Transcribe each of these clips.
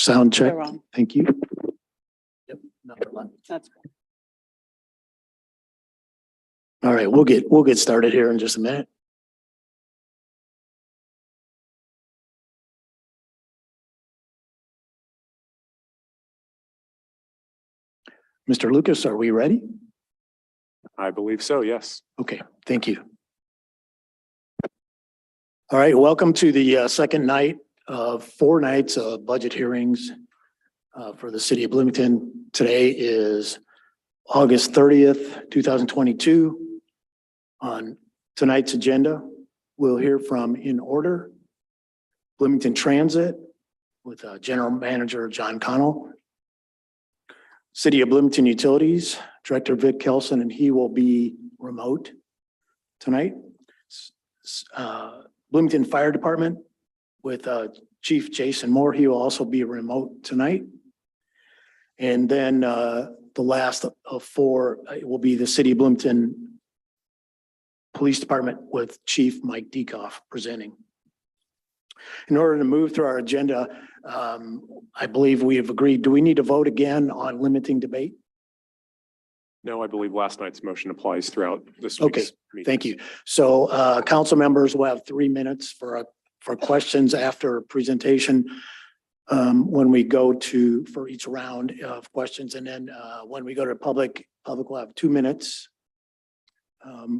Sound check. They're on. Thank you. Yep. Number one. That's good. All right, we'll get started here in just a minute. Mr. Lucas, are we ready? I believe so, yes. Okay, thank you. All right, welcome to the second night of 4 nights of budget hearings for the city of Bloomington. Today is August 30th, 2022. On tonight's agenda, we'll hear from in order, Bloomington Transit with General Manager John Connell. City of Bloomington Utilities, Director Vic Kelson, and he will be remote tonight. Bloomington Fire Department with Chief Jason Moore, he will also be remote tonight. And then the last of 4 will be the City of Bloomington Police Department with Chief Mike Dekoff presenting. In order to move through our agenda, I believe we have agreed. Do we need to vote again on limiting debate? No, I believe last night's motion applies throughout this Okay, week's meeting. thank you. So council members will have 3 minutes for questions after presentation when we go for each round of questions. And then when we go to public will have 2 minutes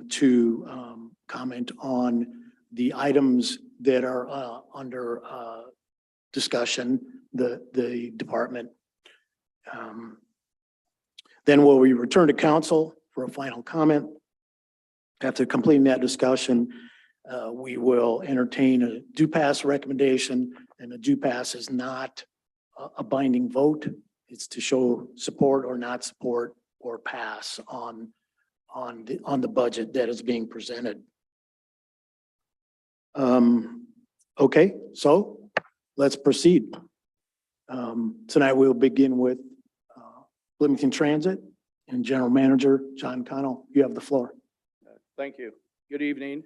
to comment on the items that are under discussion, the department. Then will we return to council for a final comment? After completing that discussion, we will entertain a do pass recommendation, and a do pass is not a binding vote. It's to show support or not support or pass on the budget that is being presented. Okay, so let's proceed. Tonight we'll begin with Bloomington Transit and General Manager John Connell. You have the floor. Thank you. Good evening.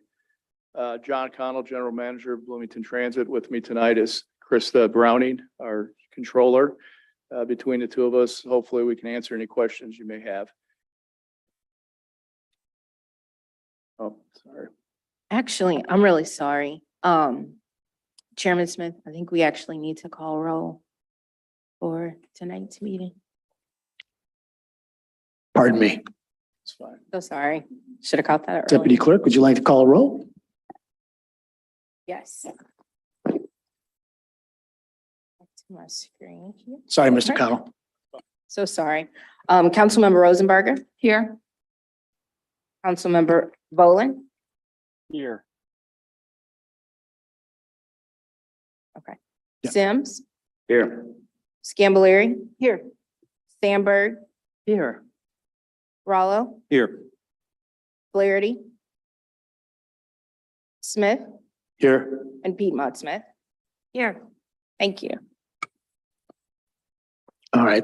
John Connell, General Manager of Bloomington Transit. With me tonight is Krista Browning, our controller. Between the two of us, hopefully we can answer any questions you may have. Oh, sorry. Actually, I'm really sorry. Chairman Smith, I think we actually need to call roll for tonight's meeting. Pardon me. It's fine. So sorry. Should have caught that earlier. Deputy Clerk, would you like to call a roll? Yes. Back to my screen here. Sorry, Mr. Connell. So sorry. Councilmember Rosenberger? Here. Councilmember Bolin? Here. Okay. Yeah. Sims? Here. Scambolery? Here. Sandberg? Here. Rollo? Here. Flaherty? Smith? Here. And Piedmont Smith? Here. Thank you. All right.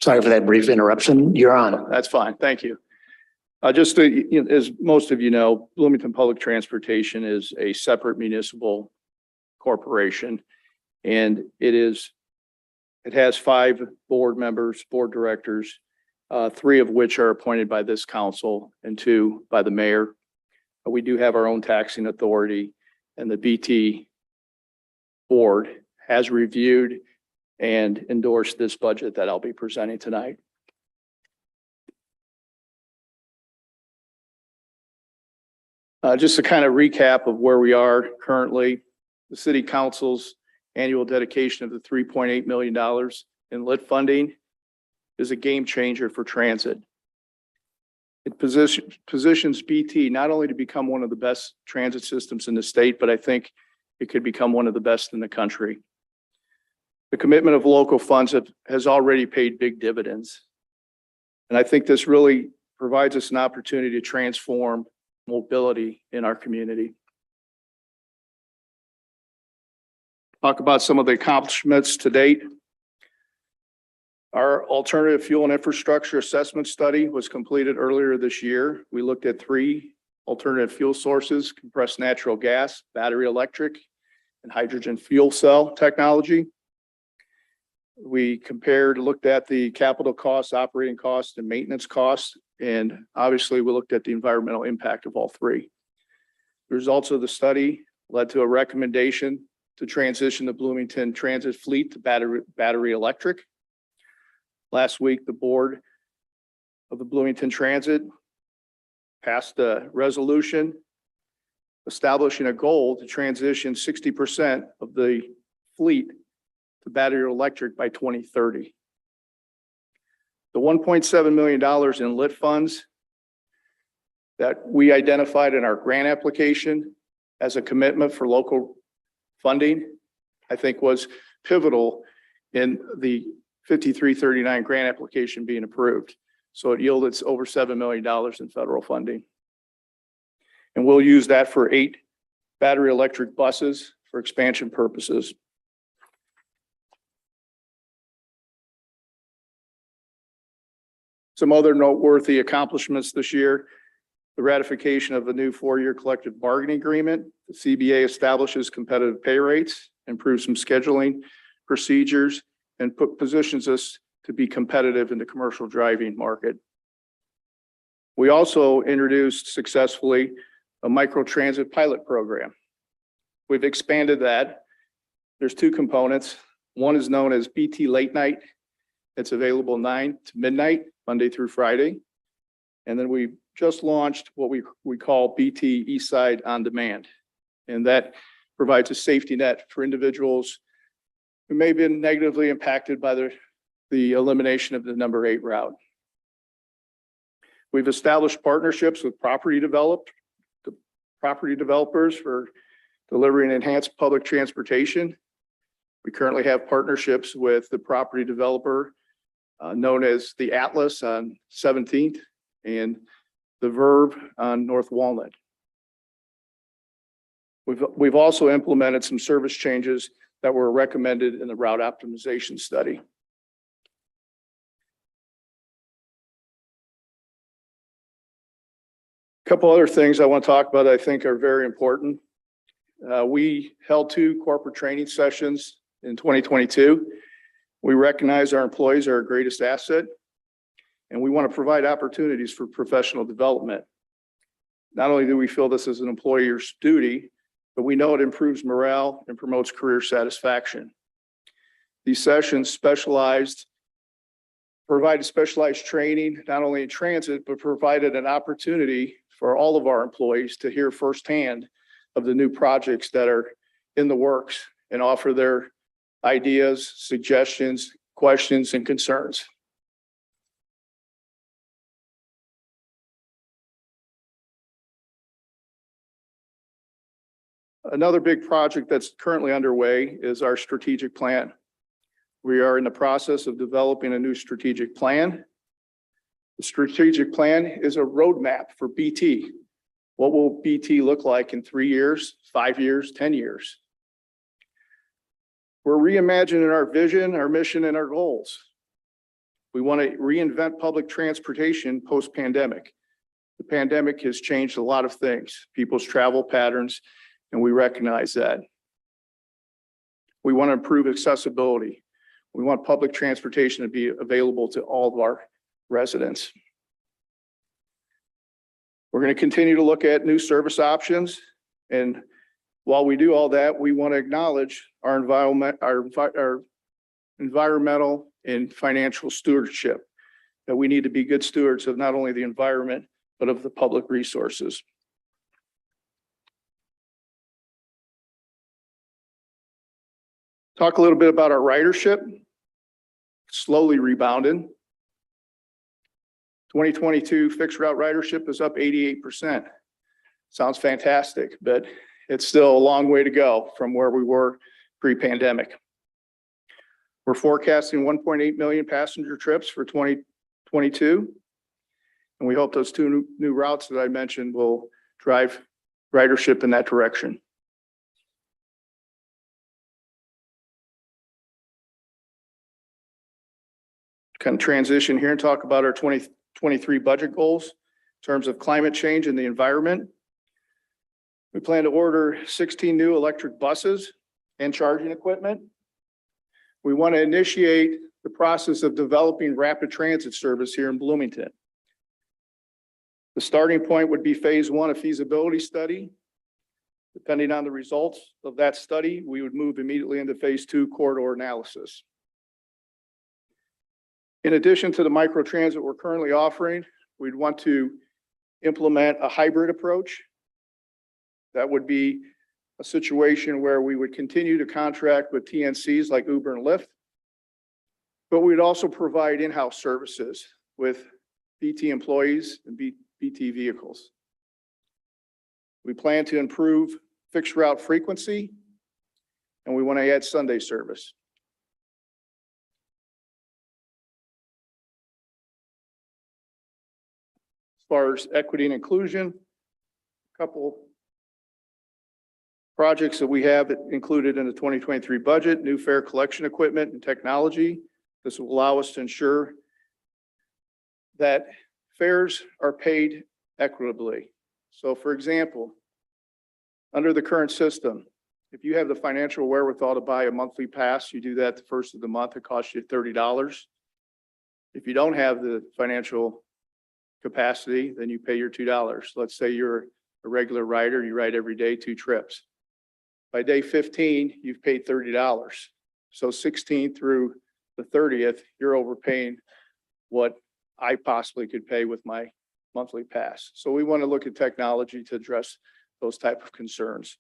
Sorry for that brief interruption. You're on. That's fine. Thank you. Just as most of you know, Bloomington Public Transportation is a separate municipal corporation, and it has 5 board members, board directors, 3 of which are appointed by this council and 2 by the mayor. We do have our own taxing authority, and the BT board has reviewed and endorsed this budget that I'll be presenting tonight. Just a kind of recap of where we are currently, the city council's annual dedication of the $3.8 million in lit funding is a game changer for transit. It positions BT not only to become one of the best transit systems in the state, but I think it could become one of the best in the country. The commitment of local funds has already paid big dividends. And I think this really provides us an opportunity to transform mobility in our community. Talk about some of the accomplishments to date. Our alternative fuel and infrastructure assessment study was completed earlier this year. We looked at 3 alternative fuel sources: compressed natural gas, battery electric, and hydrogen fuel cell technology. We compared, looked at the capital costs, operating costs, and maintenance costs, and obviously we looked at the environmental impact of all three. The results of the study led to a recommendation to transition the Bloomington Transit fleet to battery electric. Last week, the board of the Bloomington Transit passed a resolution establishing a goal to transition 60% of the fleet to battery electric by 2030. The $1.7 million in lit funds that we identified in our grant application as a commitment for local funding, I think was pivotal in the 5339 grant application being approved. So it yielded over $7 million in federal funding. And we'll use that for 8 battery electric buses for expansion purposes. Some other noteworthy accomplishments this year: the ratification of a new 4-year collective bargaining agreement. The CBA establishes competitive pay rates, improves some scheduling procedures, and positions us to be competitive in the commercial driving market. We also introduced successfully a microtransit pilot program. We've expanded that. There's 2 components. One is known as BT Late Night. It's available 9 to midnight, Monday through Friday. And then we just launched what we call BT Eastside On Demand. And that provides a safety net for individuals who may have been negatively impacted by the elimination of the number 8 route. We've established partnerships with property developers for delivering enhanced public transportation. We currently have partnerships with the property developer known as the Atlas on 17th and the Verve on North Walnut. We've also implemented some service changes that were recommended in the route optimization study. A couple other things I want to talk about I think are very important. We held 2 corporate training sessions in 2022. We recognize our employees are our greatest asset, and we want to provide opportunities for professional development. Not only do we feel this is an employer's duty, but we know it improves morale and promotes career satisfaction. These sessions provided specialized training, not only in transit, but provided an opportunity for all of our employees to hear firsthand of the new projects that are in the works and offer their ideas, suggestions, questions, and concerns. Another big project that's currently underway is our strategic plan. We are in the process of developing a new strategic plan. The strategic plan is a roadmap for BT. What will BT look like in 3 years, 5 years, 10 years? We're reimagining our vision, our mission, and our goals. We want to reinvent public transportation post-pandemic. The pandemic has changed a lot of things, people's travel patterns, and we recognize that. We want to improve accessibility. We want public transportation to be available to all of our residents. We're going to continue to look at new service options. And while we do all that, we want to acknowledge our environmental and financial stewardship, that we need to be good stewards of not only the environment, but of the public resources. Talk a little bit about our ridership. Slowly rebounding. 2022 fixed route ridership is up 88%. Sounds fantastic, but it's still a long way to go from where we were pre-pandemic. We're forecasting 1.8 million passenger trips for 2022. And we hope those 2 new routes that I mentioned will drive ridership in that direction. Kind of transition here and talk about our 2023 budget goals in terms of climate change and the environment. We plan to order 16 new electric buses and charging equipment. We want to initiate the process of developing rapid transit service here in Bloomington. The starting point would be phase one, a feasibility study. Depending on the results of that study, we would move immediately into phase two, corridor analysis. In addition to the microtransit we're currently offering, we'd want to implement a hybrid approach. That would be a situation where we would continue to contract with TNCs like Uber and Lyft, but we'd also provide in-house services with BT employees and BT vehicles. We plan to improve fixed route frequency, and we want to add Sunday service. As far as equity and inclusion, a couple projects that we have included in the 2023 budget: new fare collection equipment and technology. This will allow us to ensure that fares are paid equitably. So for example, under the current system, if you have the financial wherewithal to buy a monthly pass, you do that the first of the month, it costs you $30. If you don't have the financial capacity, then you pay your $2. Let's say you're a regular rider, you ride every day, 2 trips. By day 15, you've paid $30. So 16 through the 30th, you're overpaying what I possibly could pay with my monthly pass. So we want to look at technology to address those type of concerns.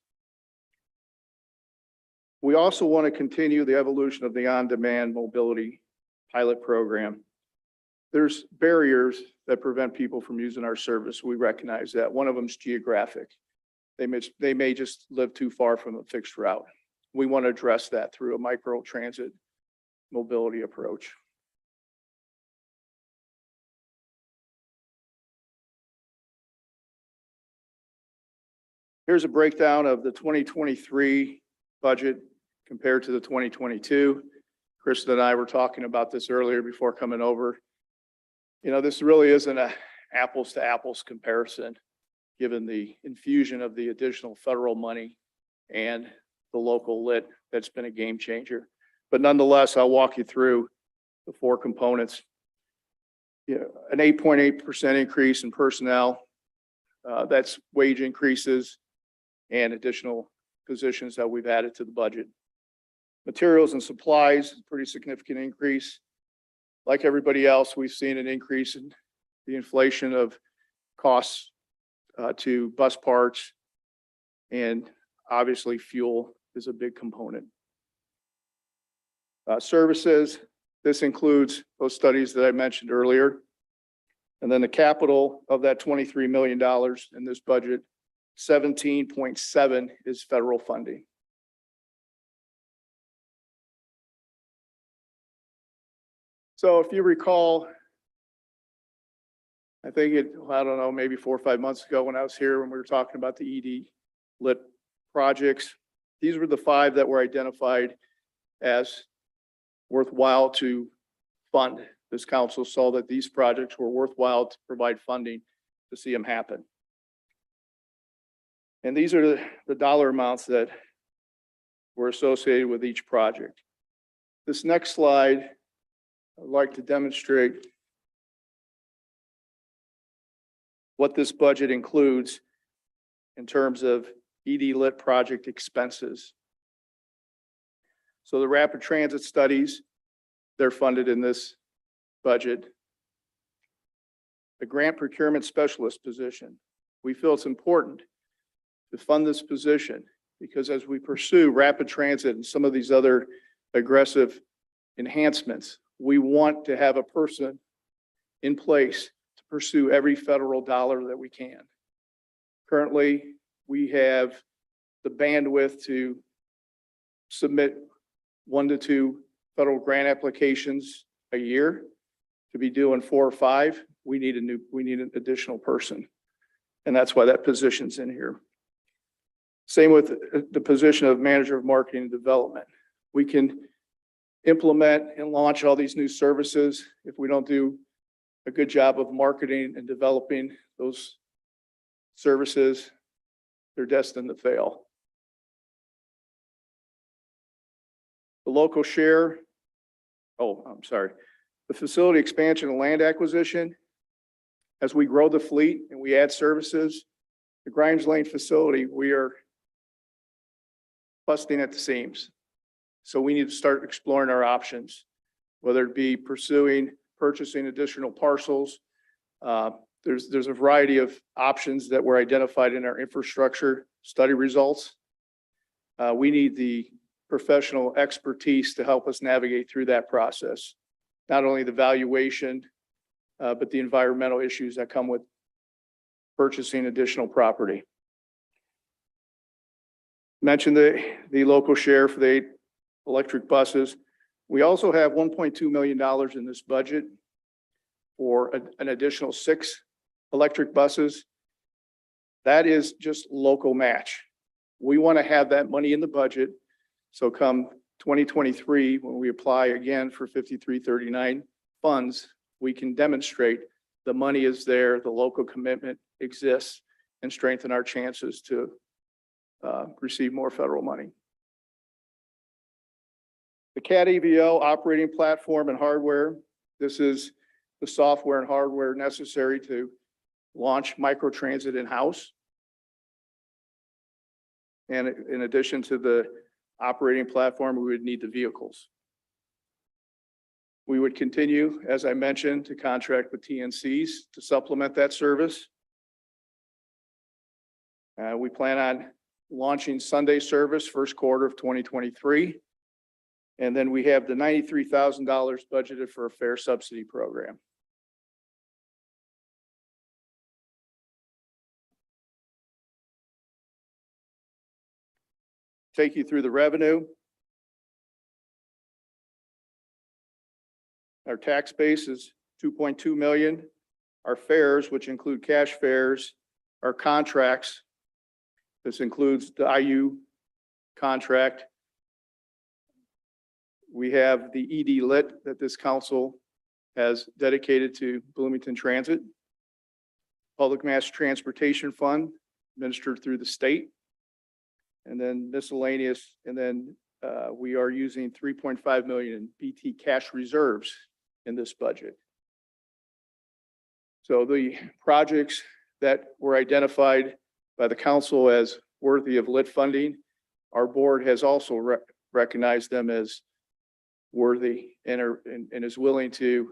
We also want to continue the evolution of the on-demand mobility pilot program. There's barriers that prevent people from using our service. We recognize that. One of them is geographic. They may just live too far from a fixed route. We want to address that through a micro transit mobility approach. Here's a breakdown of the 2023 budget compared to the 2022. Kristen and I were talking about this earlier before coming over. You know, this really isn't a apples to apples comparison, given the infusion of the additional federal money and the local lit. That's been a game changer. But nonetheless, I'll walk you through the 4 components. You know, an 8.8% increase in personnel. That's wage increases and additional positions that we've added to the budget. Materials and supplies, pretty significant increase. Like everybody else, we've seen an increase in the inflation of costs to bus parts, and obviously fuel is a big component. Services, this includes those studies that I mentioned earlier. And then the capital of that $23 million in this budget, 17.7 is federal funding. So if you recall, I think I don't know, maybe 4 or 5 months ago when I was here, when we were talking about the ED lit projects, these were the 5 that were identified as worthwhile to fund. This council saw that these projects were worthwhile to provide funding to see them happen. And these are the dollar amounts that were associated with each project. This next slide, I'd like to demonstrate what this budget includes in terms of ED lit project expenses. So the rapid transit studies, they're funded in this budget. The grant procurement specialist position, we feel it's important to fund this position because as we pursue rapid transit and some of these other aggressive enhancements, we want to have a person in place to pursue every federal dollar that we can. Currently, we have the bandwidth to submit 1 to 2 federal grant applications a year. To be doing 4 or 5, we need an additional person. And that's why that position's in here. Same with the position of manager of marketing and development. We can implement and launch all these new services. If we don't do a good job of marketing and developing those services, they're destined to fail. The local share Oh, I'm sorry. The facility expansion and land acquisition. As we grow the fleet and we add services, the Grimes Lane facility, we are busting at the seams. So we need to start exploring our options, whether it be purchasing additional parcels. There's a variety of options that were identified in our infrastructure study results. We need the professional expertise to help us navigate through that process. Not only the valuation, but the environmental issues that come with purchasing additional property. Mentioned the local share for the 8 electric buses. We also have $1.2 million in this budget for an additional 6 electric buses. That is just local match. We want to have that money in the budget. So come 2023, when we apply again for 5339 funds, we can demonstrate the money is there, the local commitment exists, and strengthen our chances to receive more federal money. The CAT EVO operating platform and hardware. This is the software and hardware necessary to launch microtransit in-house. And in addition to the operating platform, we would need the vehicles. We would continue, as I mentioned, to contract with TNCs to supplement that service. We plan on launching Sunday service first quarter of 2023. And then we have the $93,000 budgeted for a fare subsidy program. Take you through the revenue. Our tax base is 2.2 million. Our fares, which include cash fares, our contracts. This includes the IU contract. We have the ED lit that this council has dedicated to Bloomington Transit. Public Mass Transportation Fund administered through the state. And then miscellaneous, and then we are using 3.5 million in BT cash reserves in this budget. So the projects that were identified by the council as worthy of lit funding, our board has also recognized them as worthy and is willing to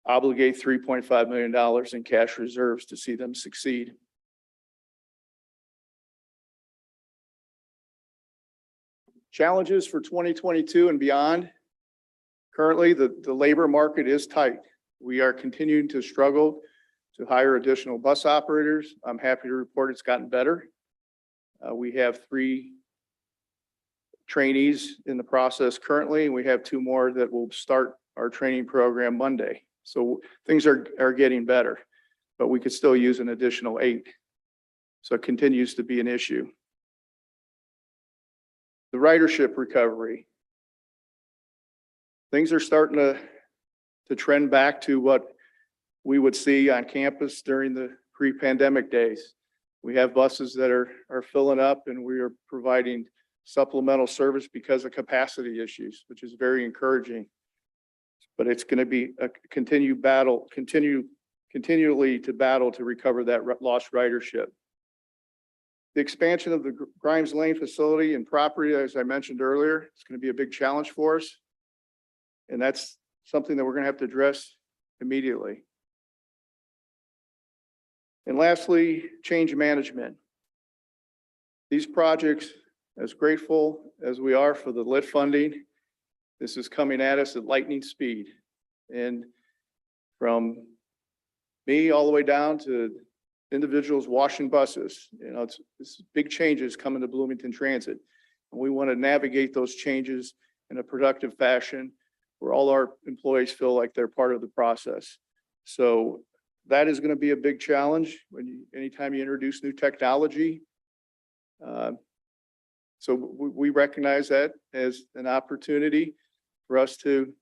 obligate $3.5 million in cash reserves to see them succeed. Challenges for 2022 and beyond. Currently, the labor market is tight. We are continuing to struggle to hire additional bus operators. I'm happy to report it's gotten better. We have 3 trainees in the process currently, and we have 2 more that will start our training program Monday. So things are getting better, but we could still use an additional 8. So it continues to be an issue. The ridership recovery. Things are starting to trend back to what we would see on campus during the pre-pandemic days. We have buses that are filling up, and we are providing supplemental service because of capacity issues, which is very encouraging. But it's going to be a continually to battle to recover that lost ridership. The expansion of the Grimes Lane facility and property, as I mentioned earlier, it's going to be a big challenge for us. And that's something that we're going to have to address immediately. And lastly, change management. These projects, as grateful as we are for the lit funding, this is coming at us at lightning speed. And from me all the way down to individuals washing buses, it's big changes coming to Bloomington Transit. And we want to navigate those changes in a productive fashion where all our employees feel like they're part of the process. So that is going to be a big challenge anytime you introduce new technology. So we recognize that as an opportunity for us to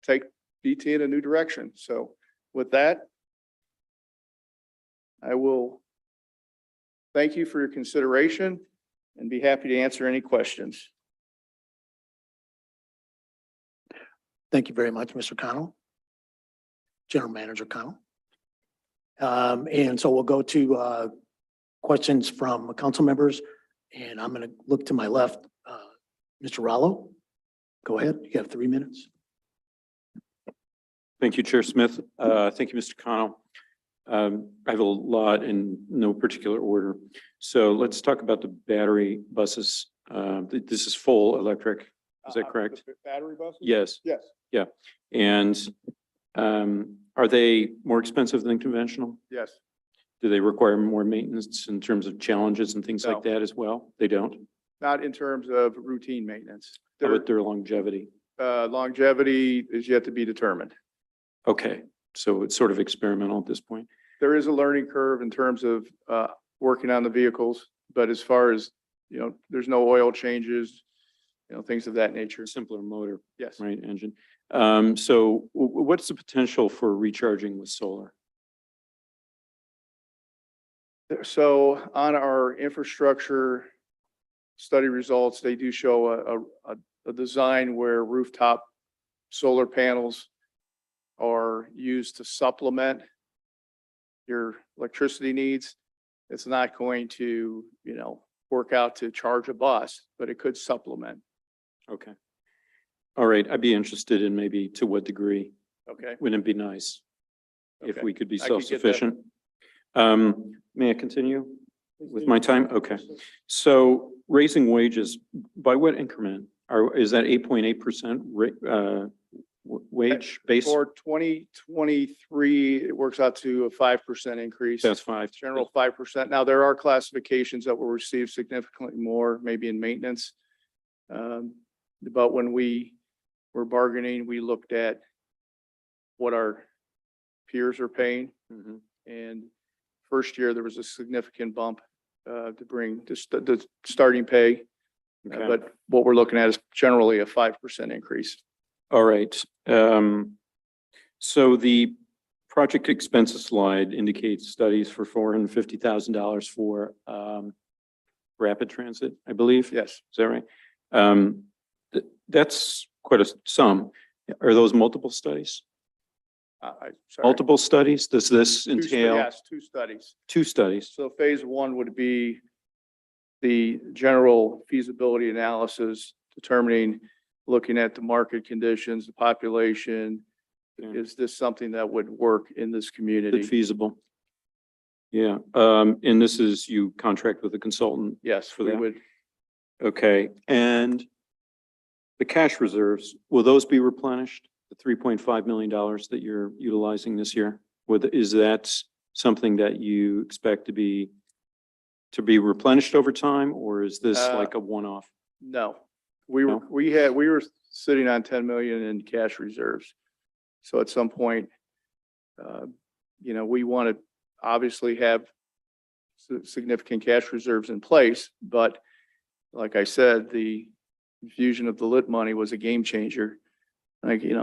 take BT in a new direction. So with that, I will thank you for your consideration and be happy to answer any questions. Thank you very much, Mr. Connell. General Manager Connell. And so we'll go to questions from council members, and I'm going to look to my left. Mr. Rallo, go ahead. You have 3 minutes. Thank you, Chair Smith. Thank you, Mr. Connell. I have a lot in no particular order. So let's talk about the battery buses. This is full electric. Is that correct? Battery buses? Yes. Yes. Yeah. And are they more expensive than conventional? Yes. Do they require more maintenance in terms of challenges and things No. like that as well? They don't? Not in terms of routine maintenance. How Their about their longevity? longevity is yet to be determined. Okay, so it's sort of experimental at this point. There is a learning curve in terms of working on the vehicles, but as far as, there's no oil changes, things of that nature. Simpler motor, Yes. right, engine. So what's the potential for recharging with solar? So on our infrastructure study results, they do show a design where rooftop solar panels are used to supplement your electricity needs. It's not going to, work out to charge a bus, but it could supplement. Okay. All right, I'd be interested in maybe to what degree. Okay. Wouldn't it be nice if Okay. we could be I could get that. self-sufficient? May I continue with my time? Okay. So raising wages, by what increment? Is that 8.8% wage base? For 2023, it works out to a 5% increase. That's 5. General 5%. Now, there are classifications that will receive significantly more, maybe in maintenance. But when we were bargaining, we looked at what our peers are paying. Mhm. And first year, there was a significant bump to bring the starting pay. Okay. But what we're looking at is generally a 5% increase. All right. So the project expenses slide indicates studies for $450,000 for rapid transit, I believe. Yes. Is that right? That's quite a sum. Are those multiple studies? Sorry. Multiple studies? Does this Two stu- entail Yes, 2 studies. 2 studies? So phase 1 would be the general feasibility analysis, determining, looking at the market conditions, the population. Yeah. Is this something that would work in this Is it community? feasible? Yeah. And this is you contract with a consultant? Yes, for we that? would. Okay. And the cash reserves, will those be replenished? The $3.5 million that you're utilizing this year? Is that something that you expect to be replenished over time, or is this like a one-off? No, we No? were sitting on 10 million in cash reserves. So at some point, we want to obviously have significant cash reserves in place, but like I said, the infusion of the lit money was a game changer.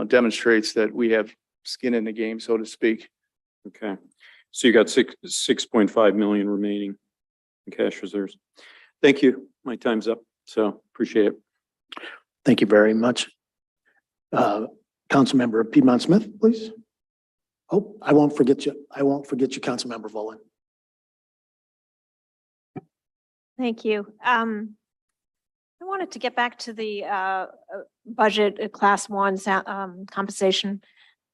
Demonstrates that we have skin in the game, so to speak. Okay. So you got 6.5 million remaining in cash reserves. Thank you. My time's up. So appreciate it. Thank you very much. Councilmember Piedmont Smith, please. Oh, I won't forget you. I won't forget you, Councilmember Volin. Thank you. I wanted to get back to the budget class 1 compensation.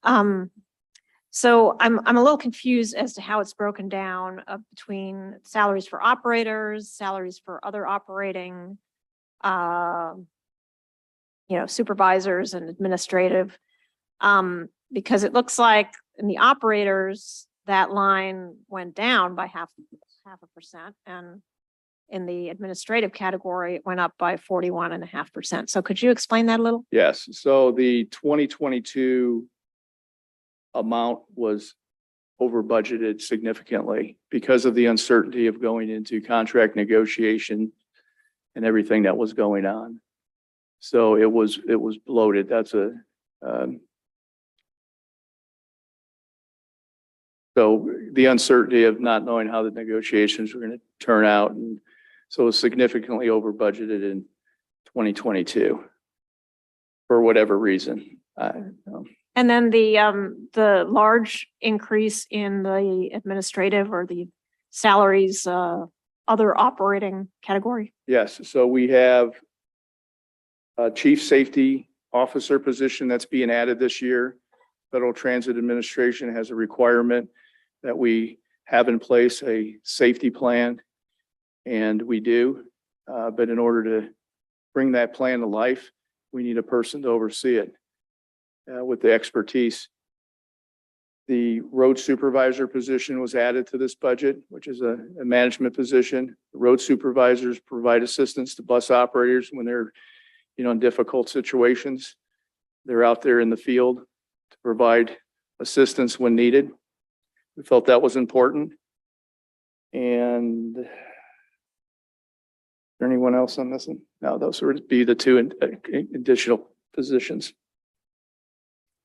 So I'm a little confused as to how it's broken down between salaries for operators, salaries for other operating, supervisors and administrative. Because it looks like in the operators, that line went down by half a percent, and in the administrative category, it went up by 41.5%. So could you explain that a little? Yes, so the 2022 amount was over budgeted significantly because of the uncertainty of going into contract negotiation and everything that was going on. So it was bloated. That's so the uncertainty of not knowing how the negotiations were going to turn out, and so it was significantly over budgeted in 2022 for whatever reason. And then the large increase in the administrative or the salaries, other operating category. Yes, so we have a chief safety officer position that's being added this year. Federal Transit Administration has a requirement that we have in place a safety plan, and we do. But in order to bring that plan to life, we need a person to oversee it with the expertise. The road supervisor position was added to this budget, which is a management position. The road supervisors provide assistance to bus operators when they're, in difficult situations. They're out there in the field to provide assistance when needed. We felt that was important. And is there anyone else on this one? No, those would be the two additional positions.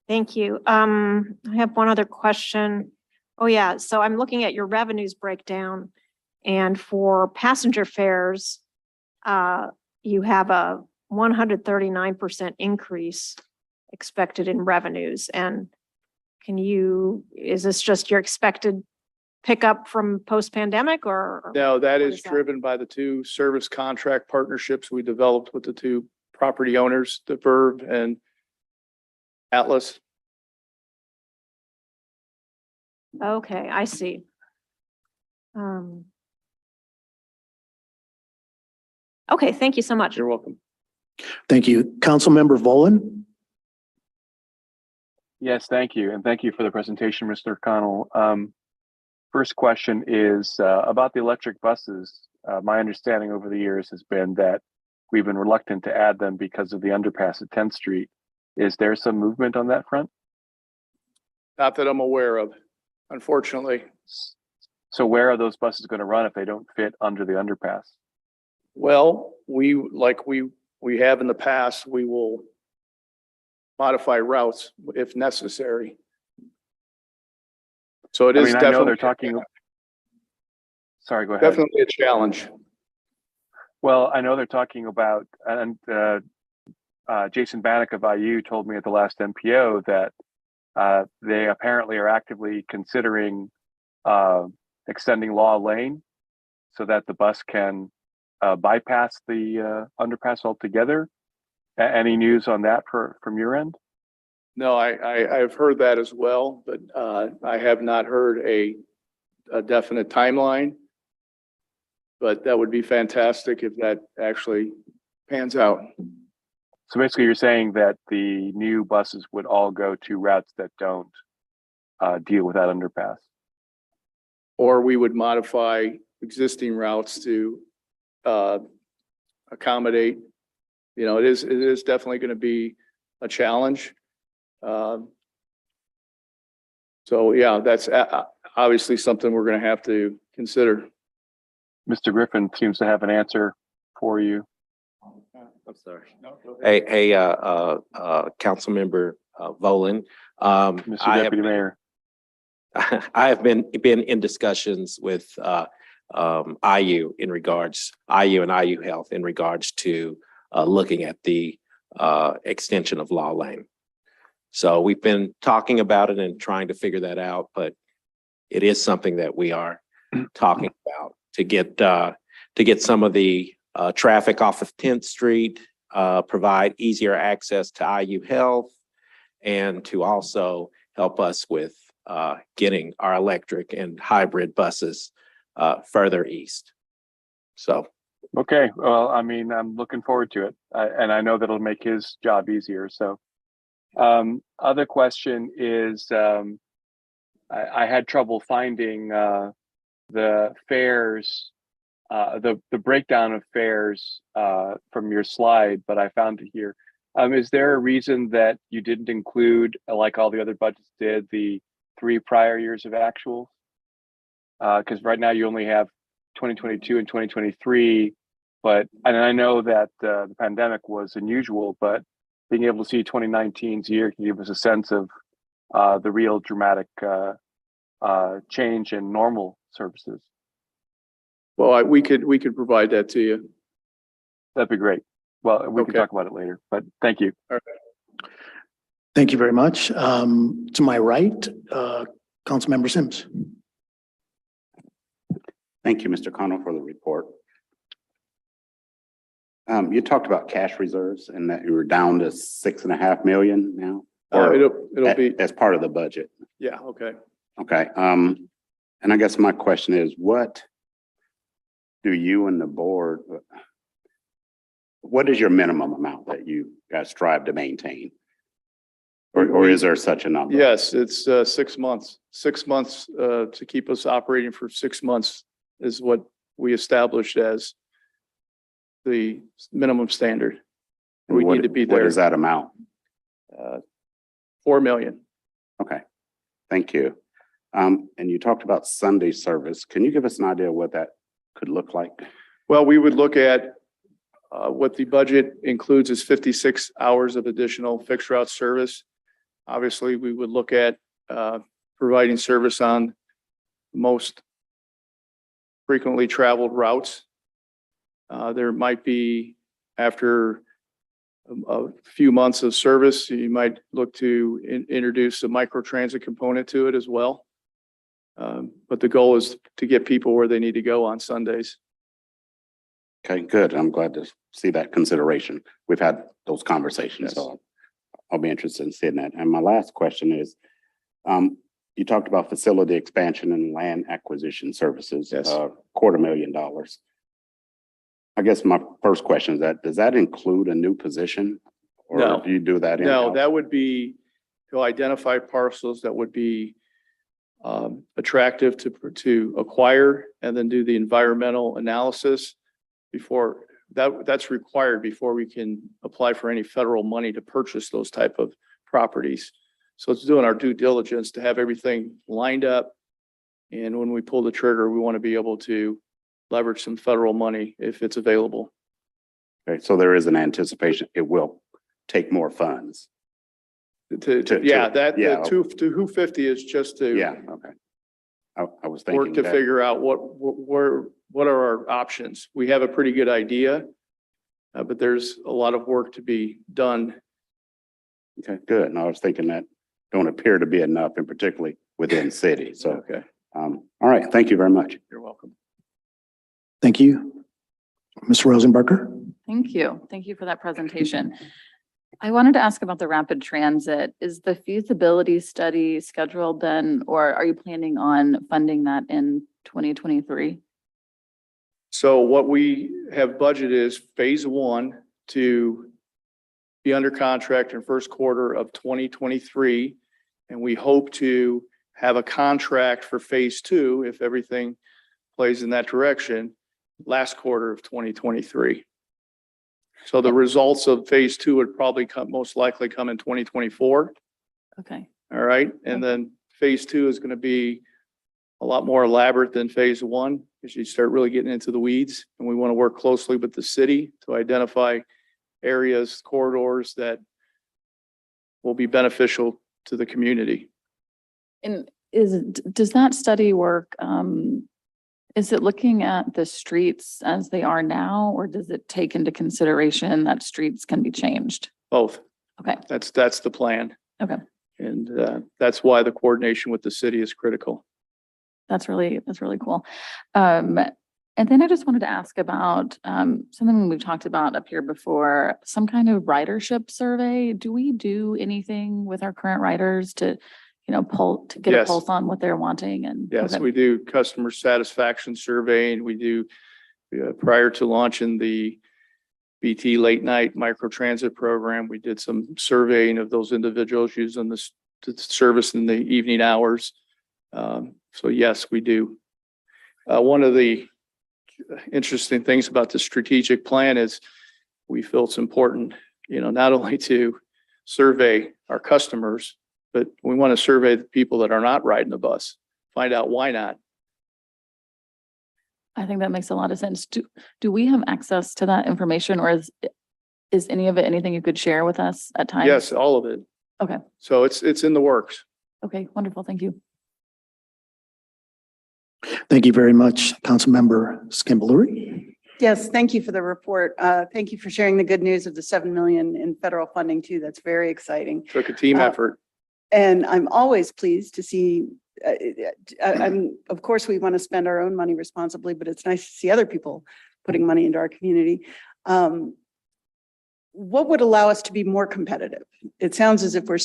Thank you. I have one other question. Oh, yeah. So I'm looking at your revenues breakdown, and for passenger fares, you have a 139% increase expected in revenues. And is this just your expected pickup from post-pandemic or? No, that what is driven by the two service contract partnerships we developed with the two property owners, the Verve and Atlas. Okay, I see. Okay, thank you so much. You're welcome. Thank you. Councilmember Volin? Yes, thank you. And thank you for the presentation, Mr. Connell. First question is about the electric buses. My understanding over the years has been that we've been reluctant to add them because of the underpass at 10th Street. Is there some movement on that front? Not that I'm aware of, unfortunately. So where are those buses going to run if they don't fit under the underpass? Well, we have in the past, we will modify routes if necessary. So it is I know definitely, they're talking. Sorry, go ahead. definitely a challenge. Well, I know they're talking about, and Jason Bannock of IU told me at the last MPO that they apparently are actively considering extending Law Lane so that the bus can bypass the underpass altogether. Any news on that from your end? No, I've heard that as well, but I have not heard a definite timeline. But that would be fantastic if that actually pans out. So basically you're saying that the new buses would all go to routes that don't deal with that underpass. Or we would modify existing routes to accommodate. It is definitely going to be a challenge. So yeah, that's obviously something we're going to have to consider. Mr. Griffin seems to have an answer for you. I'm sorry. Hey, Councilmember Volin. Mr. Deputy Mayor. I have been in discussions with IU and IU Health in regards to looking at the extension of Law Lane. So we've been talking about it and trying to figure that out, but it is something that we are talking about to get some of the traffic off of 10th Street, provide easier access to IU Health, and to also help us with getting our electric and hybrid buses further east. So. Okay, well, I'm looking forward to it. And I know that'll make his job easier. So other question is, I had trouble finding the fares, the breakdown of fares from your slide, but I found it here. Is there a reason that you didn't include, like all the other budgets did, the 3 prior years of actuals? Because right now you only have 2022 and 2023, and I know that the pandemic was unusual, but being able to see 2019's year can give us a sense of the real dramatic change in normal services. Well, we could provide that to you. That'd be great. Well, we can Okay. talk about it later, but thank you. All right. Thank you very much. To my right, Councilmember Sims. Thank you, Mr. Connell, for the report. You talked about cash reserves and that you were down to 6.5 million now? Or It'll be, as part of the budget. yeah, okay. Okay. And I guess my question is, what do you and the board, what is your minimum amount that you guys strive to maintain? Or is there such a number? Yes, it's 6 months. 6 months to keep us operating for 6 months is what we established as the minimum standard. And We what- need to be What there. is that amount? 4 million. Okay, thank you. And you talked about Sunday service. Can you give us an idea of what that could look like? Well, we would look at what the budget includes is 56 hours of additional fixed route service. Obviously, we would look at providing service on most frequently traveled routes. There might be, after a few months of service, you might look to introduce a micro transit component to it as well. But the goal is to get people where they need to go on Sundays. Okay, good. I'm glad to see that consideration. We've had those conversations, Yes. so I'll be interested in seeing that. And my last question is, you talked about facility expansion and land acquisition services. Yes. $250,000. I guess my first question is that, does that include a new position? No. Or do you do that No, in-house? that would be to identify parcels that would be attractive to acquire and then do the environmental analysis before that's required before we can apply for any federal money to purchase those type of properties. So it's doing our due diligence to have everything lined up. And when we pull the trigger, we want to be able to leverage some federal money if it's available. Okay, so there is an anticipation it will take more funds. Yeah, that, yeah. the 250 is just to. Yeah, okay. I was thinking Work to that- figure out what are our options. We have a pretty good idea, but there's a lot of work to be done. Okay, good. And I was thinking that don't appear to be enough, and particularly within city. So, Okay, all right, thank you very much. you're welcome. Thank you. Ms. Rosenbarger. Thank you. Thank you for that presentation. I wanted to ask about the rapid transit. Is the feasibility study scheduled then, or are you planning on funding that in 2023? So what we have budgeted is phase 1 to be under contract in first quarter of 2023. And we hope to have a contract for phase 2, if everything plays in that direction, last quarter of 2023. So the results of phase 2 would probably most likely come in 2024. Okay, All right. And then phase 2 is going to be a lot more elaborate than phase 1 because you start really getting into the weeds, and we want to work closely with the city to identify areas, corridors that will be beneficial to the community. and does that study work? Is it looking at the streets as they are now, or does it take into consideration that streets can be changed? Both. Okay. That's the plan. Okay. And that's why the coordination with the city is critical. That's really cool. And then I just wanted to ask about something we've talked about up here before, some kind of ridership survey. Do we do anything with our current riders to, get a Yes. pulse on what they're wanting? And Yes, okay. we do customer satisfaction survey, and we do prior to launching the BT late night micro transit program, we did some surveying of those individuals using this service in the evening hours. So yes, we do. One of the interesting things about the strategic plan is we feel it's important, not only to survey our customers, but we want to survey the people that are not riding the bus, find out why not. I think that makes a lot of sense. Do we have access to that information, or is any of it anything you could share with us at times? Yes, all of it. Okay. So it's in the works. Okay, wonderful. Thank you. Thank you very much, Councilmember Skimbluri. Yes, thank you for the report. Thank you for sharing the good news of the 7 million in federal funding too. That's very exciting. Took a team effort. And I'm always pleased to see, of course, we want to spend our own money responsibly, but it's nice to see other people putting money into our community. What would allow us to be more competitive? It sounds as if we're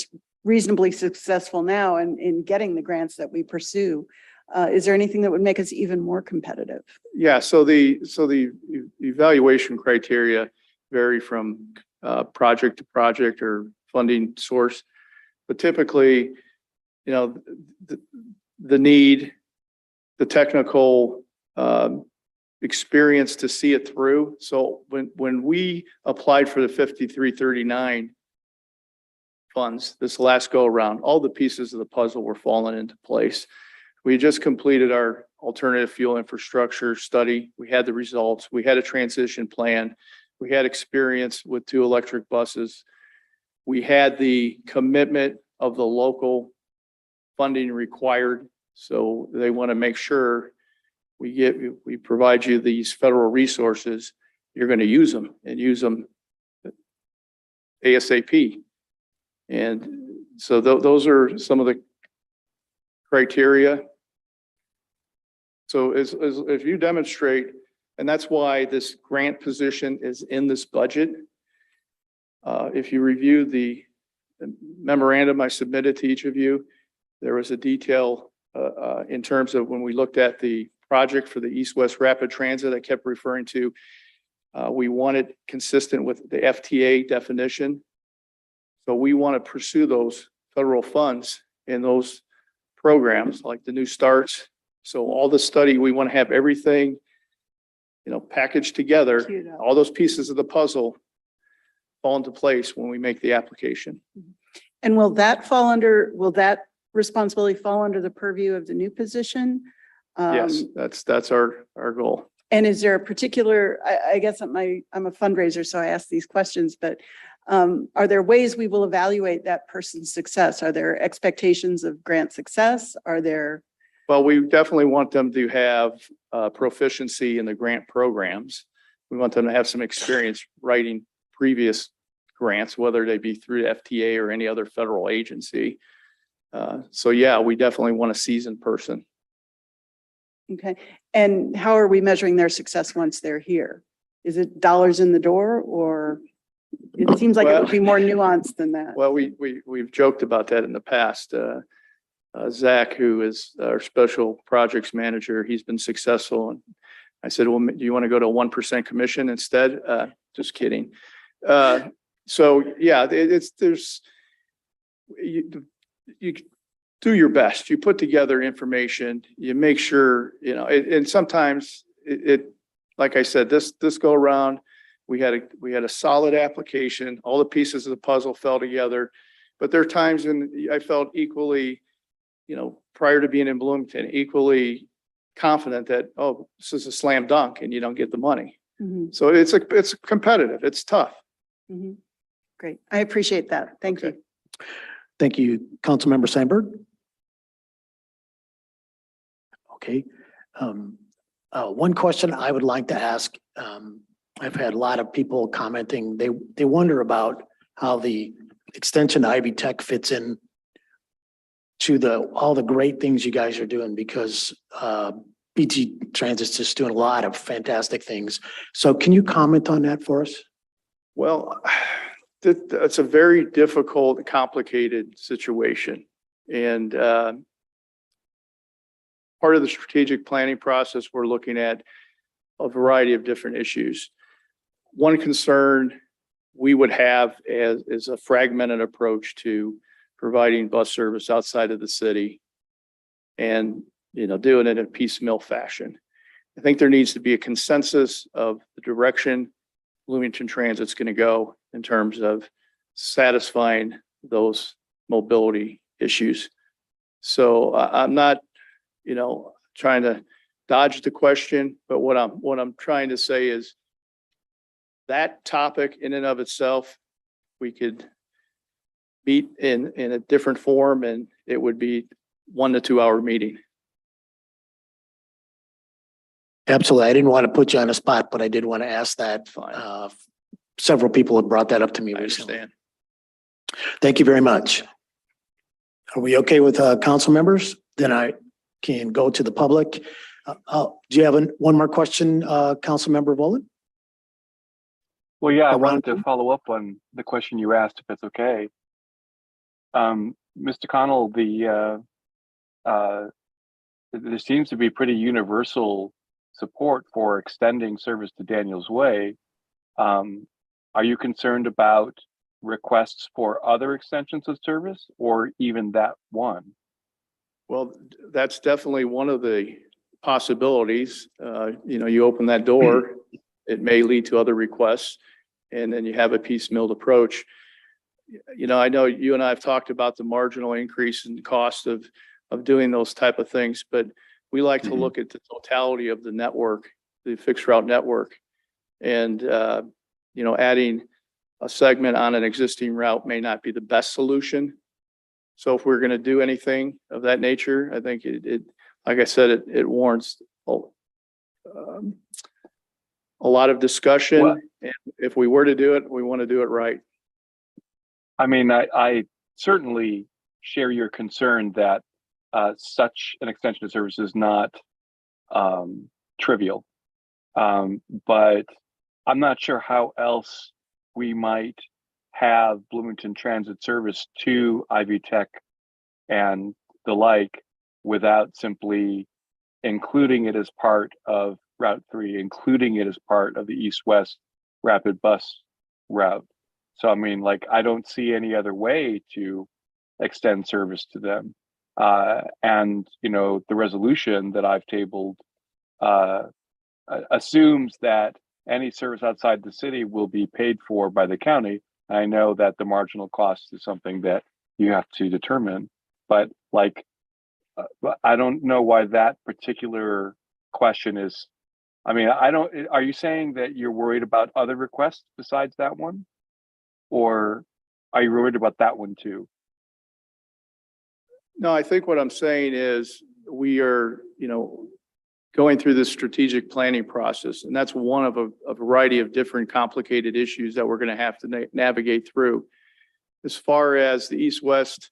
reasonably successful now in getting the grants that we pursue. Is there anything that would make us even more competitive? Yeah, so the evaluation criteria vary from project to project or funding source. But typically, you know, the need, the technical experience to see it through. So when we applied for the 5339 funds this last go around, all the pieces of the puzzle were falling into place. We just completed our alternative fuel infrastructure study. We had the results. We had a transition plan. We had experience with 2 electric buses. We had the commitment of the local funding required. So they want to make sure we provide you these federal resources. You're going to use them and use them ASAP. And so those are some of the criteria. So if you demonstrate, and that's why this grant position is in this budget. If you review the memorandum I submitted to each of you, there was a detail in terms of when we looked at the project for the East-West Rapid Transit I kept referring to. We want it consistent with the FTA definition. So we want to pursue those federal funds in those programs like the New Starts. So all the study, we want to have everything, you know, packaged together. All those pieces of the puzzle fall into place when we make the application. And will that responsibility fall under the purview of the new position? Yes, that's our goal. And is there a particular, I guess I'm a fundraiser, so I ask these questions, but are there ways we will evaluate that person's success? Are there expectations of grant success? Are there? Well, we definitely want them to have proficiency in the grant programs. We want them to have some experience writing previous grants, whether they be through the FTA or any other federal agency. So yeah, we definitely want a seasoned person. Okay. And how are we measuring their success once they're here? Is it dollars in the door, or it seems like it would be more nuanced than that? Well, we've joked about that in the past. Zach, who is our special projects manager, he's been successful. And I said, well, do you want to go to a 1% commission instead? Just kidding. So yeah, you do your best. You put together information, you make sure, you know, and sometimes like I said, this go around, we had a solid application, all the pieces of the puzzle fell together, but there are times when I felt equally, you know, prior to being in Bloomington, equally confident that, oh, this is a slam dunk and you don't get the money. Mhm. So it's competitive. It's tough. Mhm. Great. I appreciate that. Thank you. Thank you, Councilmember Sandberg. Okay. One question I would like to ask, I've had a lot of people commenting, they wonder about how the extension to Ivy Tech fits in to all the great things you guys are doing, because BT Transit's just doing a lot of fantastic things. So can you comment on that for us? Well, that's a very difficult, complicated situation. And part of the strategic planning process, we're looking at a variety of different issues. One concern we would have is a fragmented approach to providing bus service outside of the city and, you know, doing it in a piecemeal fashion. I think there needs to be a consensus of the direction Bloomington Transit's going to go in terms of satisfying those mobility issues. So I'm not, you know, trying to dodge the question, but what I'm trying to say is that topic in and of itself, we could meet in a different form and it would be 1 to 2 hour meeting. Absolutely. I didn't want to put you on the spot, but I did want to ask that. Several people have brought that up to me I recently. understand. Thank you very much. Are we okay with council members? Then I can go to the public. Do you have one more question, Council Member Volan? Well, yeah, I Around- wanted to follow up on the question you asked, if it's okay. Mr. Connell, there seems to be pretty universal support for extending service to Daniels Way. Are you concerned about requests for other extensions of service or even that one? Well, that's definitely one of the possibilities. You open that door, it may lead to other requests, and then you have a piecemeal approach. I know you and I have talked about the marginal increase in cost of doing those type of things, but we like to look at the totality of the network, the fixed route network. And, adding a segment on an existing route may not be the best solution. So if we're going to do anything of that nature, I think it like I said, it warrants a lot of discussion. Well, and if we were to do it, we want to do it right. I mean, I certainly share your concern that such an extension of service is not trivial. But I'm not sure how else we might have Bloomington Transit service to Ivy Tech and the like without simply including it as part of Route 3, including it as part of the East-West rapid bus route. So, I mean, I don't see any other way to extend service to them. And, the resolution that I've tabled assumes that any service outside the city will be paid for by the county. I know that the marginal cost is something that you have to determine, but I don't know why that particular question is. I mean, are you saying that you're worried about other requests besides that one? Or are you worried about that one too? No, I think what I'm saying is we are, going through this strategic planning process, and that's one of a variety of different complicated issues that we're going to have to navigate through. As far as the East-West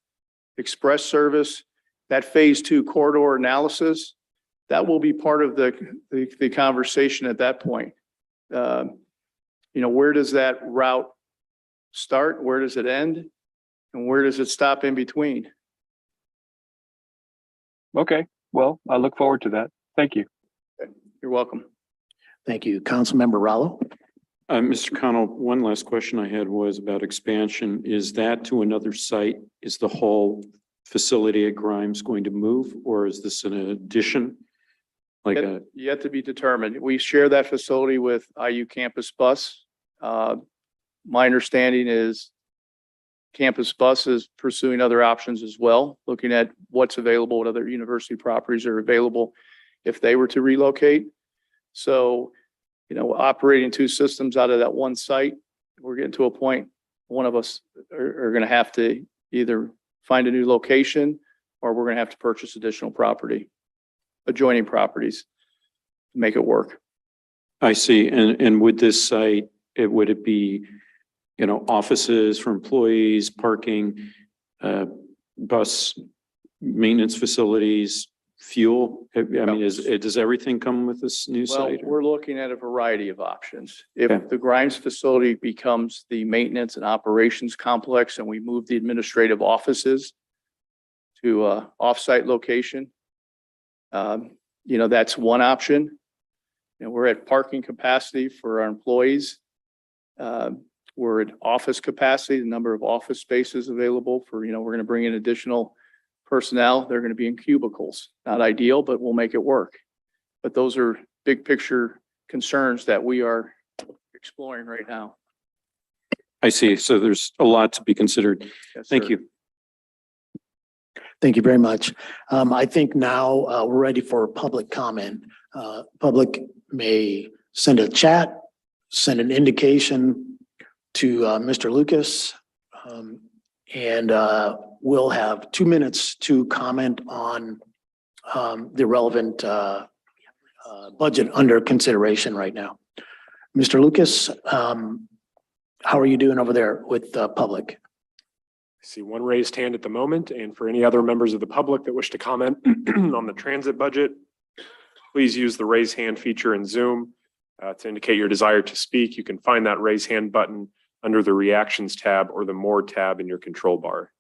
Express service, that phase 2 corridor analysis, that will be part of the conversation at that point. Where does that route start? Where does it end? And where does it stop in between? Okay, well, I look forward to that. Thank you. You're welcome. Thank you. Council Member Rallo. Mr. Connell, one last question I had was about expansion. Is that to another site? Is the whole facility at Grimes going to move, or is this an addition? Yet to be determined. We share that facility with IU Campus Bus. My understanding is Campus Bus is pursuing other options as well, looking at what's available, what other university properties are available if they were to relocate. So, operating 2 systems out of that one site, we're getting to a point, one of us are going to have to either find a new location or we're going to have to purchase additional property, adjoining properties to make it work. I see. And with this site, would it be, offices for employees, parking, bus maintenance facilities, fuel? I mean, does everything come with this new Well, site? we're looking at a variety of options. If Okay. the Grimes facility becomes the maintenance and operations complex and we move the administrative offices to a offsite location, that's one option. And we're at parking capacity for our employees. We're at office capacity, the number of office spaces available for, we're going to bring in additional personnel. They're going to be in cubicles. Not ideal, but we'll make it work. But those are big picture concerns that we are exploring right now. I see. So there's a lot to be considered. Yes, Thank sir. you. Thank you very much. I think now we're ready for public comment. Public may send a chat, send an indication to Mr. Lucas, and we'll have 2 minutes to comment on the relevant budget under consideration right now. Mr. Lucas, how are you doing over there with the public? I see one raised hand at the moment, and for any other members of the public that wish to comment on the transit budget, please use the raise hand feature in Zoom to indicate your desire to speak. You can find that raise hand button under the reactions tab or the more tab in your control bar.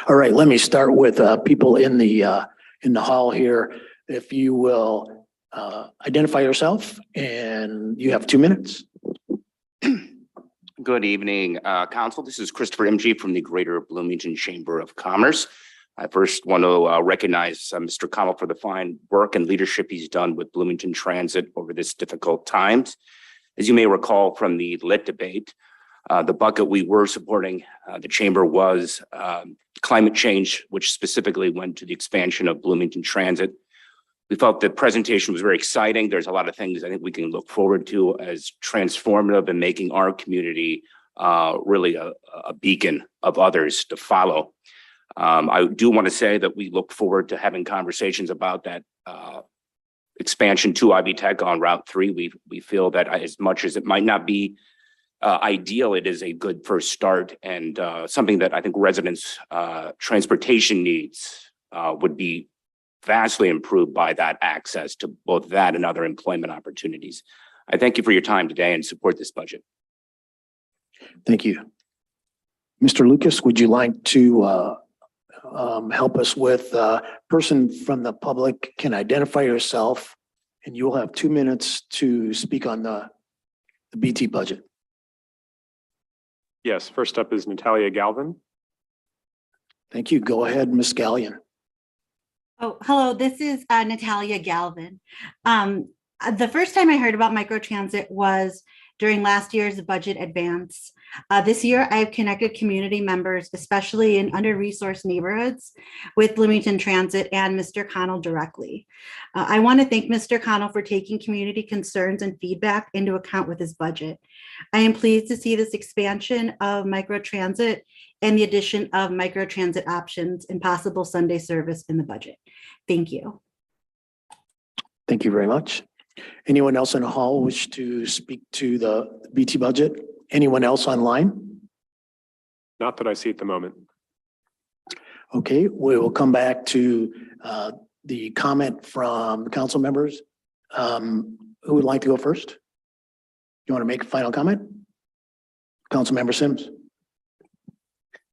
All right, let me start with people in the hall here. If you will identify yourself, and you have 2 minutes. Good evening, Council. This is Christopher MG from the Greater Bloomington Chamber of Commerce. I first want to recognize Mr. Connell for the fine work and leadership he's done with Bloomington Transit over this difficult times. As you may recall from the lit debate, the bucket we were supporting, the chamber was climate change, which specifically went to the expansion of Bloomington Transit. We felt the presentation was very exciting. There's a lot of things I think we can look forward to as transformative and making our community really a beacon of others to follow. I do want to say that we look forward to having conversations about that expansion to Ivy Tech on Route 3. We feel that as much as it might not be ideal, it is a good first start and something that I think residents' transportation needs would be vastly improved by that access to both that and other employment opportunities. I thank you for your time today and support this budget. Thank you. Mr. Lucas, would you like to help us with person from the public can identify yourself, and you will have 2 minutes to speak on the BT budget. Yes, first up is Natalia Galvin. Thank you. Go ahead, Ms. Gallion. Oh, hello, this is Natalia Galvin. The first time I heard about microtransit was during last year's budget advance. This year, I've connected community members, especially in under-resourced neighborhoods, with Bloomington Transit and Mr. Connell directly. I want to thank Mr. Connell for taking community concerns and feedback into account with his budget. I am pleased to see this expansion of microtransit and the addition of microtransit options and possible Sunday service in the budget. Thank you. Thank you very much. Anyone else in the hall wish to speak to the BT budget? Anyone else online? Not that I see at the moment. Okay, we will come back to the comment from council members. Who would like to go first? You want to make a final comment? Councilmember Sims.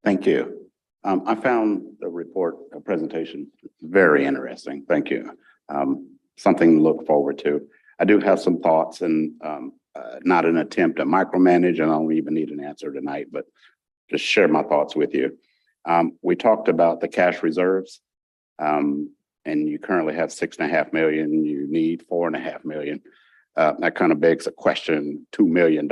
Thank you. I found the report presentation very interesting. Thank you. Something to look forward to. I do have some thoughts and not an attempt to micromanage, and I don't even need an answer tonight, but just share my thoughts with you. We talked about the cash reserves, and you currently have 6.5 million. You need 4.5 million. That kind of begs a question, $2 million.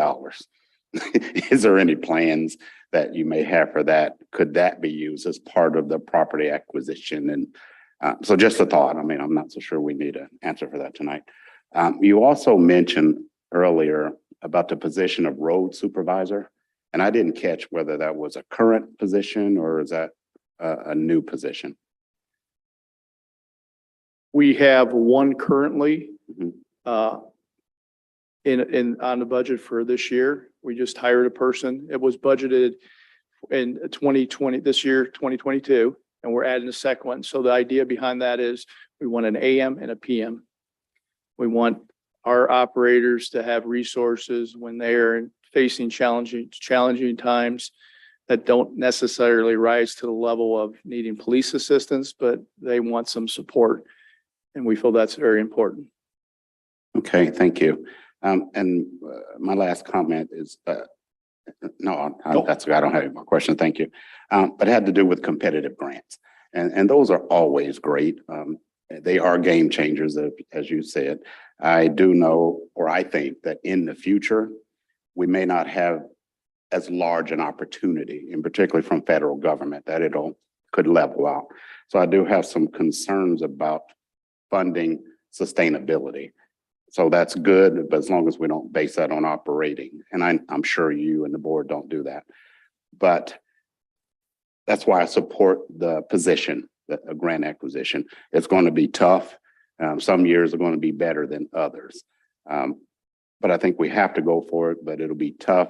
Is there any plans that you may have for that? Could that be used as part of the property acquisition? And so just a thought. I mean, I'm not so sure we need an answer for that tonight. You also mentioned earlier about the position of road supervisor, and I didn't catch whether that was a current position or is that a new position? We have one currently Mhm. on the budget for this year. We just hired a person. It was budgeted in 2020, this year, 2022, and we're adding a second one. So the idea behind that is we want an AM and a PM. We want our operators to have resources when they are facing challenging times that don't necessarily rise to the level of needing police assistance, but they want some support. And we feel that's very important. Okay, thank you. And my last comment is, that's, I don't have any more questions. Thank you. But it had to do with competitive grants. And those are always great. They are game changers, as you said. I do know, or I think that in the future, we may not have as large an opportunity, and particularly from federal government, that could level out. So I do have some concerns about funding sustainability. So that's good, but as long as we don't base that on operating, and I'm sure you and the board don't do that. But that's why I support the position, a grant acquisition. It's going to be tough. Some years are going to be better than others. But I think we have to go for it, but it'll be tough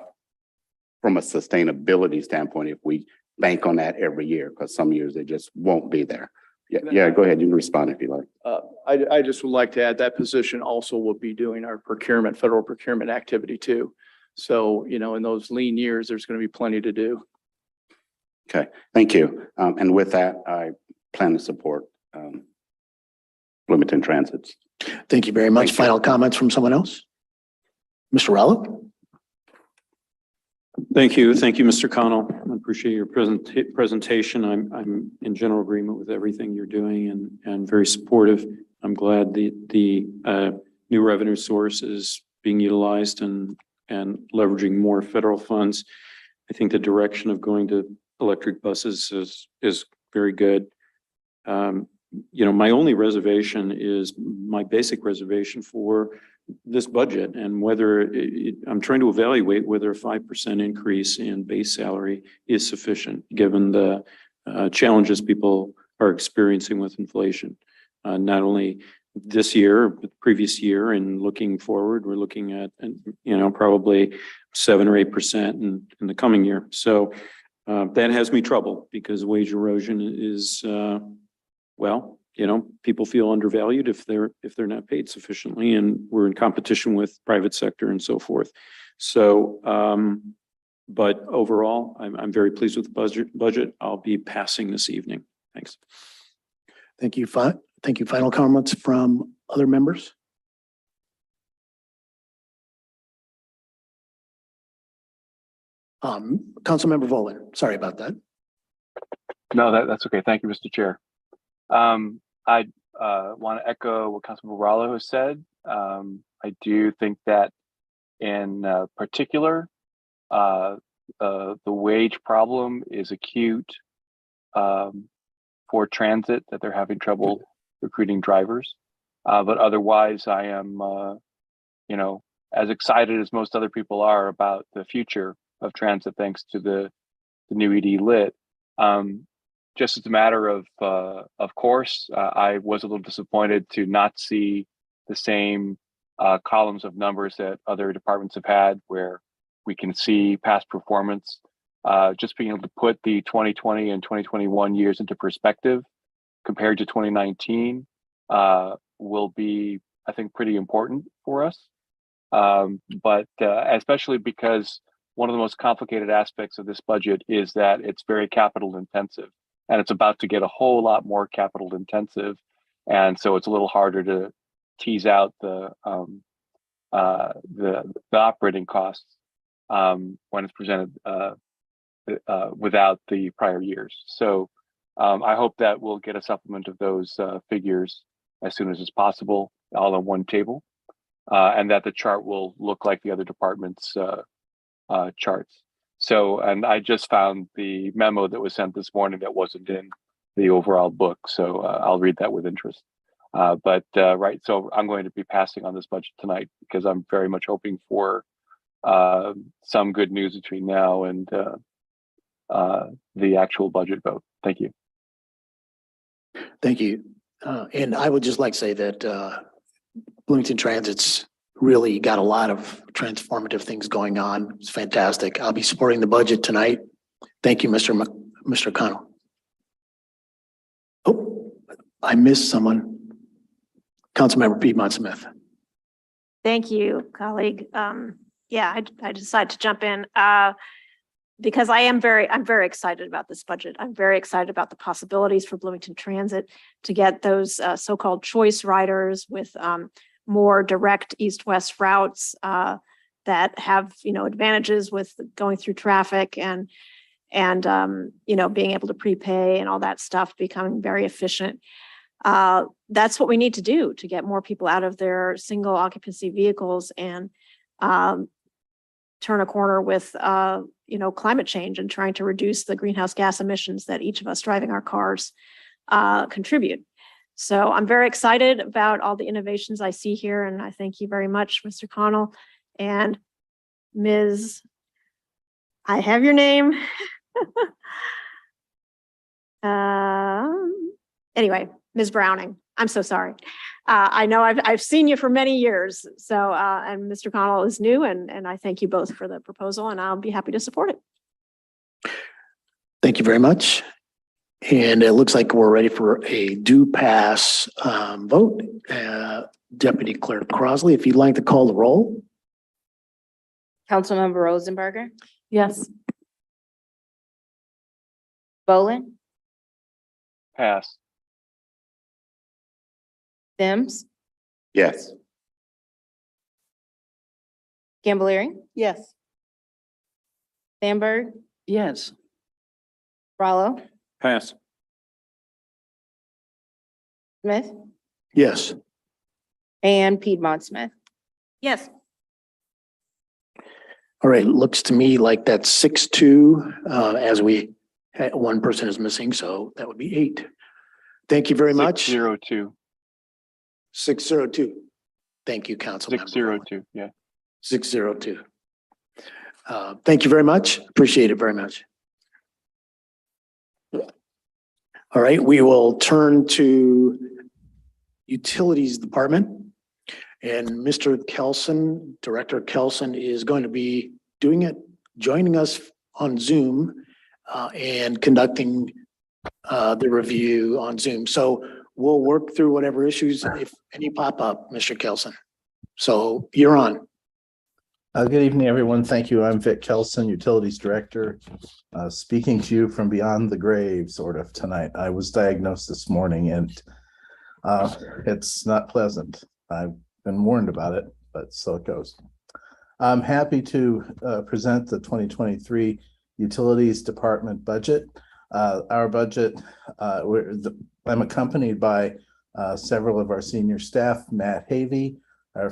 from a sustainability standpoint if we bank on that every year, because some years they just won't be there. Yeah, go ahead. You can respond if you like. I just would like to add that position also will be doing our procurement, federal procurement activity too. So, you know, in those lean years, there's going to be plenty to do. Okay, thank you. And with that, I plan to support Bloomington Transit. Thank you very much. Thank you. Final comments from someone else? Mr. Rallo? Thank you. Thank you, Mr. Connell. I appreciate your presentation. I'm in general agreement with everything you're doing and very supportive. I'm glad the new revenue source is being utilized and leveraging more federal funds. I think the direction of going to electric buses is very good. You know, my only reservation is my basic reservation for this budget and whether I'm trying to evaluate whether a 5% increase in base salary is sufficient given the challenges people are experiencing with inflation. Not only this year, but the previous year, and looking forward, we're looking at, you know, probably 7 or 8% in the coming year. So that has me troubled because wage erosion is, well, you know, people feel undervalued if they're not paid sufficiently, and we're in competition with private sector and so forth. So, but overall, I'm very pleased with the budget. I'll be passing this evening. Thanks. Thank you. Thank you. Final comments from other members? Councilmember Volin, sorry about that. No, that's okay. Thank you, Mr. Chair. I want to echo what Councilman Rallo has said. I do think that in particular, the wage problem is acute for transit, that they're having trouble recruiting drivers. But otherwise, I am, you know, as excited as most other people are about the future of transit, thanks to the new ED lit. Just as a matter of course, I was a little disappointed to not see the same columns of numbers that other departments have had, where we can see past performance. Just being able to put the 2020 and 2021 years into perspective compared to 2019 will be, I think, pretty important for us. But especially because one of the most complicated aspects of this budget is that it's very capital intensive. And it's about to get a whole lot more capital intensive, and so it's a little harder to tease out the operating costs when it's presented without the prior years. So I hope that we'll get a supplement of those figures as soon as it's possible, all on one table, and that the chart will look like the other departments' charts. So, and I just found the memo that was sent this morning that wasn't in the overall book. So I'll read that with interest. Right, so I'm going to be passing on this budget tonight because I'm very much hoping for some good news between now and the actual budget vote. Thank you. Thank you. And I would just like to say that Bloomington Transit's really got a lot of transformative things going on. It's fantastic. I'll be supporting the budget tonight. Thank you, Mr. Connell. Oh, I missed someone. Councilmember Piedmont Smith. Thank you, colleague. Yeah, I decided to jump in because I'm very excited about this budget. I'm very excited about the possibilities for Bloomington Transit to get those so-called choice riders with more direct east-west routes that have, you know, advantages with going through traffic and you know, being able to prepay and all that stuff, becoming very efficient. That's what we need to do to get more people out of their single occupancy vehicles and turn a corner with, you know, climate change and trying to reduce the greenhouse gas emissions that each of us driving our cars contribute. So I'm very excited about all the innovations I see here, and I thank you very much, Mr. Connell and Ms. I have your name. Anyway, Ms. Browning, I'm so sorry. I know I've seen you for many years. So, and Mr. Connell is new, and I thank you both for the proposal, and I'll be happy to support it. Thank you very much. And it looks like we're ready for a do pass vote. Deputy Clerk Crossley, if you'd like to call the roll. Councilmember Rosenberger, Yes. Bolin, Pass. Sims, Yes. Gambaleri, Yes. Sandberg, Yes. Rallo, Pass. Smith, Yes. and Piedmont Smith. Yes. All right, looks to me like that's 6-2, as one person is missing, so that would be 8. Thank you very much. 602. 602. Thank you, Councilmember. 602. Yeah. 602. Thank you very much. Appreciate it very much. All right, we will turn to Utilities Department. And Mr. Kelson, Director Kelson, is going to be joining us on Zoom and conducting the review on Zoom. So we'll work through whatever issues, if any pop up, Mr. Kelson. So you're on. Good evening, everyone. Thank you. I'm Vic Kelson, Utilities Director, speaking to you from beyond the grave, sort of, tonight. I was diagnosed this morning, and it's not pleasant. I've been warned about it, but so it goes. I'm happy to present the 2023 Utilities Department budget. Our budget, I'm accompanied by several of our senior staff, Matt Havey, our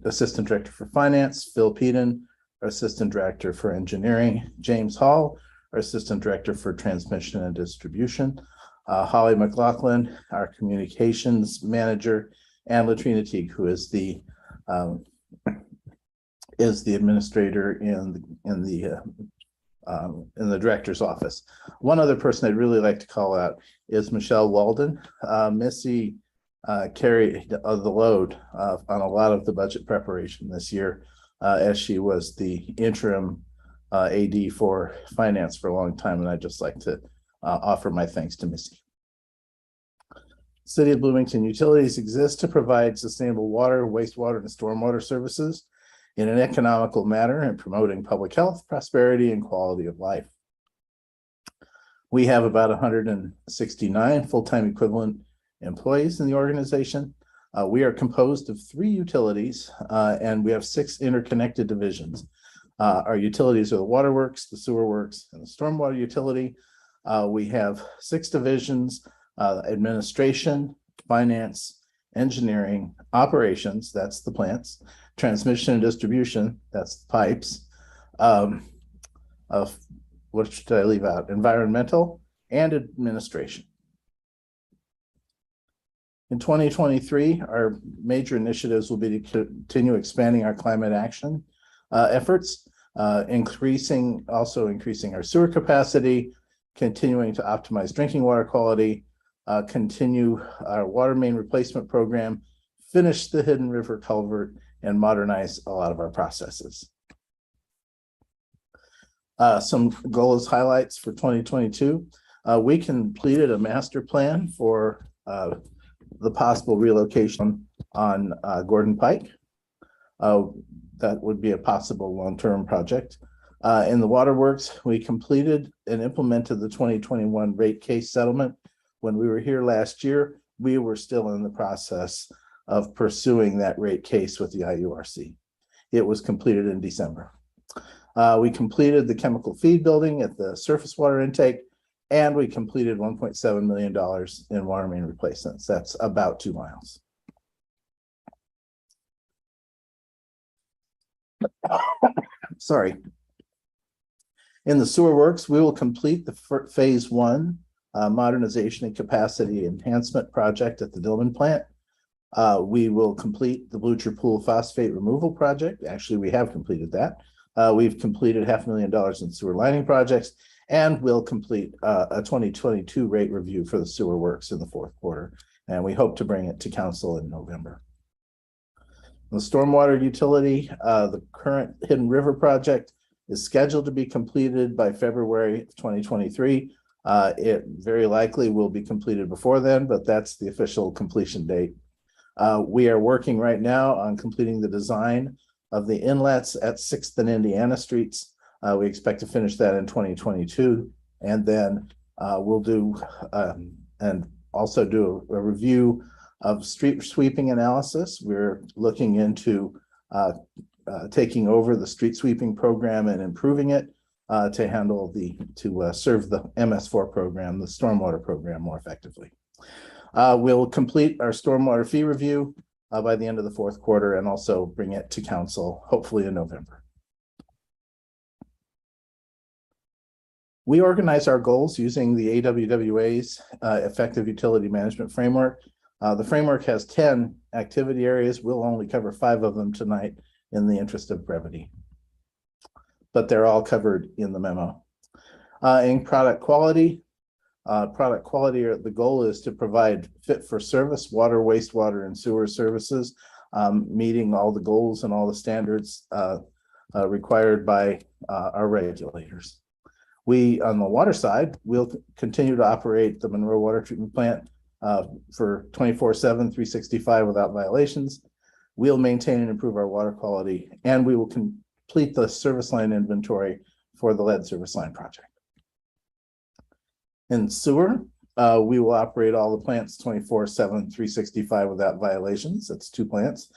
Assistant Director for Finance, Phil Peden, our Assistant Director for Engineering, James Hall, our Assistant Director for Transmission and Distribution, Holly McLaughlin, our Communications Manager, and Latrina Teague, who is the administrator in the director's office. One other person I'd really like to call out is Michelle Walden. Missy carried the load on a lot of the budget preparation this year, as she was the interim AD for finance for a long time, and I'd just like to offer my thanks to Missy. City of Bloomington Utilities exist to provide sustainable water, wastewater, and stormwater services in an economical manner and promoting public health, prosperity, and quality of life. We have about 169 full-time equivalent employees in the organization. We are composed of 3 utilities, and we have 6 interconnected divisions. Our utilities are the waterworks, the sewer works, and the stormwater utility. We have 6 divisions: administration, finance, engineering, operations, that's the plants, transmission and distribution, that's the pipes. What should I leave out? Environmental and administration. In 2023, our major initiatives will be to continue expanding our climate action efforts, increasing our sewer capacity, continuing to optimize drinking water quality, continue our water main replacement program, finish the Hidden River culvert, and modernize a lot of our processes. Some goals highlights for 2022. We completed a master plan for the possible relocation on Gordon Pike. That would be a possible long-term project. In the waterworks, we completed and implemented the 2021 rate case settlement. When we were here last year, we were still in the process of pursuing that rate case with the IURC. It was completed in December. We completed the chemical feed building at the surface water intake, and we completed $1.7 million in water main replacements. That's about 2 miles. Sorry. In the sewer works, we will complete the phase 1 modernization and capacity enhancement project at the Dillman plant. We will complete the Blucher Pool phosphate removal project. Actually, we have completed that. We've completed $500,000 in sewer lining projects, and we'll complete a 2022 rate review for the sewer works in the 4th quarter. and we hope to bring it to council in November. The Stormwater Utility, the current Hidden River project is scheduled to be completed by February of 2023. It very likely will be completed before then, but that's the official completion date. We are working right now on completing the design of the inlets at 6th and Indiana Streets. We expect to finish that in 2022, and then we'll do and also do a review of street sweeping analysis. We're looking into taking over the street sweeping program and improving it to handle serve the MS4 program, the stormwater program, more effectively. We'll complete our stormwater fee review by the end of the fourth quarter and also bring it to council, hopefully in November. We organize our goals using the AWWA's Effective Utility Management Framework. The framework has 10 activity areas. We'll only cover 5 of them tonight in the interest of brevity, but they're all covered in the memo. In product quality, the goal is to provide fit for service, water, wastewater, and sewer services, meeting all the goals and all the standards required by our regulators. We, on the water side, will continue to operate the Monroe Water Treatment Plant for 24/7, 365 without violations. We'll maintain and improve our water quality, and we will complete the service line inventory for the lead service line project. In sewer, we will operate all the plants 24/7, 365 without violations. That's 2 plants.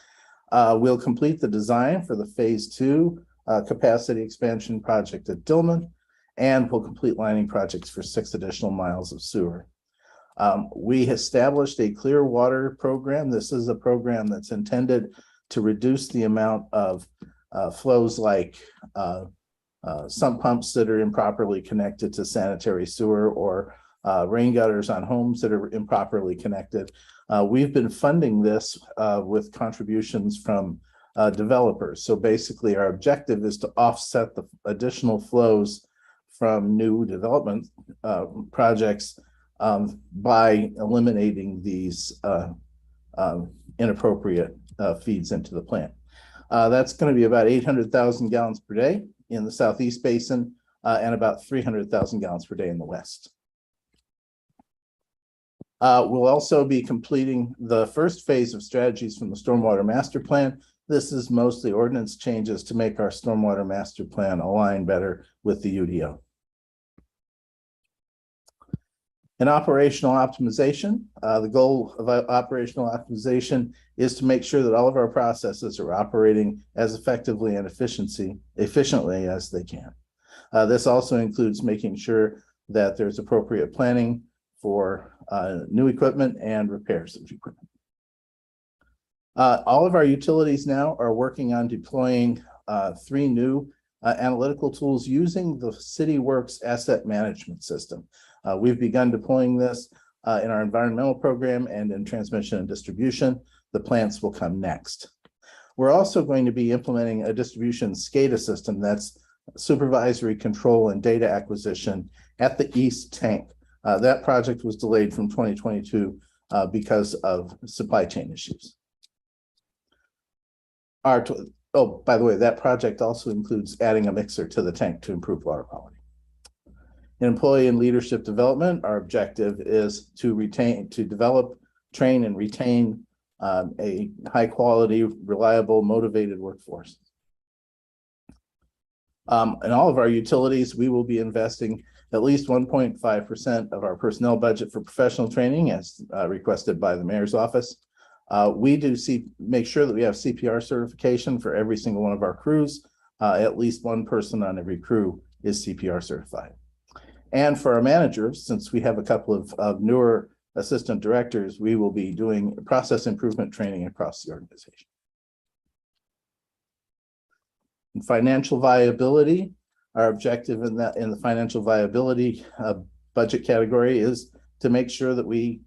We'll complete the design for the phase 2 capacity expansion project at Dillman, and we'll complete lining projects for 6 additional miles of sewer. We established a clear water program. This is a program that's intended to reduce the amount of flows like sump pumps that are improperly connected to sanitary sewer, or rain gutters on homes that are improperly connected. We've been funding this with contributions from developers. So basically our objective is to offset the additional flows from new development projects by eliminating these inappropriate feeds into the plant. That's going to be about 800,000 gallons per day in the Southeast Basin and about 300,000 gallons per day in the West. We'll also be completing the first phase of strategies from the Stormwater Master Plan. This is mostly ordinance changes to make our Stormwater Master Plan align better with the UDO. In operational optimization, the goal of operational optimization is to make sure that all of our processes are operating as effectively and efficiently as they can. This also includes making sure that there's appropriate planning for new equipment and repairs of equipment. All of our utilities now are working on deploying 3 new analytical tools using the CityWorks asset management system. We've begun deploying this in our environmental program and in transmission and distribution. The plants will come next. We're also going to be implementing a distribution SCADA system that's supervisory control and data acquisition at the East Tank. That project was delayed from 2022 because of supply chain issues. By the way, that project also includes adding a mixer to the tank to improve water quality. In employee and leadership development, our objective is to develop, train, and retain a high quality, reliable, motivated workforce. In all of our utilities, we will be investing at least 1.5% of our personnel budget for professional training as requested by the mayor's office. We do make sure that we have CPR certification for every single one of our crews. At least one person on every crew is CPR certified. And for our managers, since we have a couple of newer assistant directors, we will be doing process improvement training across the organization. In financial viability, our objective in the financial viability budget category is to make sure that we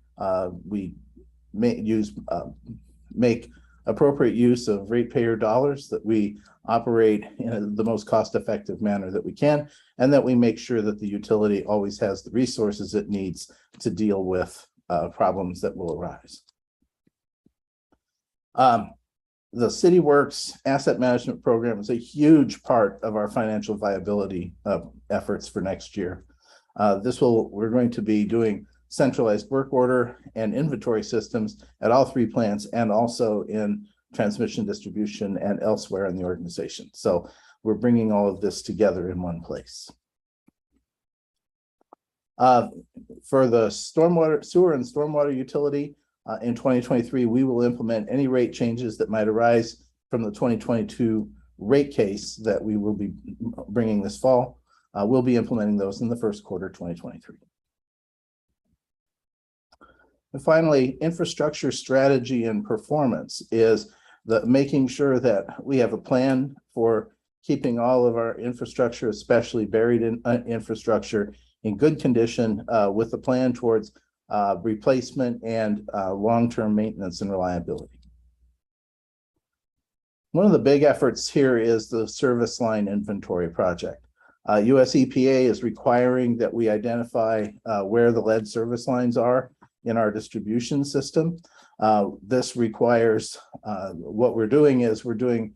make appropriate use of ratepayer dollars, that we operate in the most cost-effective manner that we can, and that we make sure that the utility always has the resources it needs to deal with problems that will arise. The City Works Asset Management Program is a huge part of our financial viability efforts for next year. We're going to be doing centralized work order and inventory systems at all three plants and also in transmission, distribution, and elsewhere in the organization. So we're bringing all of this together in one place. For the stormwater, sewer and stormwater utility, in 2023, we will implement any rate changes that might arise from the 2022 rate case that we will be bringing this fall. We'll be implementing those in the first quarter 2023. And finally, infrastructure strategy and performance is making sure that we have a plan for keeping all of our infrastructure, especially buried in infrastructure, in good condition with a plan towards replacement and long-term maintenance and reliability. One of the big efforts here is the service line inventory project. US EPA is requiring that we identify where the lead service lines are in our distribution system. This requires, what we're doing is we're doing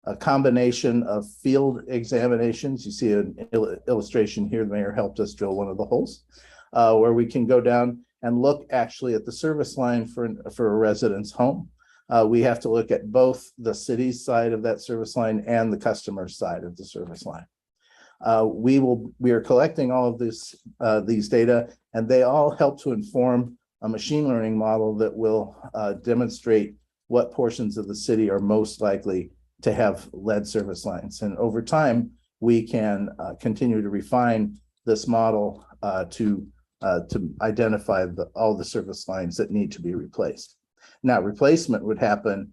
a combination of field examinations. You see an illustration here. The mayor helped us drill one of the holes where we can go down and look actually at the service line for a resident's home. We have to look at both the city's side of that service line and the customer's side of the service line. We are collecting all of these data, and they all help to inform a machine learning model that will demonstrate what portions of the city are most likely to have lead service lines. And over time, we can continue to refine this model to identify all the service lines that need to be replaced. Now, replacement would happen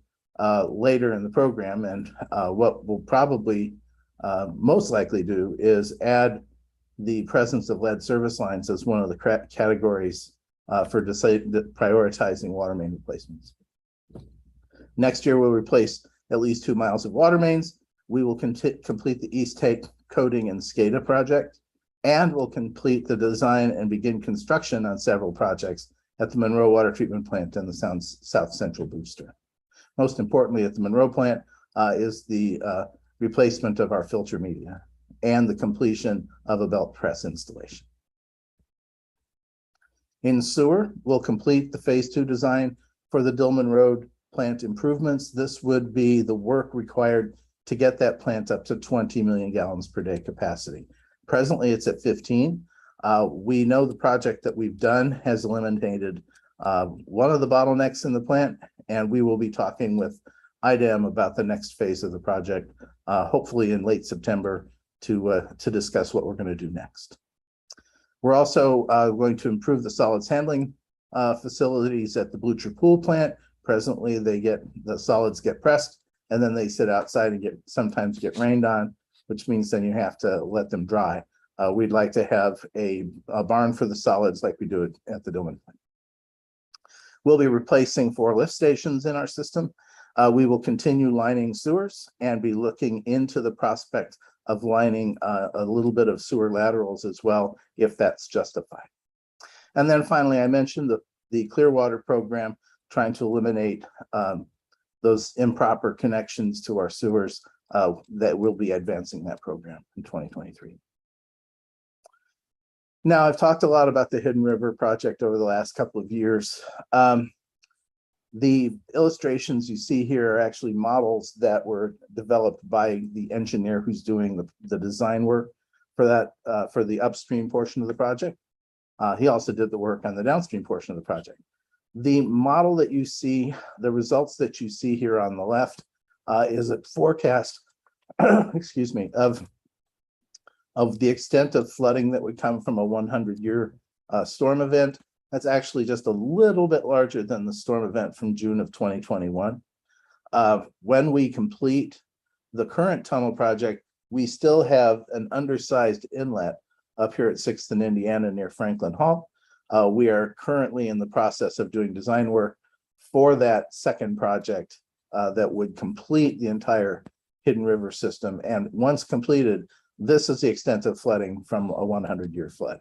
later in the program, and what we'll probably most likely do is add the presence of lead service lines as one of the categories for prioritizing water main replacements. Next year, we'll replace at least 2 miles of water mains. We will complete the East Take coating and SCADA project, and we'll complete the design and begin construction on several projects at the Monroe Water Treatment Plant and the South Central Booster. Most importantly, at the Monroe plant is the replacement of our filter media and the completion of a belt press installation. In sewer, we'll complete the phase 2 design for the Dillman Road plant improvements. This would be the work required to get that plant up to 20 million gallons per day capacity. Presently, it's at 15. We know the project that we've done has eliminated one of the bottlenecks in the plant, and we will be talking with IDEM about the next phase of the project, hopefully in late September, to discuss what we're going to do next. We're also going to improve the solids handling facilities at the Blucher Pool plant. Presently, the solids get pressed, and then they sit outside and sometimes get rained on, which means then you have to let them dry. We'd like to have a barn for the solids like we do it at the Dillman plant. We'll be replacing 4 lift stations in our system. We will continue lining sewers and be looking into the prospect of lining a little bit of sewer laterals as well, if that's justified. And then finally, I mentioned the Clearwater program, trying to eliminate those improper connections to our sewers, that will be advancing that program in 2023. Now, I've talked a lot about the Hidden River project over the last couple of years. The illustrations you see here are actually models that were developed by the engineer who's doing the design work for that, for the upstream portion of the project. He also did the work on the downstream portion of the project. The model that you see, the results that you see here on the left, is a forecast, excuse me, of the extent of flooding that would come from a 100-year storm event. That's actually just a little bit larger than the storm event from June of 2021. When we complete the current tunnel project, we still have an undersized inlet up here at 6th and Indiana near Franklin Hall. We are currently in the process of doing design work for that second project that would complete the entire Hidden River system. And once completed, this is the extent of flooding from a 100-year flood.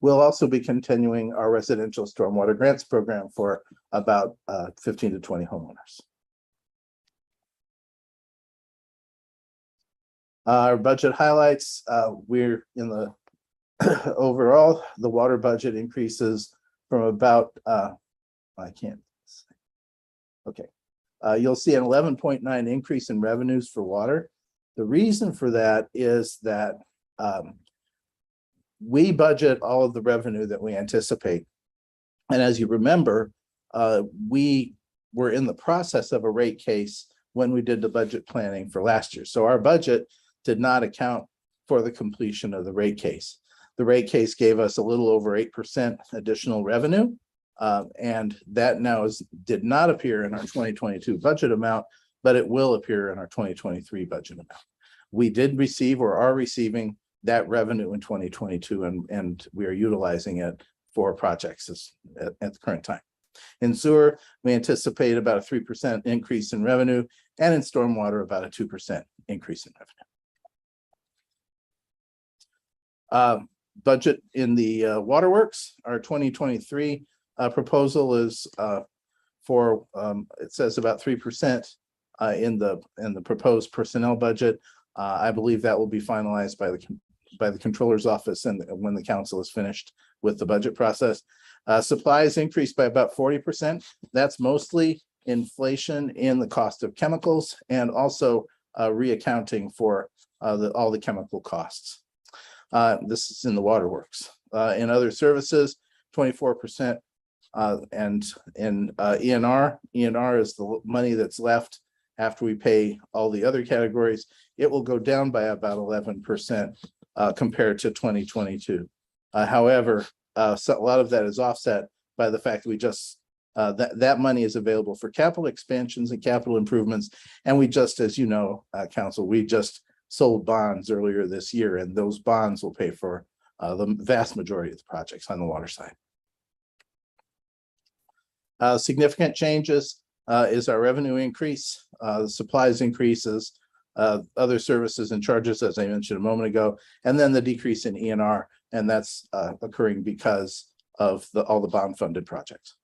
We'll also be continuing our residential stormwater grants program for about 15 to 20 homeowners. Our budget highlights, we're in the overall, the water budget increases from about, you'll see an 11.9 increase in revenues for water. The reason for that is that we budget all of the revenue that we anticipate. And as you remember, we were in the process of a rate case when we did the budget planning for last year. So our budget did not account for the completion of the rate case. The rate case gave us a little over 8% additional revenue. And that now did not appear in our 2022 budget amount, but it will appear in our 2023 budget amount. We did receive or are receiving that revenue in 2022, and we are utilizing it for projects at the current time. In sewer, we anticipate about a 3% increase in revenue, and in stormwater, about a 2% increase in revenue. Budget in the waterworks, our 2023 proposal is for it says about 3% in the proposed personnel budget. I believe that will be finalized by the controller's office and when the council is finished with the budget process. Supplies increased by about 40%. That's mostly inflation in the cost of chemicals and also reaccounting for all the chemical costs. This is in the waterworks. In other services, 24%. And in ENR is the money that's left after we pay all the other categories. It will go down by about 11% compared to 2022. However, so a lot of that is offset by the fact that we just that money is available for capital expansions and capital improvements. And we just, as you know, council, we just sold bonds earlier this year, and those bonds will pay for the vast majority of the projects on the water side. Significant changes is our revenue increase, the supplies increases, other services and charges, as I mentioned a moment ago, and then the decrease in ENR, and that's occurring because of all the bond funded projects.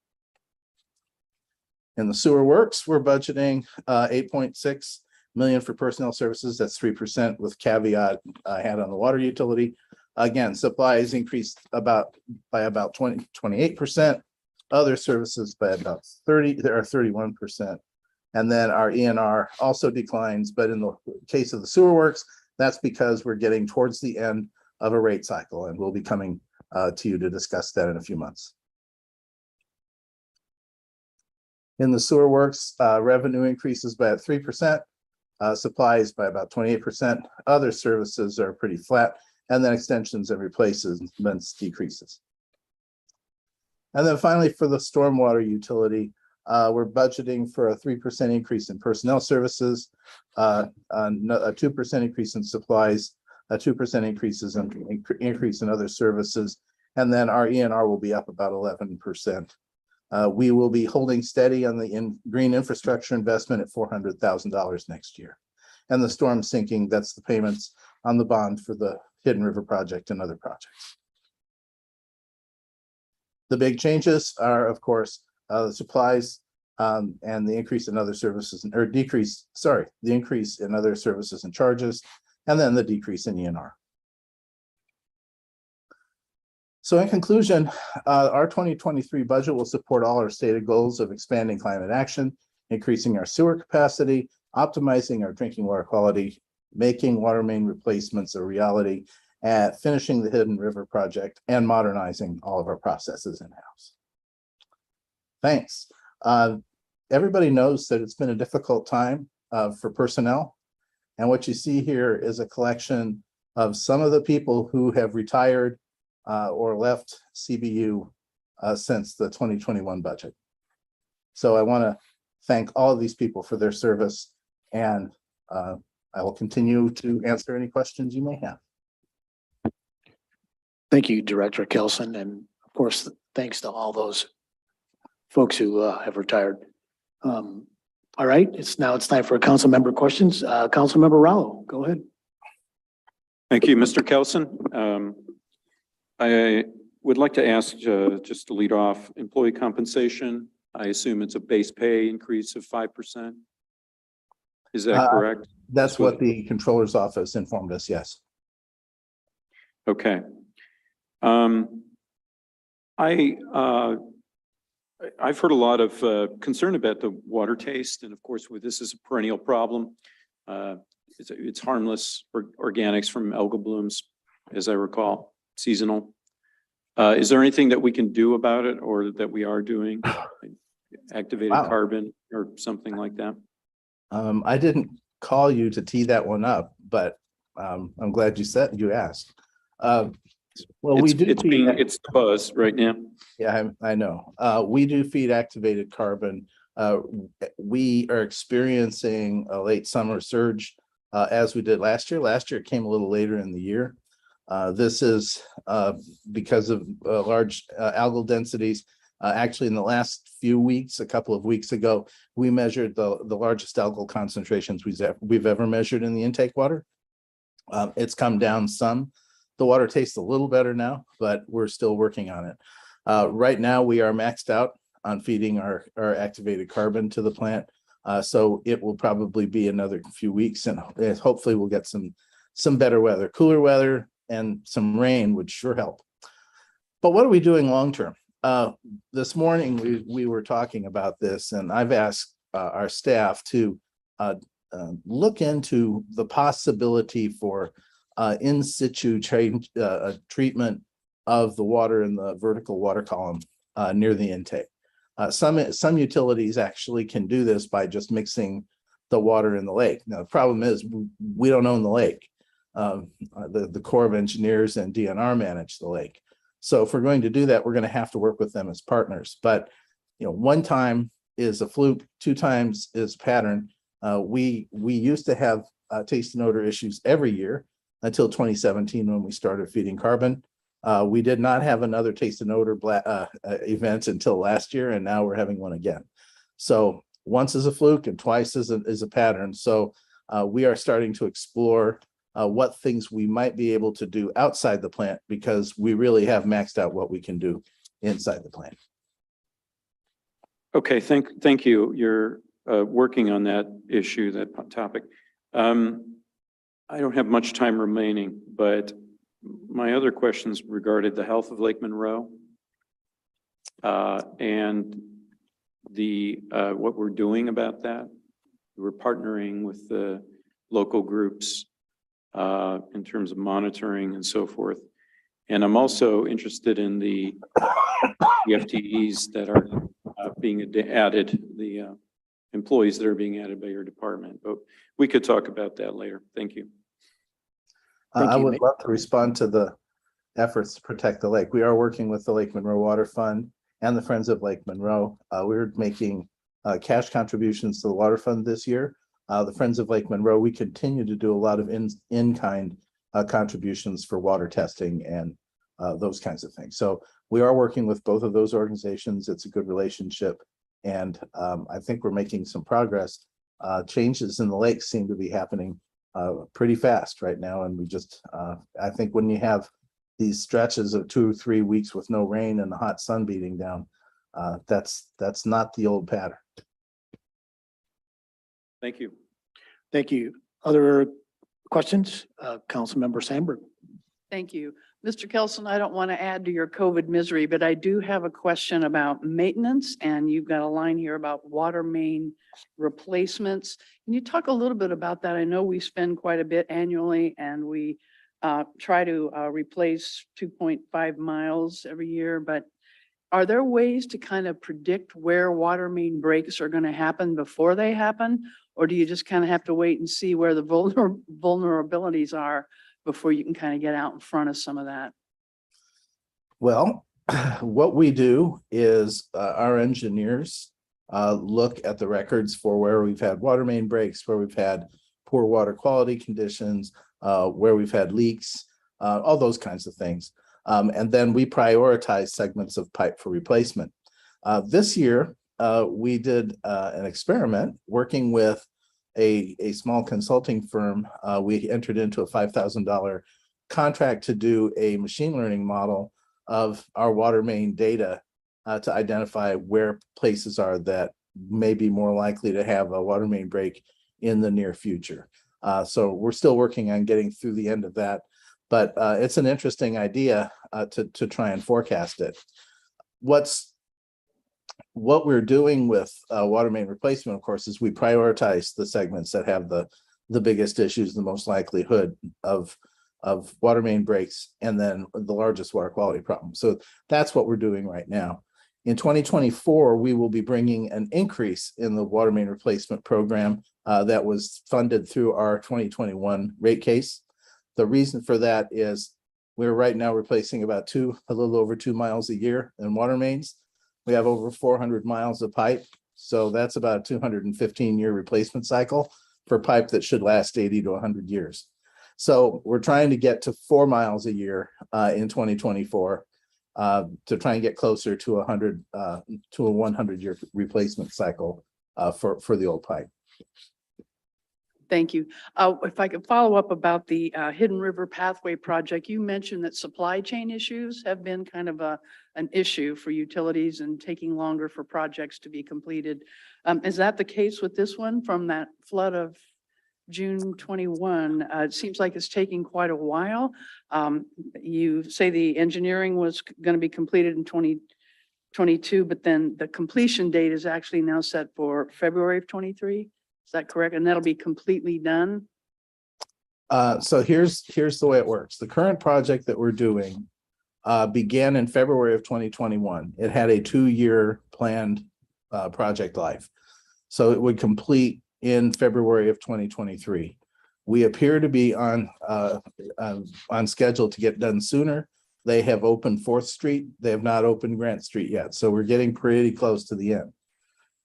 In the sewer works, we're budgeting 8.6 million for personnel services. That's 3% with caveat I had on the water utility. Again, supplies increased by about 28%. Other services by about 31%. And then our ENR also declines, but in the case of the sewer works, that's because we're getting towards the end of a rate cycle, and we'll be coming to you to discuss that in a few months. In the sewer works, revenue increases by 3%, supplies by about 28%. Other services are pretty flat, and then extensions and replacements decreases. And then finally, for the stormwater utility, we're budgeting for a 3% increase in personnel services, a 2% increase in supplies, a 2% increase in other services, and then our ENR will be up about 11%. We will be holding steady on the green infrastructure investment at $400,000 next year. And the storm sinking, that's the payments on the bond for the Hidden River project and other projects. The big changes are, of course, the supplies and the increase in other services, or decrease, sorry, the increase in other services and charges, and then the decrease in ENR. So in conclusion, our 2023 budget will support all our stated goals of expanding climate action, increasing our sewer capacity, optimizing our drinking water quality, making water main replacements a reality, and finishing the Hidden River project, and modernizing all of our processes in-house. Thanks. Everybody knows that it's been a difficult time for personnel. And what you see here is a collection of some of the people who have retired or left CBU since the 2021 budget. So I want to thank all of these people for their service, and I will continue to answer any questions you may have. Thank you, Director Kelson, and of course, thanks to all those folks who have retired. All right, it's time for council member questions. Council member Rallo, go ahead. Thank you, Mr. Kelson. I would like to ask, just to lead off, employee compensation. I assume it's a base pay increase of 5%. Is that correct? That's what the controller's office informed us, yes. Okay. I've heard a lot of concern about the water taste, and of course, this is a perennial problem. It's harmless organics from algal blooms, as I recall, seasonal. Is there anything that we can do about it, or that we are doing? Activated carbon or something like that? I didn't call you to tee that one up, but I'm glad you asked. Well, we do. It's the buzz right now. Yeah, I know. We do feed activated carbon. We are experiencing a late summer surge as we did last year. Last year it came a little later in the year. This is because of large algal densities. Actually, in the last few weeks, a couple of weeks ago, we measured the largest algal concentrations we've ever measured in the intake water. It's come down some. The water tastes a little better now, but we're still working on it. Right now, we are maxed out on feeding our activated carbon to the plant. So it will probably be another few weeks, and hopefully we'll get some better weather. Cooler weather and some rain would sure help. But what are we doing long term? This morning, we were talking about this, and I've asked our staff to look into the possibility for in situ treatment of the water in the vertical water column near the intake. Some utilities actually can do this by just mixing the water in the lake. Now, the problem is we don't own the lake. The Corps of Engineers and DNR manage the lake. So if we're going to do that, we're going to have to work with them as partners. But one time is a fluke, 2 times is pattern. We used to have taste and odor issues every year until 2017 when we started feeding carbon. We did not have another taste and odor event until last year, and now we're having one again. So once is a fluke and twice is a pattern. So we are starting to explore what things we might be able to do outside the plant, because we really have maxed out what we can do inside the plant. Okay, thank you. You're working on that issue, that topic. I don't have much time remaining, but my other questions regarded the health of Lake Monroe and what we're doing about that. We're partnering with the local groups in terms of monitoring and so forth. And I'm also interested in the FTEs that are being added, the employees that are being added by your department. But we could talk about that later. Thank you. I would love to respond to the efforts to protect the lake. We are working with the Lake Monroe Water Fund and the Friends of Lake Monroe. We're making cash contributions to the water fund this year. The Friends of Lake Monroe, we continue to do a lot of in-kind contributions for water testing and those kinds of things. So we are working with both of those organizations. It's a good relationship. And I think we're making some progress. Changes in the lake seem to be happening pretty fast right now. And we just, I think when you have these stretches of 2 or 3 weeks with no rain and the hot sun beating down, that's not the old pattern. Thank you. Thank you. Other questions? Councilmember Sandberg. Thank you. Mr. Kelson, I don't want to add to your COVID misery, but I do have a question about maintenance, and you've got a line here about water main replacements. Can you talk a little bit about that? I know we spend quite a bit annually, and we try to replace 2.5 miles every year, but are there ways to kind of predict where water main breaks are going to happen before they happen? Or do you just kind of have to wait and see where the vulnerabilities are before you can kind of get out in front of some of that? Well, what we do is our engineers look at the records for where we've had water main breaks, where we've had poor water quality conditions, where we've had leaks, all those kinds of things. And then we prioritize segments of pipe for replacement. This year, we did an experiment working with a small consulting firm. We entered into a $5,000 contract to do a machine learning model of our water main data to identify where places are that may be more likely to have a water main break in the near future. So we're still working on getting through the end of that, but it's an interesting idea to try and forecast it. What we're doing with water main replacement, of course, is we prioritize the segments that have the biggest issues, the most likelihood of water main breaks, and then the largest water quality problem. So that's what we're doing right now. In 2024, we will be bringing an increase in the water main replacement program that was funded through our 2021 rate case. The reason for that is we're right now replacing about a little over 2 miles a year in water mains. We have over 400 miles of pipe. So that's about a 215-year replacement cycle for pipe that should last 80 to 100 years. So we're trying to get to 4 miles a year in 2024 to try and get closer to 100 to a 100-year replacement cycle for the old pipe. Thank you. If I could follow up about the Hidden River Pathway project, you mentioned that supply chain issues have been kind of an issue for utilities and taking longer for projects to be completed. Is that the case with this one from that flood of June 21? It seems like it's taking quite a while. You say the engineering was going to be completed in 2022, but then the completion date is actually now set for February of 23. Is that correct? And that'll be completely done? So here's the way it works. The current project that we're doing began in February of 2021. It had a 2-year planned project life. So it would complete in February of 2023. We appear to be on schedule to get done sooner. They have opened 4th Street. They have not opened Grant Street yet. So we're getting pretty close to the end.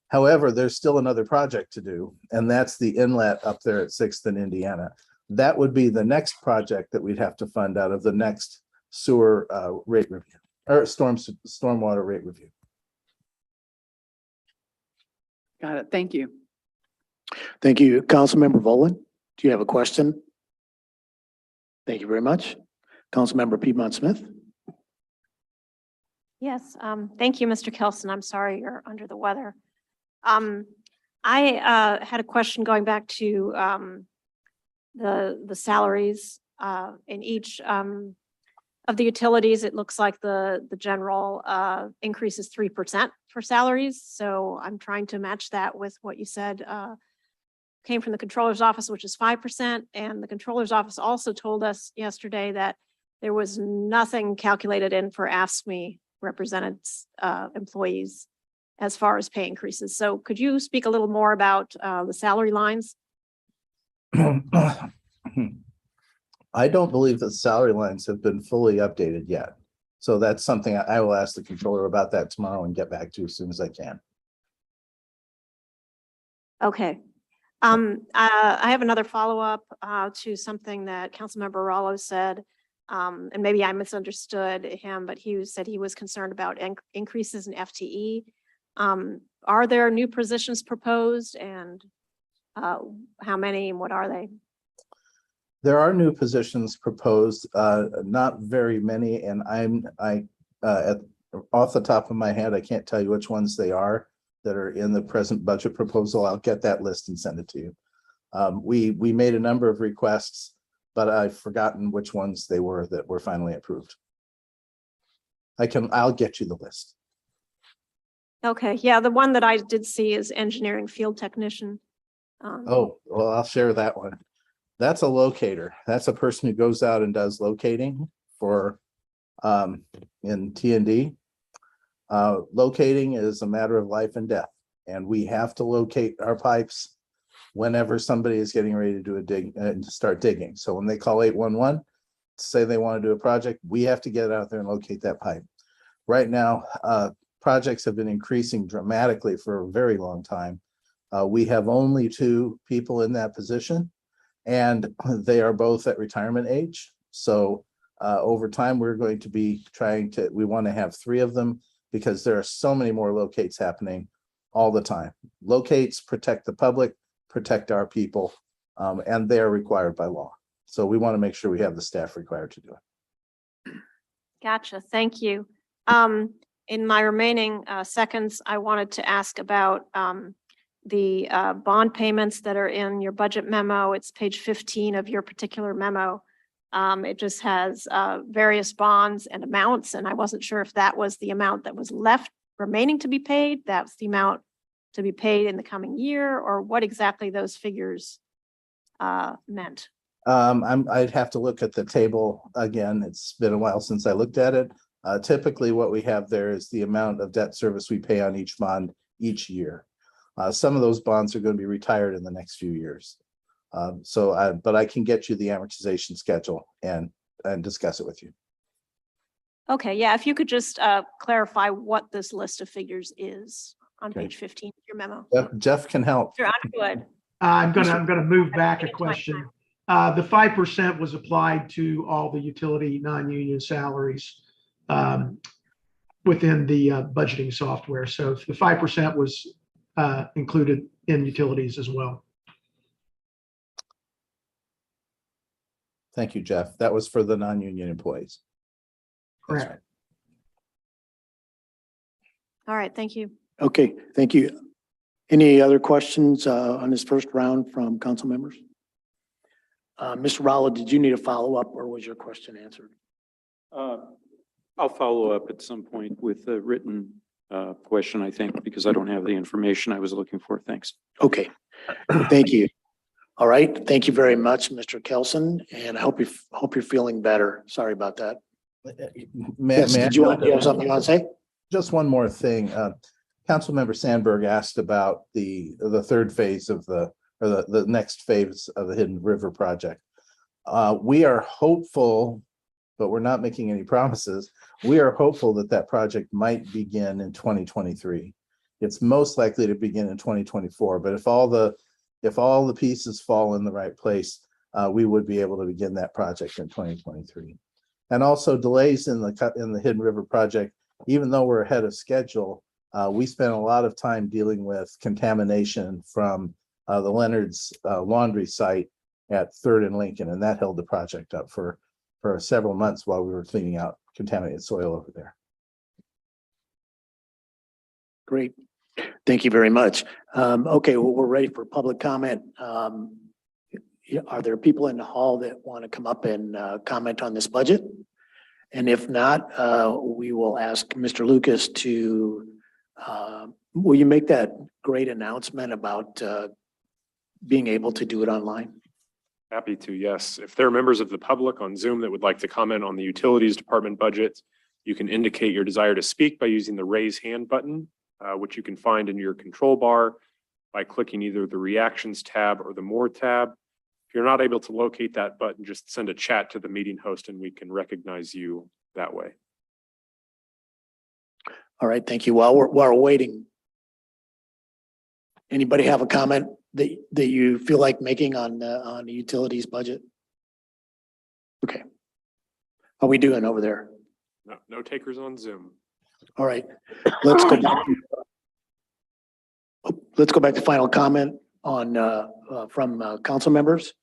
However, there's still another project to do, and that's the inlet up there at 6th and Indiana. That would be the next project that we'd have to fund out of the next sewer rate review or stormwater rate review. Got it. Thank you. Thank you. Councilmember Volin, do you have a question? Thank you very much. Councilmember Piedmont Smith. Yes, thank you, Mr. Kelson. I'm sorry you're under the weather. I had a question going back to the salaries in each of the utilities. It looks like the general increase is 3% for salaries. So I'm trying to match that with what you said came from the controller's office, which is 5%. And the controller's office also told us yesterday that there was nothing calculated in for AFSCME represented employees as far as pay increases. So could you speak a little more about the salary lines? I don't believe that salary lines have been fully updated yet. So that's something I will ask the controller about that tomorrow and get back to you as soon as I can. Okay. I have another follow-up to something that Councilmember Rallo said. And maybe I misunderstood him, but he said he was concerned about increases in FTE. Are there new positions proposed, and how many and what are they? There are new positions proposed, not very many, and off the top of my head, I can't tell you which ones they are that are in the present budget proposal. I'll get that list and send it to you. We made a number of requests, but I've forgotten which ones they were that were finally approved. I'll get you the list. Okay, yeah, the one that I did see is engineering field technician. Oh, well, I'll share that one. That's a locator. That's a person who goes out and does locating for in T&D. Locating is a matter of life and death, and we have to locate our pipes whenever somebody is getting ready to do a dig and start digging. So when they call 811 to say they want to do a project, we have to get out there and locate that pipe. Right now, projects have been increasing dramatically for a very long time. We have only 2 people in that position, and they are both at retirement age. So over time, we're going to be we want to have 3 of them because there are so many more locates happening all the time. Locates protect the public, protect our people, and they are required by law. So we want to make sure we have the staff required to do it. Gotcha. Thank you. In my remaining seconds, I wanted to ask about the bond payments that are in your budget memo. It's page 15 of your particular memo. It just has various bonds and amounts, and I wasn't sure if that was the amount that was left remaining to be paid, that's the amount to be paid in the coming year, or what exactly those figures meant. I'd have to look at the table again. It's been a while since I looked at it. Typically what we have there is the amount of debt service we pay on each bond each year. Some of those bonds are going to be retired in the next few years. But I can get you the amortization schedule and discuss it with you. Okay, yeah, if you could just clarify what this list of figures is on Okay. page 15 of your memo. Jeff can help. Sure, Underwood. I'm gonna move back a question. The 5% was applied to all the utility non-union salaries within the budgeting software. So the 5% was included in utilities as well. Thank you, Jeff. That was for the non-union employees. That's Correct. All right, thank you. Okay, thank you. Any other questions on this first round from council members? Mr. Rowell, did you need a follow-up or was your question answered? I'll follow up at some point with a written question, I think, because I don't have the information I was looking for. Thanks. Okay, thank you. All right, thank you very much, Mr. Kelson, and I hope you're feeling better. Sorry about that. Yes, did you have something you want to say? Just one more thing. Councilmember Sandberg asked about the third phase of the next phase of the Hidden River project. We are hopeful, but we're not making any promises. We are hopeful that that project might begin in 2023. It's most likely to begin in 2024, but if all the pieces fall in the right place, we would be able to begin that project in 2023. And also delays in the Hidden River project, even though we're ahead of schedule, we spent a lot of time dealing with contamination from the Leonard's laundry site at 3rd and Lincoln, and that held the project up for several months while we were cleaning out contaminated soil over there. Great. Thank you very much. Okay, well, we're ready for public comment. Are there people in the hall that want to come up and comment on this budget? And if not, we will ask Mr. Lucas to, will you make that great announcement about being able to do it online? Happy to, yes. If there are members of the public on Zoom that would like to comment on the Utilities Department budget, you can indicate your desire to speak by using the raise hand button, which you can find in your control bar by clicking either the Reactions tab or the More tab. If you're not able to locate that button, just send a chat to the meeting host and we can recognize you that way. All right, thank you. While we're waiting, anybody have a comment that you feel like making on the utilities budget? Okay. How are we doing over there? No takers on Zoom. All right, let's go back. Let's go back to final comment on from council members.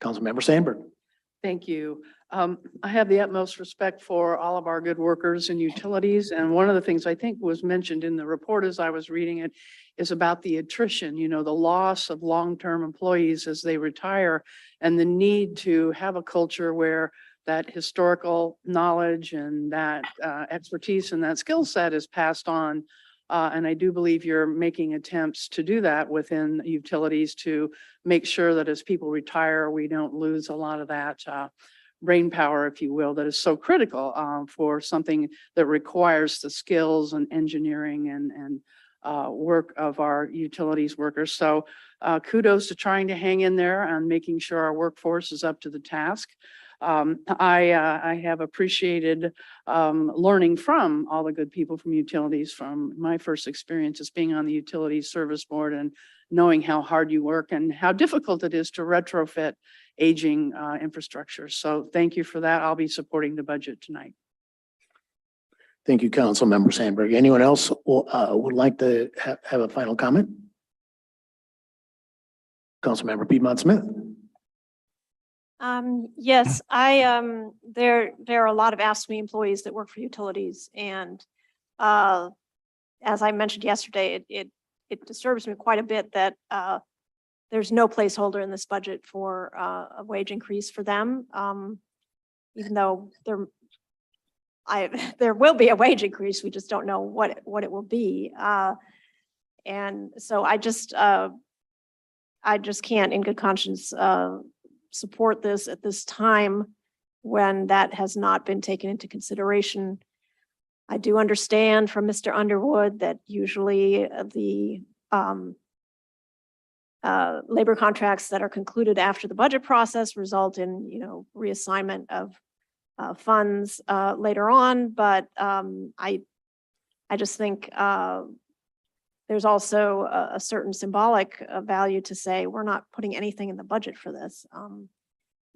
Councilmember Sandberg. Thank you. I have the utmost respect for all of our good workers in utilities. And one of the things I think was mentioned in the report as I was reading it is about the attrition, the loss of long-term employees as they retire, and the need to have a culture where that historical knowledge and that expertise and that skill set is passed on. And I do believe you're making attempts to do that within utilities to make sure that as people retire, we don't lose a lot of that brain power, if you will, that is so critical for something that requires the skills and engineering and work of our utilities workers. So kudos to trying to hang in there and making sure our workforce is up to the task. I have appreciated learning from all the good people from utilities from my first experiences being on the Utilities Service Board and knowing how hard you work and how difficult it is to retrofit aging infrastructure. So thank you for that. I'll be supporting the budget tonight. Thank you, Councilmember Sandberg. Anyone else would like to have a final comment? Councilmember Piedmont Smith. Yes, there are a lot of Ask Me employees that work for utilities, and as I mentioned yesterday, it disturbs me quite a bit that there's no placeholder in this budget for a wage increase for them. Even though there will be a wage increase, we just don't know what it will be. And so I just can't in good conscience support this at this time when that has not been taken into consideration. I do understand from Mr. Underwood that usually the labor contracts that are concluded after the budget process result in, reassignment of funds later on. But I just think there's also a certain symbolic value to say we're not putting anything in the budget for this,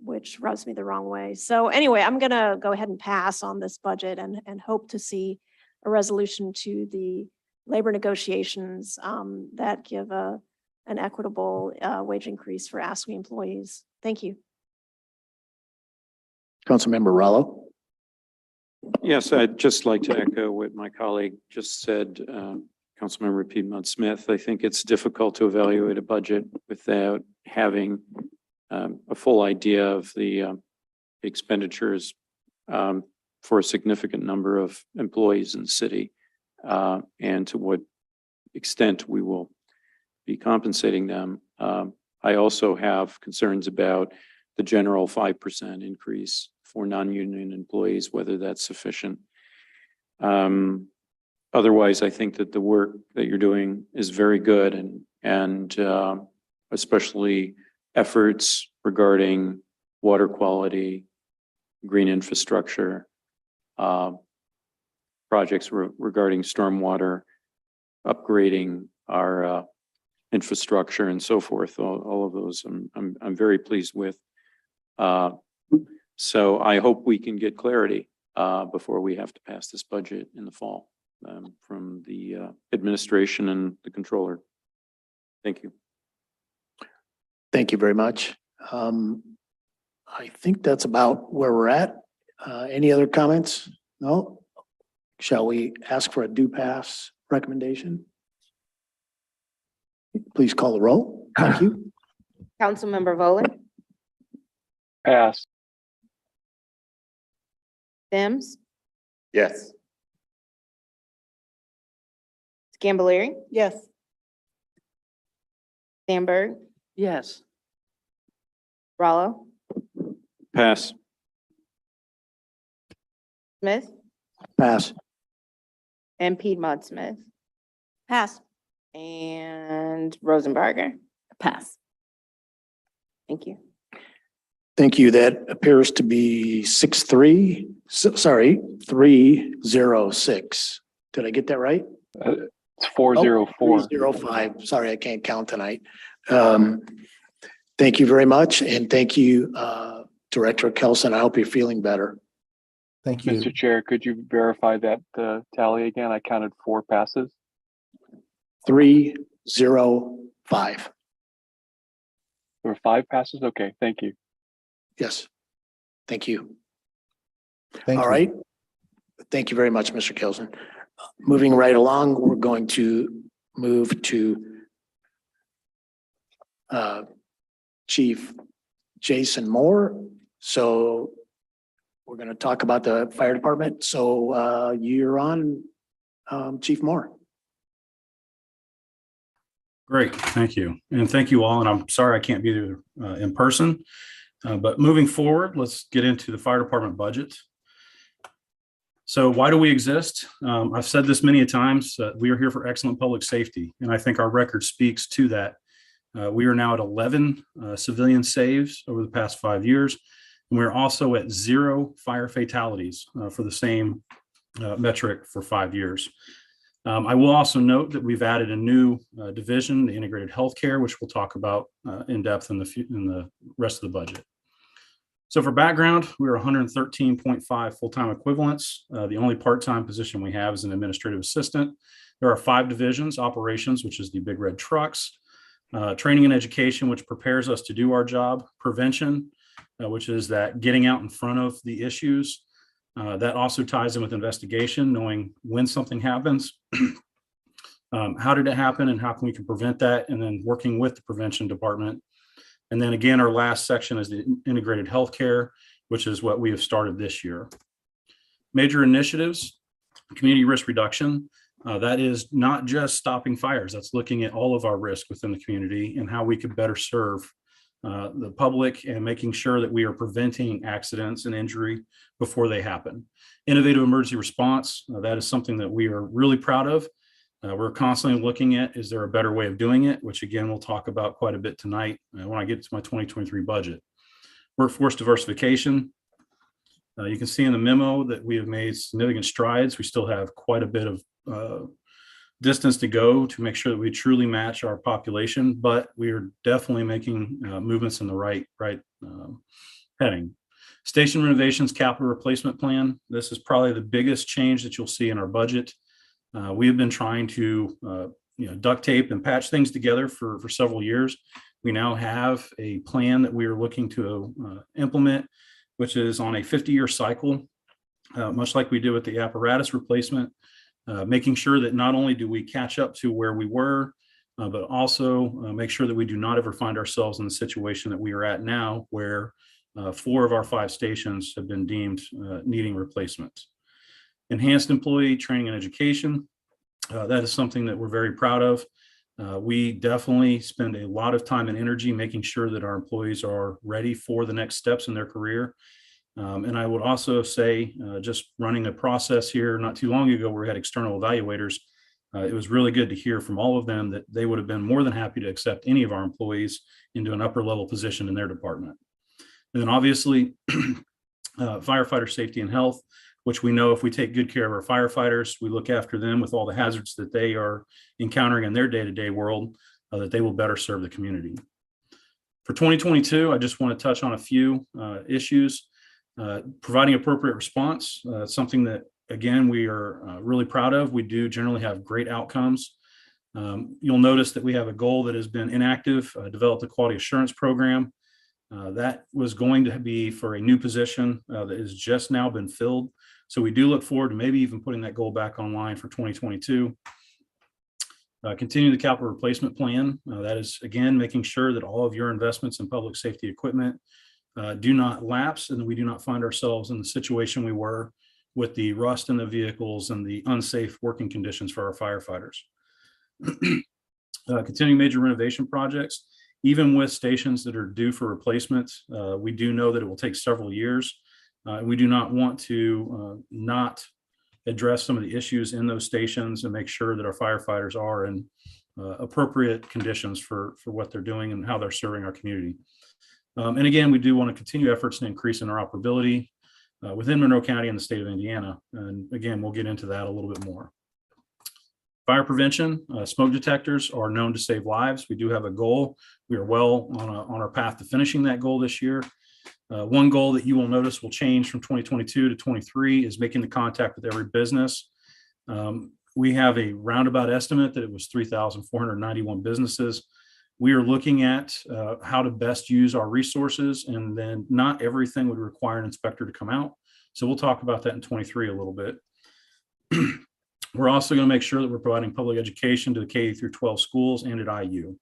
which rubs me the wrong way. So anyway, I'm going to go ahead and pass on this budget and hope to see a resolution to the labor negotiations that give an equitable wage increase for ASWE employees. Thank you. Councilmember Rallo. Yes, I'd just like to echo what my colleague just said, Councilmember Piedmont Smith. I think it's difficult to evaluate a budget without having a full idea of the expenditures for a significant number of employees in the city and to what extent we will be compensating them. I also have concerns about the general 5% increase for non-union employees, whether that's sufficient. Otherwise, I think that the work that you're doing is very good and especially efforts regarding water quality, green infrastructure, projects regarding stormwater, upgrading our infrastructure and so forth. All of those I'm very pleased with. So I hope we can get clarity before we have to pass this budget in the fall from the administration and the controller. Thank you. Thank you very much. I think that's about where we're at. Any other comments? No? Shall we ask for a do pass recommendation? Please call the roll. Thank you. Councilmember Volan, Pass. Sims, Yes. Scambolery, Yes. Sandberg, Yes. Rallo, Pass. Smith, Pass. and Piedmont Smith, Pass. and Rosenbarger. Pass. Thank you. Thank you. That appears to be 306. Did I get that right? It's 404. 305. Sorry, I can't count tonight. Thank you very much. And thank you, Director Kelson. I hope you're feeling better. Thank you. Mr. Chair, could you verify that tally again? I counted 4 passes. 305. There were 5 passes? Okay, thank you. Yes. Thank you. Thank All you. right. Thank you very much, Mr. Kelson. Moving right along, we're going to move to Chief Jason Moore. So we're going to talk about the fire department. So you're on, Chief Moore. Great, thank you. And thank you all. And I'm sorry I can't be there in person. But moving forward, let's get into the fire department budget. So why do we exist? I've said this many a times, we are here for excellent public safety. And I think our record speaks to that. We are now at 11 civilian saves over the past 5 years. And we're also at 0 fire fatalities for the same metric for 5 years. I will also note that we've added a new division, the integrated healthcare, which we'll talk about in depth in the rest of the budget. So for background, we're 113.5 full-time equivalents. The only part-time position we have is an administrative assistant. There are 5 divisions: operations, which is the big red trucks, training and education, which prepares us to do our job, prevention, which is that getting out in front of the issues. That also ties in with investigation, knowing when something happens. How did it happen and how can we prevent that? And then working with the prevention department. And then again, our last section is the integrated healthcare, which is what we have started this year. Major initiatives, community risk reduction. That is not just stopping fires. That's looking at all of our risk within the community and how we could better serve the public and making sure that we are preventing accidents and injury before they happen. Innovative emergency response. That is something that we are really proud of. We're constantly looking at, is there a better way of doing it? Which again, we'll talk about quite a bit tonight when I get to my 2023 budget. Workforce diversification. You can see in the memo that we have made significant strides. We still have quite a bit of distance to go to make sure that we truly match our population, but we are definitely making movements in the right heading. Station renovations capital replacement plan. This is probably the biggest change that you'll see in our budget. We have been trying to duct tape and patch things together for several years. We now have a plan that we are looking to implement, which is on a 50-year cycle, much like we do with the apparatus replacement, making sure that not only do we catch up to where we were, but also make sure that we do not ever find ourselves in the situation that we are at now, where 4 of our 5 stations have been deemed needing replacement. Enhanced employee training and education. That is something that we're very proud of. We definitely spend a lot of time and energy making sure that our employees are ready for the next steps in their career. And I would also say, just running a process here not too long ago, where we had external evaluators. It was really good to hear from all of them that they would have been more than happy to accept any of our employees into an upper level position in their department. And then obviously, firefighter safety and health, which we know if we take good care of our firefighters, we look after them with all the hazards that they are encountering in their day-to-day world, that they will better serve the community. For 2022, I just want to touch on a few issues. Providing appropriate response, something that, again, we are really proud of. We do generally have great outcomes. You'll notice that we have a goal that has been inactive, developed a quality assurance program. That was going to be for a new position that has just now been filled. So we do look forward to maybe even putting that goal back online for 2022. Continue the capital replacement plan. That is, again, making sure that all of your investments in public safety equipment do not lapse and we do not find ourselves in the situation we were with the rust in the vehicles and the unsafe working conditions for our firefighters. Continuing major renovation projects. Even with stations that are due for replacement, we do know that it will take several years. We do not want to not address some of the issues in those stations and make sure that our firefighters are in appropriate conditions for what they're doing and how they're serving our community. And again, we do want to continue efforts to increase interoperability within Monroe County and the state of Indiana. And again, we'll get into that a little bit more. Fire prevention, smoke detectors are known to save lives. We do have a goal. We are well on our path to finishing that goal this year. One goal that you will notice will change from 2022 to 23 is making the contact with every business. We have a roundabout estimate that it was 3,491 businesses. We are looking at how to best use our resources, and then not everything would require an inspector to come out. So we'll talk about that in 23 a little bit. We're also going to make sure that we're providing public education to the K through 12 schools and at IU.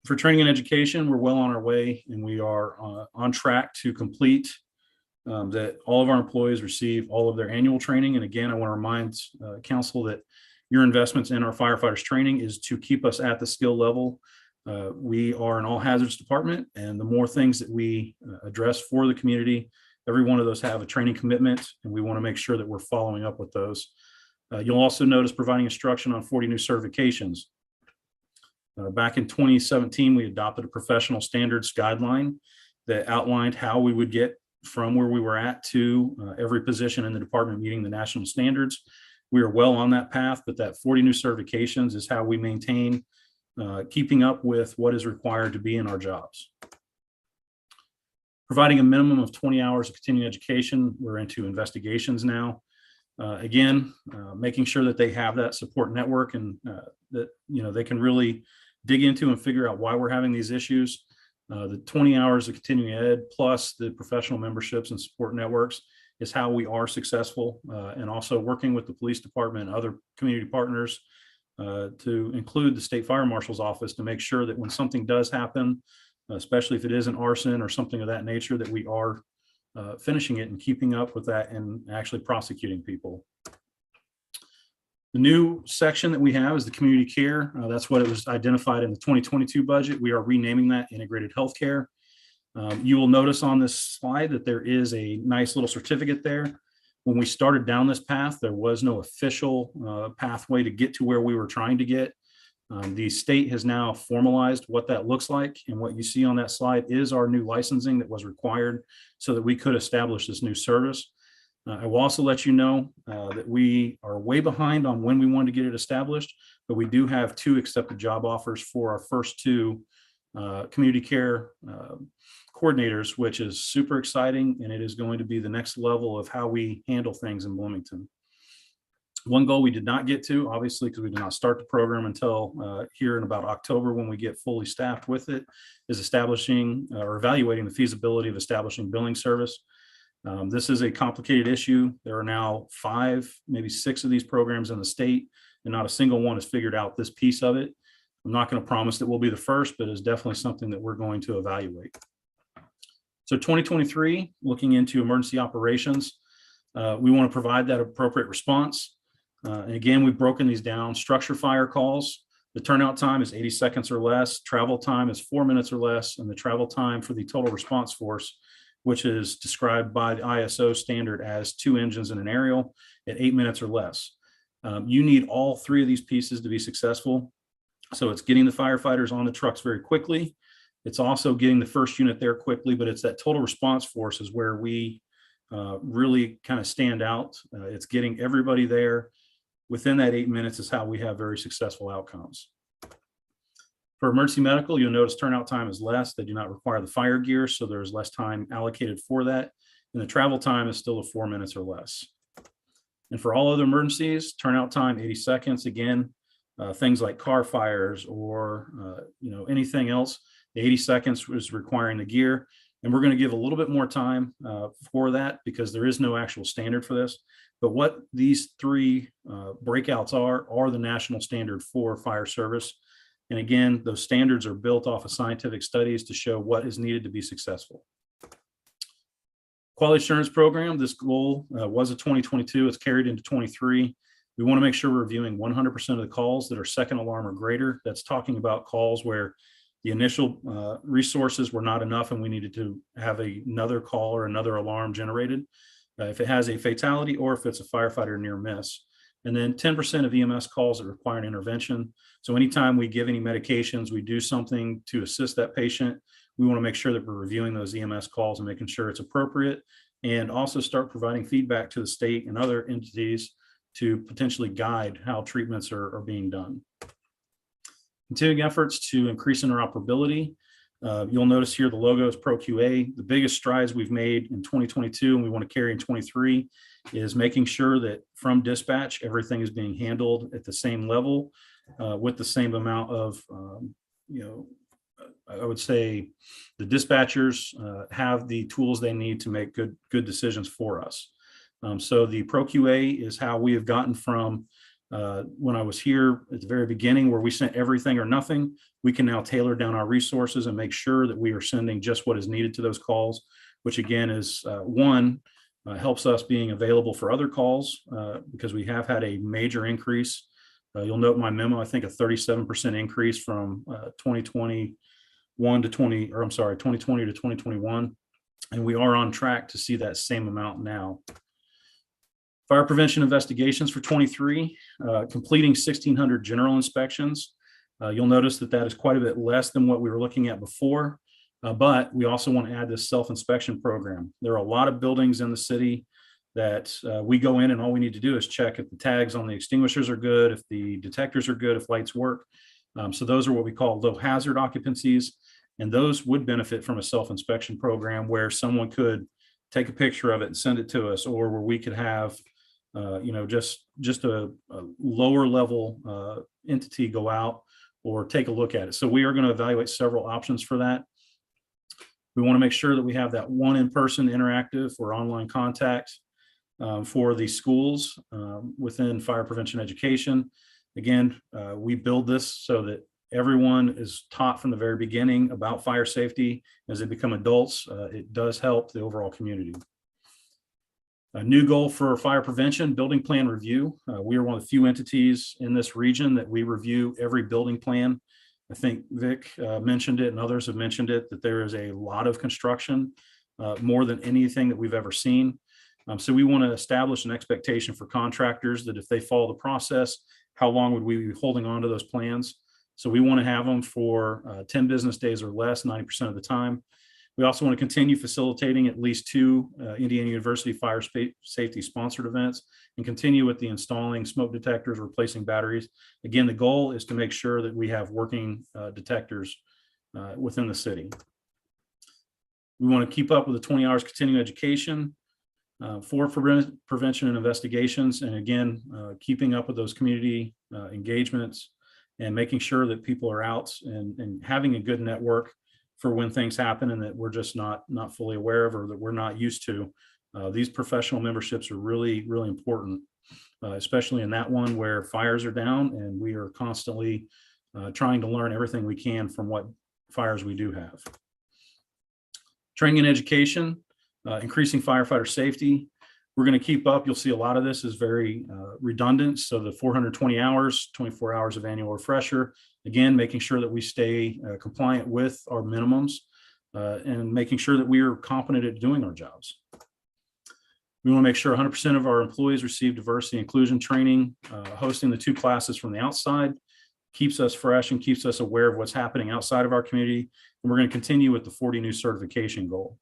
For training and education, we're well on our way, and we are on track to complete that all of our employees receive all of their annual training. And again, I want to remind council that your investments in our firefighters training is to keep us at the skill level. We are an all hazards department, and the more things that we address for the community, every one of those have a training commitment, and we want to make sure that we're following up with those. You'll also notice providing instruction on 40 new certifications. Back in 2017, we adopted a professional standards guideline that outlined how we would get from where we were at to every position in the department meeting the national standards. We are well on that path, but that 40 new certifications is how we maintain keeping up with what is required to be in our jobs. Providing a minimum of 20 hours of continuing education. We're into investigations now. Again, making sure that they have that support network and that they can really dig into and figure out why we're having these issues. The 20 hours of continuing ed plus the professional memberships and support networks is how we are successful, and also working with the police department and other community partners to include the state fire marshal's office to make sure that when something does happen, especially if it is an arson or something of that nature, that we are finishing it and keeping up with that and actually prosecuting people. The new section that we have is the community care. That's what it was identified in the 2022 budget. We are renaming that integrated healthcare. You will notice on this slide that there is a nice little certificate there. When we started down this path, there was no official pathway to get to where we were trying to get. The state has now formalized what that looks like, and what you see on that slide is our new licensing that was required so that we could establish this new service. I will also let you know that we are way behind on when we wanted to get it established, but we do have 2 accepted job offers for our first 2 community care coordinators, which is super exciting, and it is going to be the next level of how we handle things in Bloomington. One goal we did not get to, obviously, because we did not start the program until here in about October when we get fully staffed with it, is establishing or evaluating the feasibility of establishing billing service. This is a complicated issue. There are now 5, maybe 6 of these programs in the state, and not a single one has figured out this piece of it. I'm not going to promise that we'll be the first, but it's definitely something that we're going to evaluate. So 2023, looking into emergency operations, we want to provide that appropriate response. And again, we've broken these down. Structure fire calls, the turnout time is 80 seconds or less. Travel time is 4 minutes or less. And the travel time for the total response force, which is described by the ISO standard as 2 engines and an aerial, at 8 minutes or less. You need all 3 of these pieces to be successful. So it's getting the firefighters on the trucks very quickly. It's also getting the first unit there quickly, but it's that total response force is where we really kind of stand out. It's getting everybody there within that 8 minutes is how we have very successful outcomes. For emergency medical, you'll notice turnout time is less. They do not require the fire gear, so there's less time allocated for that. And the travel time is still 4 minutes or less. And for all other emergencies, turnout time 80 seconds. Again, things like car fires or anything else, the 80 seconds was requiring the gear. And we're going to give a little bit more time for that because there is no actual standard for this. But what these 3 breakouts are the national standard for fire service. And again, those standards are built off of scientific studies to show what is needed to be successful. Quality assurance program, this goal was a 2022, it's carried into 23. We want to make sure we're reviewing 100% of the calls that are second alarm or greater. That's talking about calls where the initial resources were not enough and we needed to have another call or another alarm generated. If it has a fatality or if it's a firefighter near miss. And then 10% of EMS calls that require an intervention. So anytime we give any medications, we do something to assist that patient, we want to make sure that we're reviewing those EMS calls and making sure it's appropriate, and also start providing feedback to the state and other entities to potentially guide how treatments are being done. Continuing efforts to increase interoperability. You'll notice here the logo is ProQA. The biggest strides we've made in 2022 and we want to carry in 23 is making sure that from dispatch, everything is being handled at the same level with the same amount of, I would say the dispatchers have the tools they need to make good decisions for us. So the ProQA is how we have gotten from when I was here at the very beginning where we sent everything or nothing. We can now tailor down our resources and make sure that we are sending just what is needed to those calls, which again is helps us being available for other calls because we have had a major increase. You'll note my memo, I think a 37% increase from 2020 to 2021. And we are on track to see that same amount now. Fire prevention investigations for 23, completing 1,600 general inspections. You'll notice that is quite a bit less than what we were looking at before, but we also want to add this self-inspection program. There are a lot of buildings in the city that we go in and all we need to do is check if the tags on the extinguishers are good, if the detectors are good, if lights work. So those are what we call low hazard occupancies, and those would benefit from a self-inspection program where someone could take a picture of it and send it to us, or where we could have just a lower level entity go out or take a look at it. So we are going to evaluate several options for that. We want to make sure that we have that one in-person interactive or online contact for the schools within fire prevention education. Again, we build this so that everyone is taught from the very beginning about fire safety. As they become adults, it does help the overall community. A new goal for fire prevention, building plan review. We are one of the few entities in this region that we review every building plan. I think Vic mentioned it and others have mentioned it, that there is a lot of construction, more than anything that we've ever seen. So we want to establish an expectation for contractors that if they follow the process, how long would we be holding on to those plans? So we want to have them for 10 business days or less, 90% of the time. We also want to continue facilitating at least 2 Indiana University fire safety sponsored events and continue with the installing smoke detectors, replacing batteries. Again, the goal is to make sure that we have working detectors within the city. We want to keep up with the 20 hours continuing education for prevention and investigations. And again, keeping up with those community engagements and making sure that people are out and having a good network for when things happen and that we're just not fully aware of or that we're not used to. These professional memberships are really, really important, especially in that one where fires are down and we are constantly trying to learn everything we can from what fires we do have. Training and education, increasing firefighter safety. We're going to keep up. You'll see a lot of this is very redundant. So the 420 hours, 24 hours of annual refresher, again, making sure that we stay compliant with our minimums and making sure that we are competent at doing our jobs. We want to make sure 100% of our employees receive diversity and inclusion training. Hosting the 2 classes from the outside keeps us fresh and keeps us aware of what's happening outside of our community. And we're going to continue with the 40 new certification goal.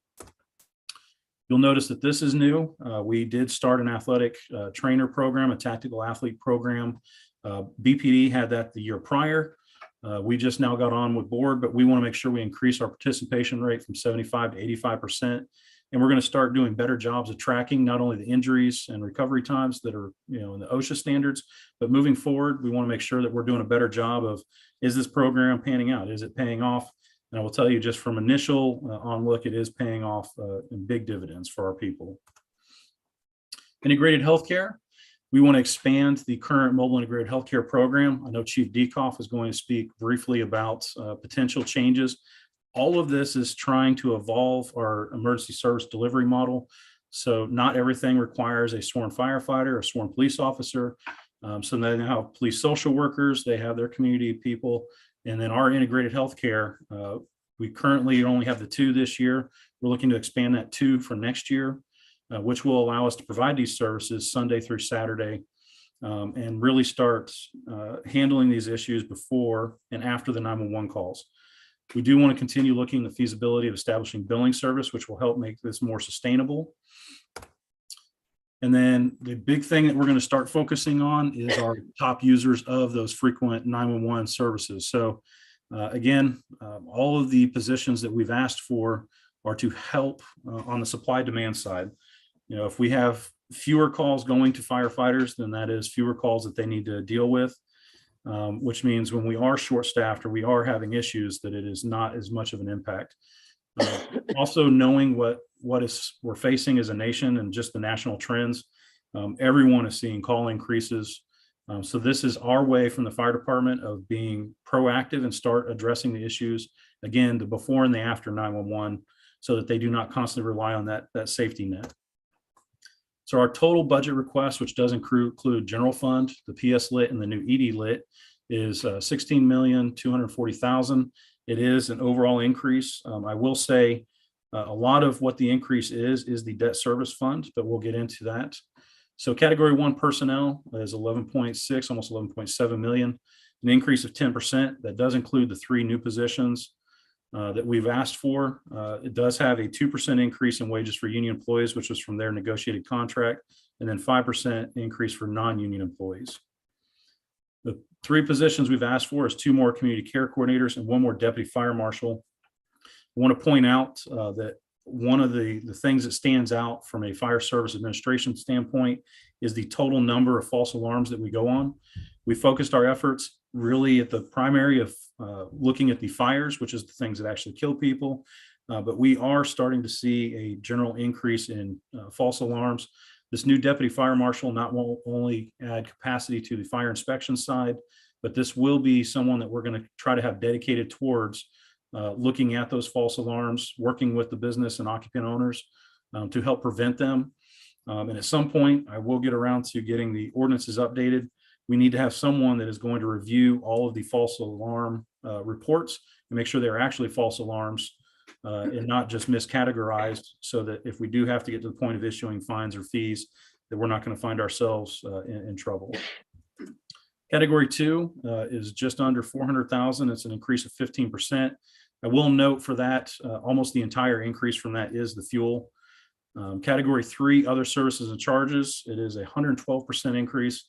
You'll notice that this is new. We did start an athletic trainer program, a tactical athlete program. BPD had that the year prior. We just now got on with board, but we want to make sure we increase our participation rate from 75 to 85%. And we're going to start doing better jobs of tracking not only the injuries and recovery times that are, in the OSHA standards, but moving forward, we want to make sure that we're doing a better job of, is this program panning out? Is it paying off? And I will tell you just from initial on look, it is paying off in big dividends for our people. Integrated healthcare. We want to expand the current mobile integrated healthcare program. I know Chief Dekoff is going to speak briefly about potential changes. All of this is trying to evolve our emergency service delivery model. So not everything requires a sworn firefighter or sworn police officer. So they now have police social workers, they have their community people. And then our integrated healthcare, we currently only have the 2 this year. We're looking to expand that 2 for next year, which will allow us to provide these services Sunday through Saturday and really start handling these issues before and after the 911 calls. We do want to continue looking at the feasibility of establishing billing service, which will help make this more sustainable. And then the big thing that we're going to start focusing on is our top users of those frequent 911 services. So again, all of the positions that we've asked for are to help on the supply demand side. If we have fewer calls going to firefighters, then that is fewer calls that they need to deal with, which means when we are short-staffed or we are having issues, that it is not as much of an impact. Also knowing what we're facing as a nation and just the national trends, everyone is seeing call increases. So this is our way from the fire department of being proactive and start addressing the issues, again, the before and the after 911, so that they do not constantly rely on that safety net. So our total budget request, which does include general fund, the PS lit and the new ED lit, is $16,240,000. It is an overall increase. I will say a lot of what the increase is the debt service fund, but we'll get into that. So category 1 personnel is 11.6, almost 11.7 million, an increase of 10%. That does include the 3 new positions that we've asked for. It does have a 2% increase in wages for union employees, which was from their negotiated contract, and then 5% increase for non-union employees. The 3 positions we've asked for is 2 more community care coordinators and 1 more deputy fire marshal. I want to point out that one of the things that stands out from a fire service administration standpoint is the total number of false alarms that we go on. We focused our efforts really at the primary of looking at the fires, which is the things that actually kill people. but we are starting to see a general increase in false alarms. This new deputy fire marshal not only add capacity to the fire inspection side, but this will be someone that we're going to try to have dedicated towards looking at those false alarms, working with the business and occupant owners to help prevent them. And at some point, I will get around to getting the ordinances updated. We need to have someone that is going to review all of the false alarm reports and make sure they're actually false alarms and not just miscategorized, so that if we do have to get to the point of issuing fines or fees, that we're not going to find ourselves in trouble. Category 2 is just under 400,000. It's an increase of 15%. I will note for that, almost the entire increase from that is the fuel. Category 3, other services and charges, it is a 112% increase.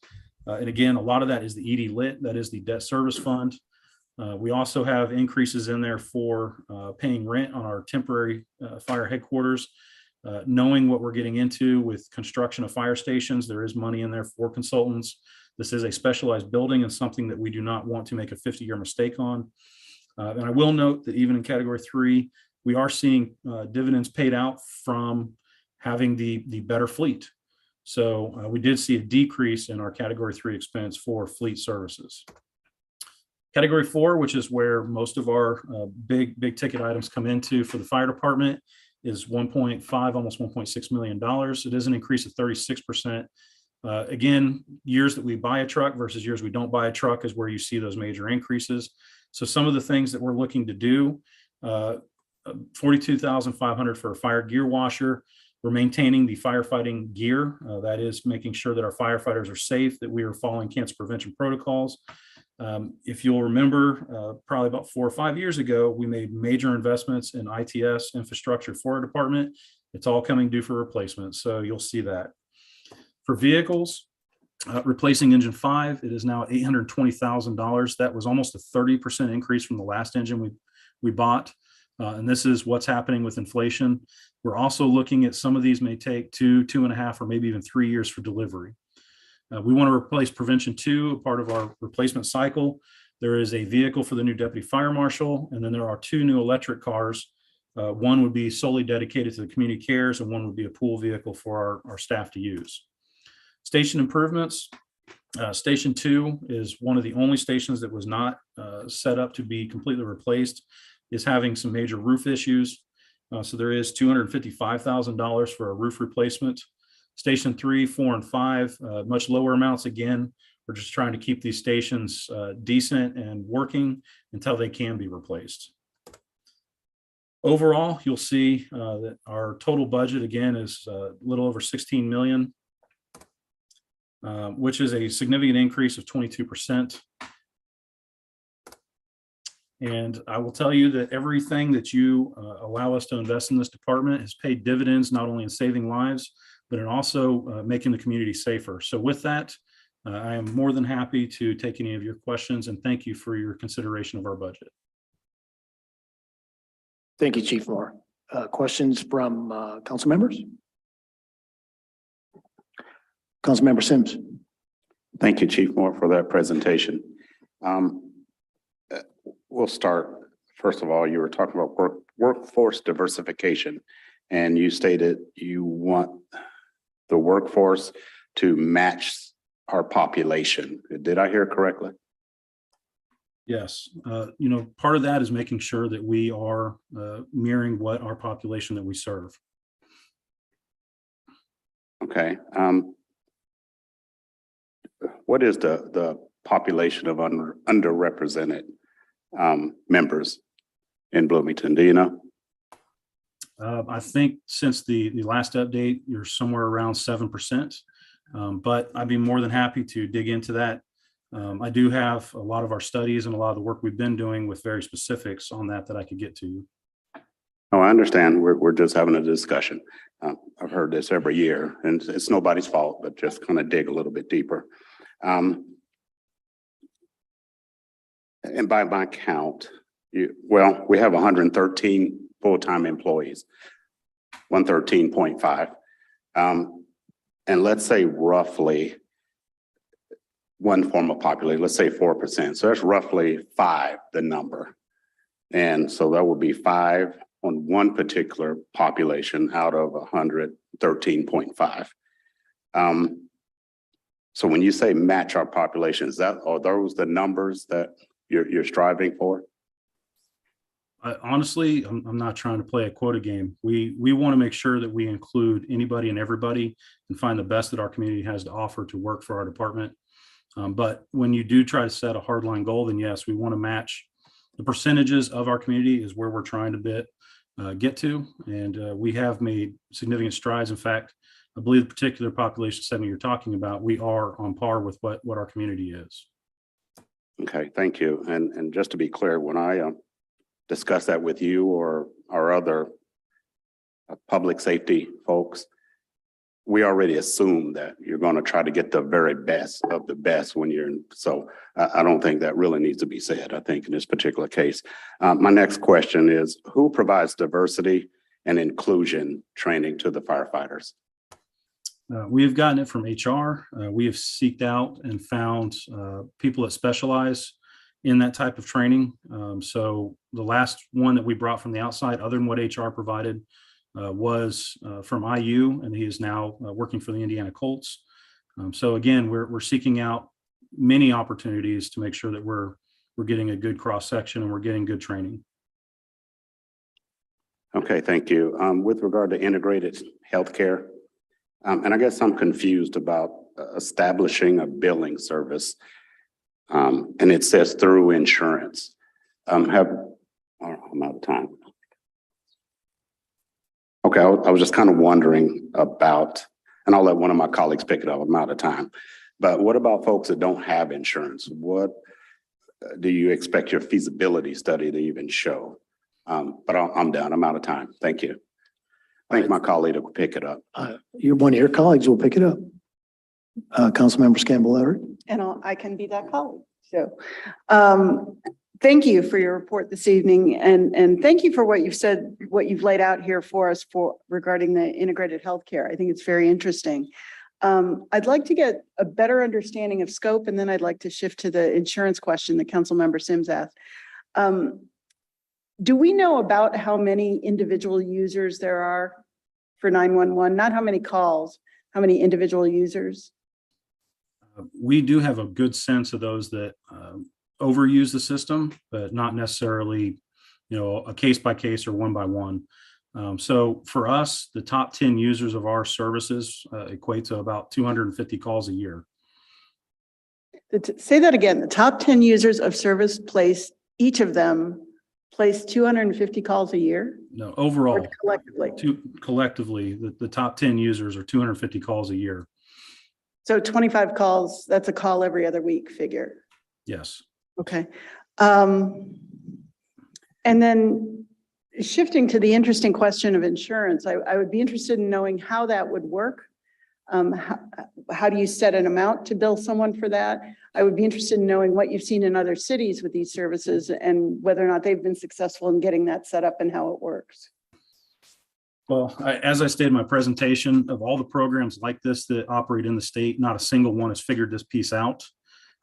And again, a lot of that is the ED lit, that is the debt service fund. We also have increases in there for paying rent on our temporary fire headquarters. Knowing what we're getting into with construction of fire stations, there is money in there for consultants. This is a specialized building and something that we do not want to make a 50-year mistake on. And I will note that even in category 3, we are seeing dividends paid out from having the better fleet. So we did see a decrease in our category 3 expense for fleet services. Category 4, which is where most of our big ticket items come into for the fire department, is 1.5, almost $1.6 million. It is an increase of 36%. Again, years that we buy a truck versus years we don't buy a truck is where you see those major increases. So some of the things that we're looking to do, $42,500 for a fire gear washer. We're maintaining the firefighting gear. That is making sure that our firefighters are safe, that we are following cancer prevention protocols. If you'll remember, probably about 4 or 5 years ago, we made major investments in ITS infrastructure for our department. It's all coming due for replacement, so you'll see that. For vehicles, replacing engine 5, it is now $820,000. That was almost a 30% increase from the last engine we bought. And this is what's happening with inflation. We're also looking at some of these may take 2.5, or maybe even 3 years for delivery. We want to replace Prevention 2, a part of our replacement cycle. There is a vehicle for the new deputy fire marshal, and then there are 2 new electric cars. One would be solely dedicated to the community cares, and one would be a pool vehicle for our staff to use. Station improvements. Station 2 is one of the only stations that was not set up to be completely replaced, is having some major roof issues. So there is $255,000 for a roof replacement. Station 3, 4, and 5, much lower amounts. Again, we're just trying to keep these stations decent and working until they can be replaced. Overall, you'll see that our total budget again is a little over 16 million, which is a significant increase of 22%. And I will tell you that everything that you allow us to invest in this department has paid dividends, not only in saving lives, but in also making the community safer. So with that, I am more than happy to take any of your questions, and thank you for your consideration of our budget. Thank you, Chief Moore. Questions from council members? Councilmember Sims. Thank you, Chief Moore, for that presentation. We'll start. First of all, you were talking about workforce diversification, and you stated you want the workforce to match our population. Did I hear correctly? Yes. Part of that is making sure that we are mirroring what our population that we serve. Okay. What is the population of underrepresented members in Bloomington? Do you know? I think since the last update, you're somewhere around 7%, but I'd be more than happy to dig into that. I do have a lot of our studies and a lot of the work we've been doing with very specifics on that I could get to you. Oh, I understand. We're just having a discussion. I've heard this every year, and it's nobody's fault, but just kind of dig a little bit deeper. And by my count, we have 113 full-time employees, 113.5. And let's say roughly one form of population, let's say 4%. So that's roughly 5, the number. And so that would be 5 on one particular population out of 113.5. So when you say match our population, are those the numbers that you're striving for? Honestly, I'm not trying to play a quota game. We want to make sure that we include anybody and everybody and find the best that our community has to offer to work for our department. But when you do try to set a hardline goal, then yes, we want to match the percentages of our community is where we're trying to get to. And we have made significant strides. In fact, I believe the particular population segment you're talking about, we are on par with what our community is. Okay, thank you. And just to be clear, when I discuss that with you or our other public safety folks, we already assume that you're going to try to get the very best of the best when you're in. So I don't think that really needs to be said, I think, in this particular case. My next question is, who provides diversity and inclusion training to the firefighters? We have gotten it from HR. We have seeked out and found people that specialize in that type of training. So the last one that we brought from the outside, other than what HR provided, was from IU, and he is now working for the Indiana Colts. So again, we're seeking out many opportunities to make sure that we're getting a good cross section and we're getting good training. Okay, thank you. With regard to integrated healthcare, and I guess I'm confused about establishing a billing service, and it says through insurance. I'm out of time. Okay, I was just kind of wondering about, and I'll let one of my colleagues pick it up. I'm out of time. But what about folks that don't have insurance? What do you expect your feasibility study to even show? But I'm done. I'm out of time. Thank you. I think my colleague will pick it up. One of your colleagues will pick it up. Councilmember Campbell-Leonard. And I can be that colleague. So, thank you for your report this evening, and thank you for what you've said, what you've laid out here for us regarding the integrated healthcare. I think it's very interesting. I'd like to get a better understanding of scope, and then I'd like to shift to the insurance question that Councilmember Sims asked. Do we know about how many individual users there are for 911? Not how many calls, how many individual users? We do have a good sense of those that overuse the system, but not necessarily, a case by case or one by one. So for us, the top 10 users of our services equate to about 250 calls a year. Say that again. The top 10 users of service place, each of them place 250 calls a year? No, overall, or collectively. Collectively, the top 10 users are 250 calls a year. So 25 calls, that's a call every other week figure. Yes. Okay. And then shifting to the interesting question of insurance, I would be interested in knowing how that would work. How do you set an amount to bill someone for that? I would be interested in knowing what you've seen in other cities with these services and whether or not they've been successful in getting that set up and how it works. Well, as I stated in my presentation, of all the programs like this that operate in the state, not a single one has figured this piece out.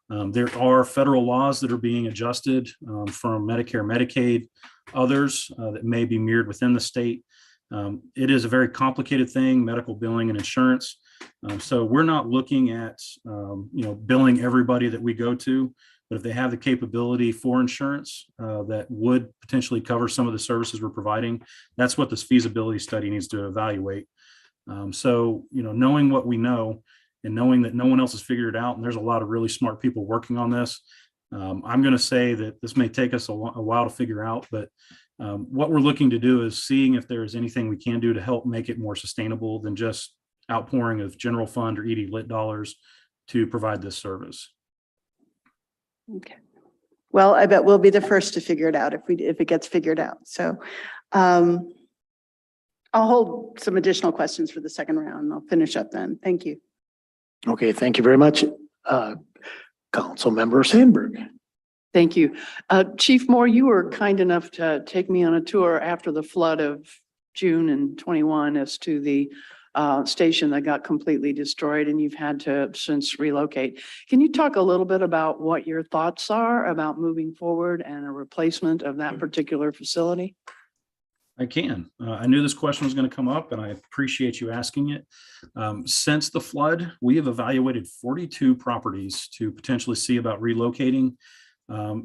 There are federal laws that are being adjusted from Medicare, Medicaid, others that may be mirrored within the state. It is a very complicated thing, medical billing and insurance. So we're not looking at, billing everybody that we go to, but if they have the capability for insurance that would potentially cover some of the services we're providing, that's what this feasibility study needs to evaluate. So, knowing what we know and knowing that no one else has figured it out, and there's a lot of really smart people working on this, I'm going to say that this may take us a while to figure out, but what we're looking to do is seeing if there is anything we can do to help make it more sustainable than just outpouring of general fund or ED lit dollars to provide this service. Okay. Well, I bet we'll be the first to figure it out if it gets figured out. So I'll hold some additional questions for the second round and I'll finish up then. Thank you. Okay, thank you very much. Councilmember Sandberg. Thank you. Chief Moore, you were kind enough to take me on a tour after the flood of June and 21 as to the station that got completely destroyed, and you've had to since relocate. Can you talk a little bit about what your thoughts are about moving forward and a replacement of that particular facility? I can. I knew this question was going to come up and I appreciate you asking it. Since the flood, we have evaluated 42 properties to potentially see about relocating.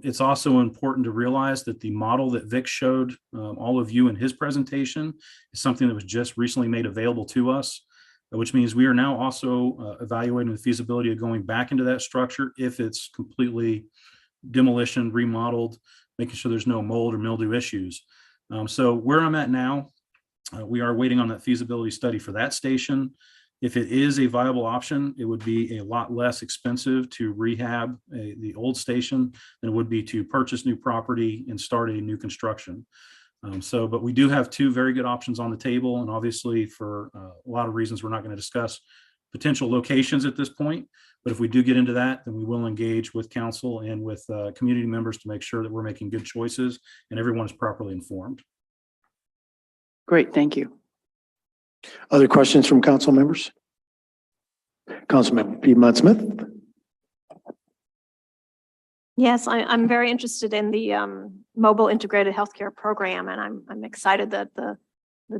It's also important to realize that the model that Vic showed all of you in his presentation is something that was just recently made available to us, which means we are now also evaluating the feasibility of going back into that structure if it's completely demolition, remodeled, making sure there's no mold or mildew issues. So where I'm at now, we are waiting on that feasibility study for that station. If it is a viable option, it would be a lot less expensive to rehab the old station than it would be to purchase new property and start a new construction. But we do have two very good options on the table. And obviously for a lot of reasons, we're not going to discuss potential locations at this point. But if we do get into that, then we will engage with council and with community members to make sure that we're making good choices and everyone is properly informed. Great, thank you. Other questions from council members? Councilmember Piedmont Smith. Yes, I'm very interested in the mobile integrated healthcare program, and I'm excited that the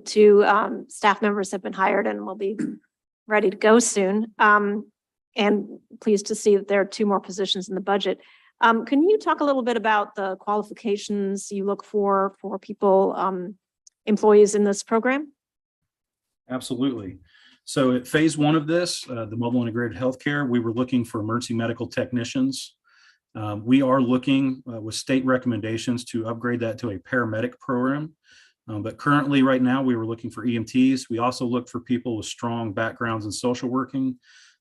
two staff members have been hired and will be ready to go soon. And pleased to see that there are two more positions in the budget. Can you talk a little bit about the qualifications you look for people, employees in this program? Absolutely. So at phase one of this, the mobile integrated healthcare, we were looking for emergency medical technicians. We are looking with state recommendations to upgrade that to a paramedic program. But currently right now we were looking for EMTs. We also look for people with strong backgrounds in social working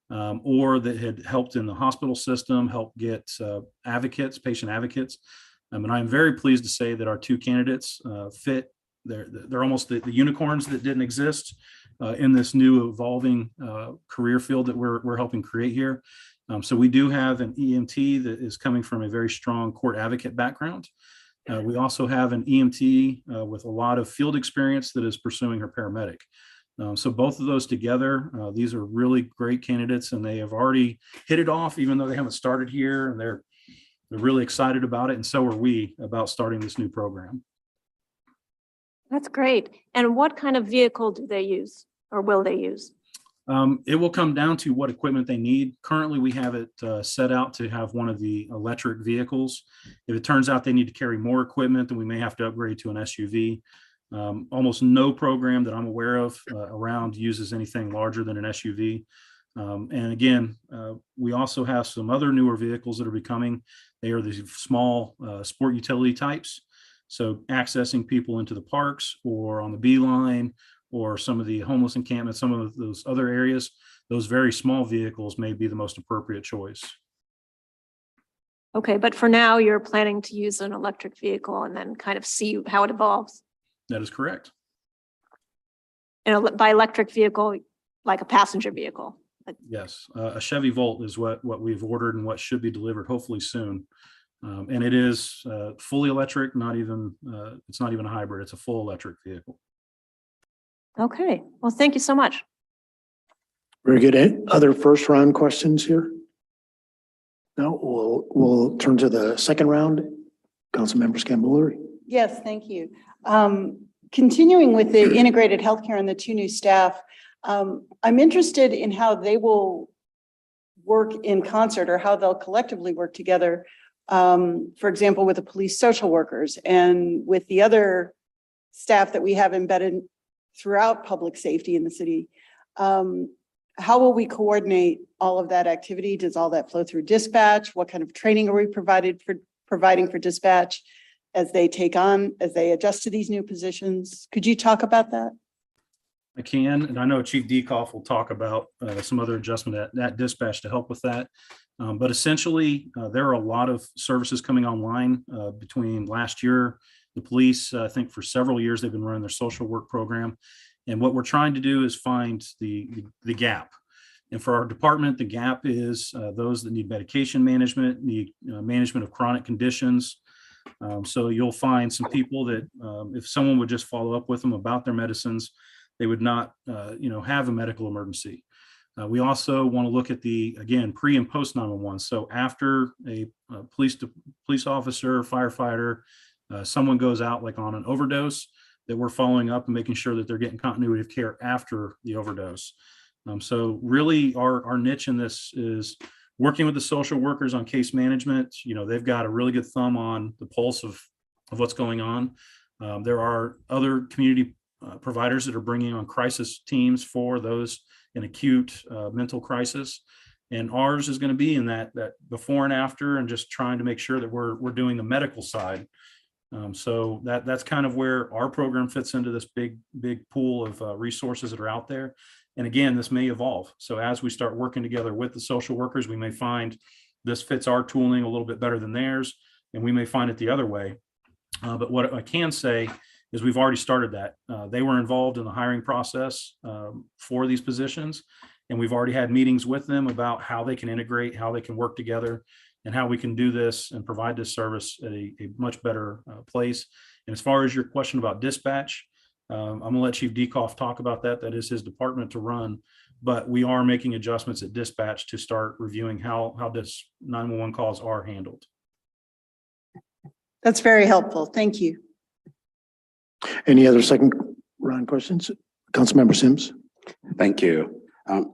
or that had helped in the hospital system, helped get advocates, patient advocates. And I'm very pleased to say that our two candidates fit. They're almost the unicorns that didn't exist in this new evolving career field that we're helping create here. So we do have an EMT that is coming from a very strong court advocate background. We also have an EMT with a lot of field experience that is pursuing her paramedic. So both of those together, these are really great candidates and they have already hit it off, even though they haven't started here, and they're really excited about it. And so are we about starting this new program. That's great. And what kind of vehicle do they use or will they use? It will come down to what equipment they need. Currently, we have it set out to have one of the electric vehicles. If it turns out they need to carry more equipment, then we may have to upgrade to an SUV. Almost no program that I'm aware of around uses anything larger than an SUV. And again, we also have some other newer vehicles that are becoming. They are the small sport utility types. So accessing people into the parks or on the B line or some of the homeless encampments, some of those other areas, those very small vehicles may be the most appropriate choice. Okay, but for now, you're planning to use an electric vehicle and then kind of see how it evolves. That is correct. And by electric vehicle, like a passenger vehicle. Yes, a Chevy Volt is what we've ordered and what should be delivered hopefully soon. And it is fully electric, it's not even a hybrid, it's a full electric vehicle. Okay, well, thank you so much. Very good. Other first round questions here? No, we'll turn to the second round. Councilmember Scambolery. Yes, thank you. Continuing with the integrated healthcare and the two new staff, I'm interested in how they will work in concert or how they'll collectively work together. For example, with the police social workers and with the other staff that we have embedded throughout public safety in the city. How will we coordinate all of that activity? Does all that flow through dispatch? What kind of training are we providing for dispatch as they adjust to these new positions? Could you talk about that? I can, and I know Chief Dekoff will talk about some other adjustment at dispatch to help with that. But essentially, there are a lot of services coming online between last year. The police, I think for several years, they've been running their social work program. And what we're trying to do is find the gap. And for our department, the gap is those that need medication management, need management of chronic conditions. So you'll find some people that if someone would just follow up with them about their medicines, they would not have a medical emergency. We also want to look at again, pre and post 911. So after a police officer, firefighter, someone goes out like on an overdose, that we're following up and making sure that they're getting continuity of care after the overdose. So really our niche in this is working with the social workers on case management. You know, they've got a really good thumb on the pulse of what's going on. There are other community providers that are bringing on crisis teams for those in acute mental crisis. And ours is going to be in that before and after, and just trying to make sure that we're doing the medical side. So that's kind of where our program fits into this big pool of resources that are out there. And again, this may evolve. So as we start working together with the social workers, we may find this fits our tooling a little bit better than theirs, and we may find it the other way. But what I can say is we've already started that. They were involved in the hiring process for these positions, and we've already had meetings with them about how they can integrate, how they can work together, and how we can do this and provide this service at a much better place. And as far as your question about dispatch, I'm going to let Chief Dekoff talk about that. That is his department to run, but we are making adjustments at dispatch to start reviewing how this 911 calls are handled. That's very helpful. Thank you. Any other second round questions? Councilmember Sims. Thank you.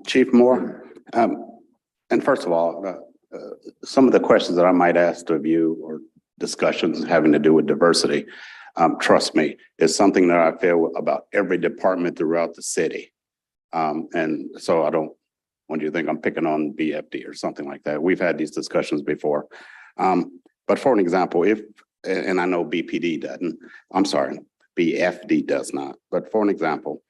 Chief Moore, and first of all, some of the questions that I might ask of you or discussions having to do with diversity, trust me, is something that I feel about every department throughout the city. And so I don't want you to think I'm picking on BFD or something like that. We've had these discussions before. But for an example, and I know BPD doesn't, I'm sorry, BFD does not, but for an example,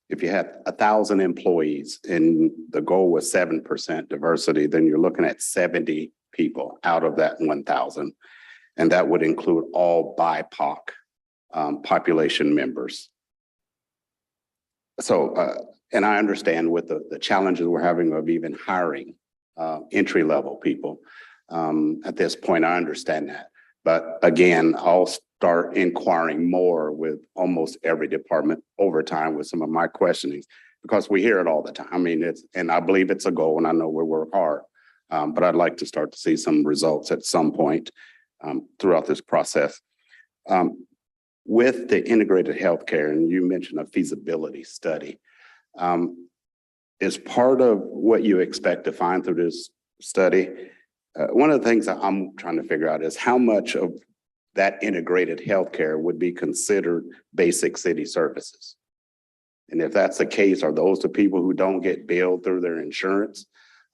if you had 1,000 employees and the goal was 7% diversity, then you're looking at 70 people out of that 1,000. And that would include all BIPOC population members. So, and I understand with the challenges we're having of even hiring entry-level people. At this point, I understand that. But again, I'll start inquiring more with almost every department over time with some of my questionings, because we hear it all the time. I mean, and I believe it's a goal, and I know we work hard, but I'd like to start to see some results at some point throughout this process. With the integrated healthcare, and you mentioned a feasibility study, is part of what you expect to find through this study. One of the things that I'm trying to figure out is how much of that integrated healthcare would be considered basic city services. And if that's the case, are those the people who don't get billed through their insurance?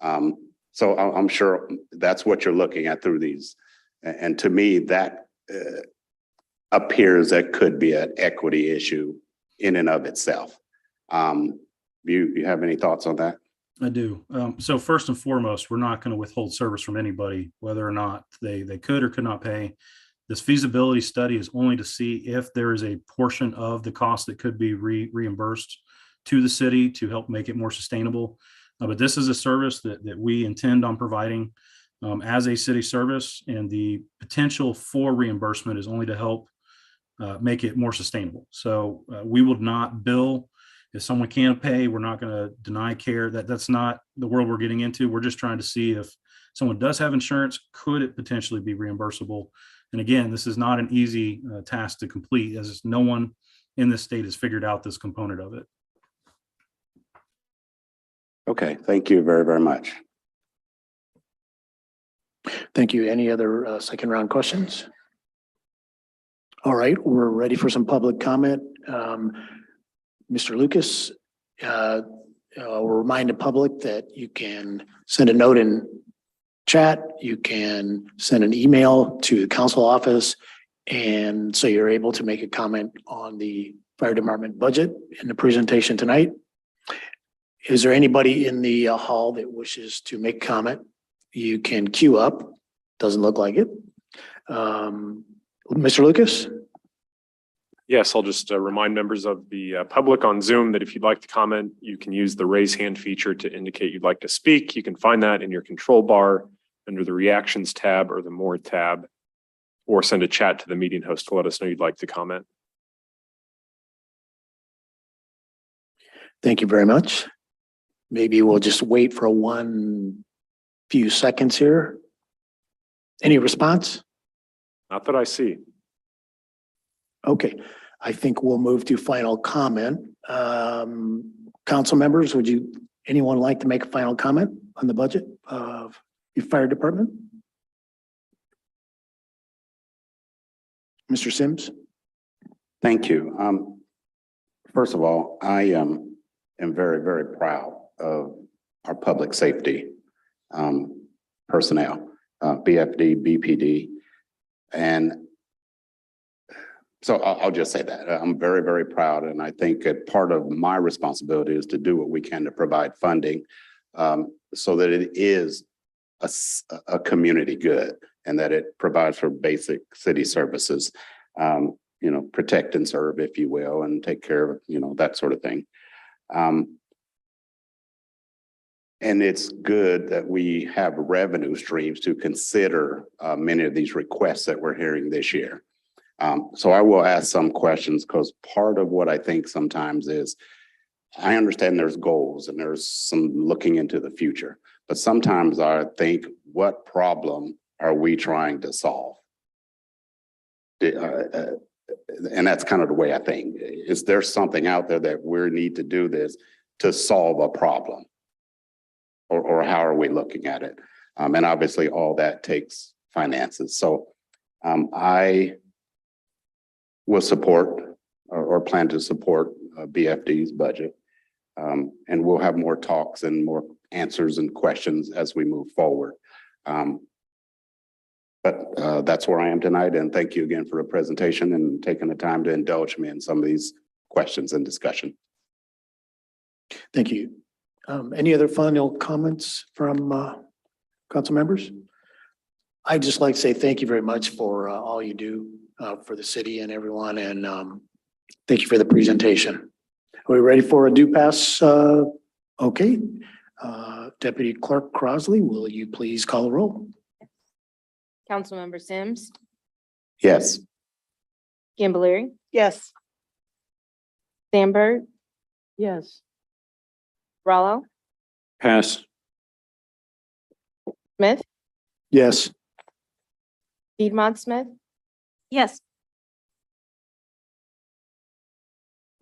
So I'm sure that's what you're looking at through these. And to me, that appears that could be an equity issue in and of itself. You have any thoughts on that? I do. So first and foremost, we're not going to withhold service from anybody, whether or not they could or could not pay. This feasibility study is only to see if there is a portion of the cost that could be reimbursed to the city to help make it more sustainable. But this is a service that we intend on providing as a city service, and the potential for reimbursement is only to help make it more sustainable. So we would not bill if someone can't pay. We're not going to deny care. That's not the world we're getting into. We're just trying to see if someone does have insurance, could it potentially be reimbursable? And again, this is not an easy task to complete, as no one in this state has figured out this component of it. Okay, thank you very, very much. Thank you. Any other second round questions? All right, we're ready for some public comment. Mr. Lucas, we'll remind the public that you can send a note in chat, you can send an email to the council office, and so you're able to make a comment on the fire department budget in the presentation tonight. Is there anybody in the hall that wishes to make a comment? You can queue up. Doesn't look like it. Mr. Lucas? Yes, I'll just remind members of the public on Zoom that if you'd like to comment, you can use the raise hand feature to indicate you'd like to speak. You can find that in your control bar under the reactions tab or the more tab, or send a chat to the meeting host to let us know you'd like to comment. Thank you very much. Maybe we'll just wait for few seconds here. Any response? Not that I see. Okay. I think we'll move to final comment. Council members, anyone like to make a final comment on the budget of the fire department? Mr. Sims? Thank you. First of all, I am very, very proud of our public safety personnel, BFD, BPD. And so I'll just say that I'm very, very proud. And I think that part of my responsibility is to do what we can to provide funding so that it is a community good and that it provides for basic city services, protect and serve, if you will, and take care of, that sort of thing. And it's good that we have revenue streams to consider many of these requests that we're hearing this year. So I will ask some questions because part of what I think sometimes is I understand there's goals and there's some looking into the future, but sometimes I think, what problem are we trying to solve? And that's kind of the way I think. Is there something out there that we need to do this to solve a problem? Or how are we looking at it? And obviously all that takes finances. So I will support or plan to support BFD's budget. And we'll have more talks and more answers and questions as we move forward. But that's where I am tonight. And thank you again for the presentation and taking the time to indulge me in some of these questions and discussion. Thank you. Any other final comments from council members? I'd just like to say thank you very much for all you do for the city and everyone. And thank you for the presentation. Are we ready for a do pass? Okay. Deputy Clerk Crosley, will you please call the roll? Councilmember Sims, Yes. Gambilleri, Yes. Sandberg, Yes. Rallo, Pass. Smith, Yes. Piedmont Smith, Yes.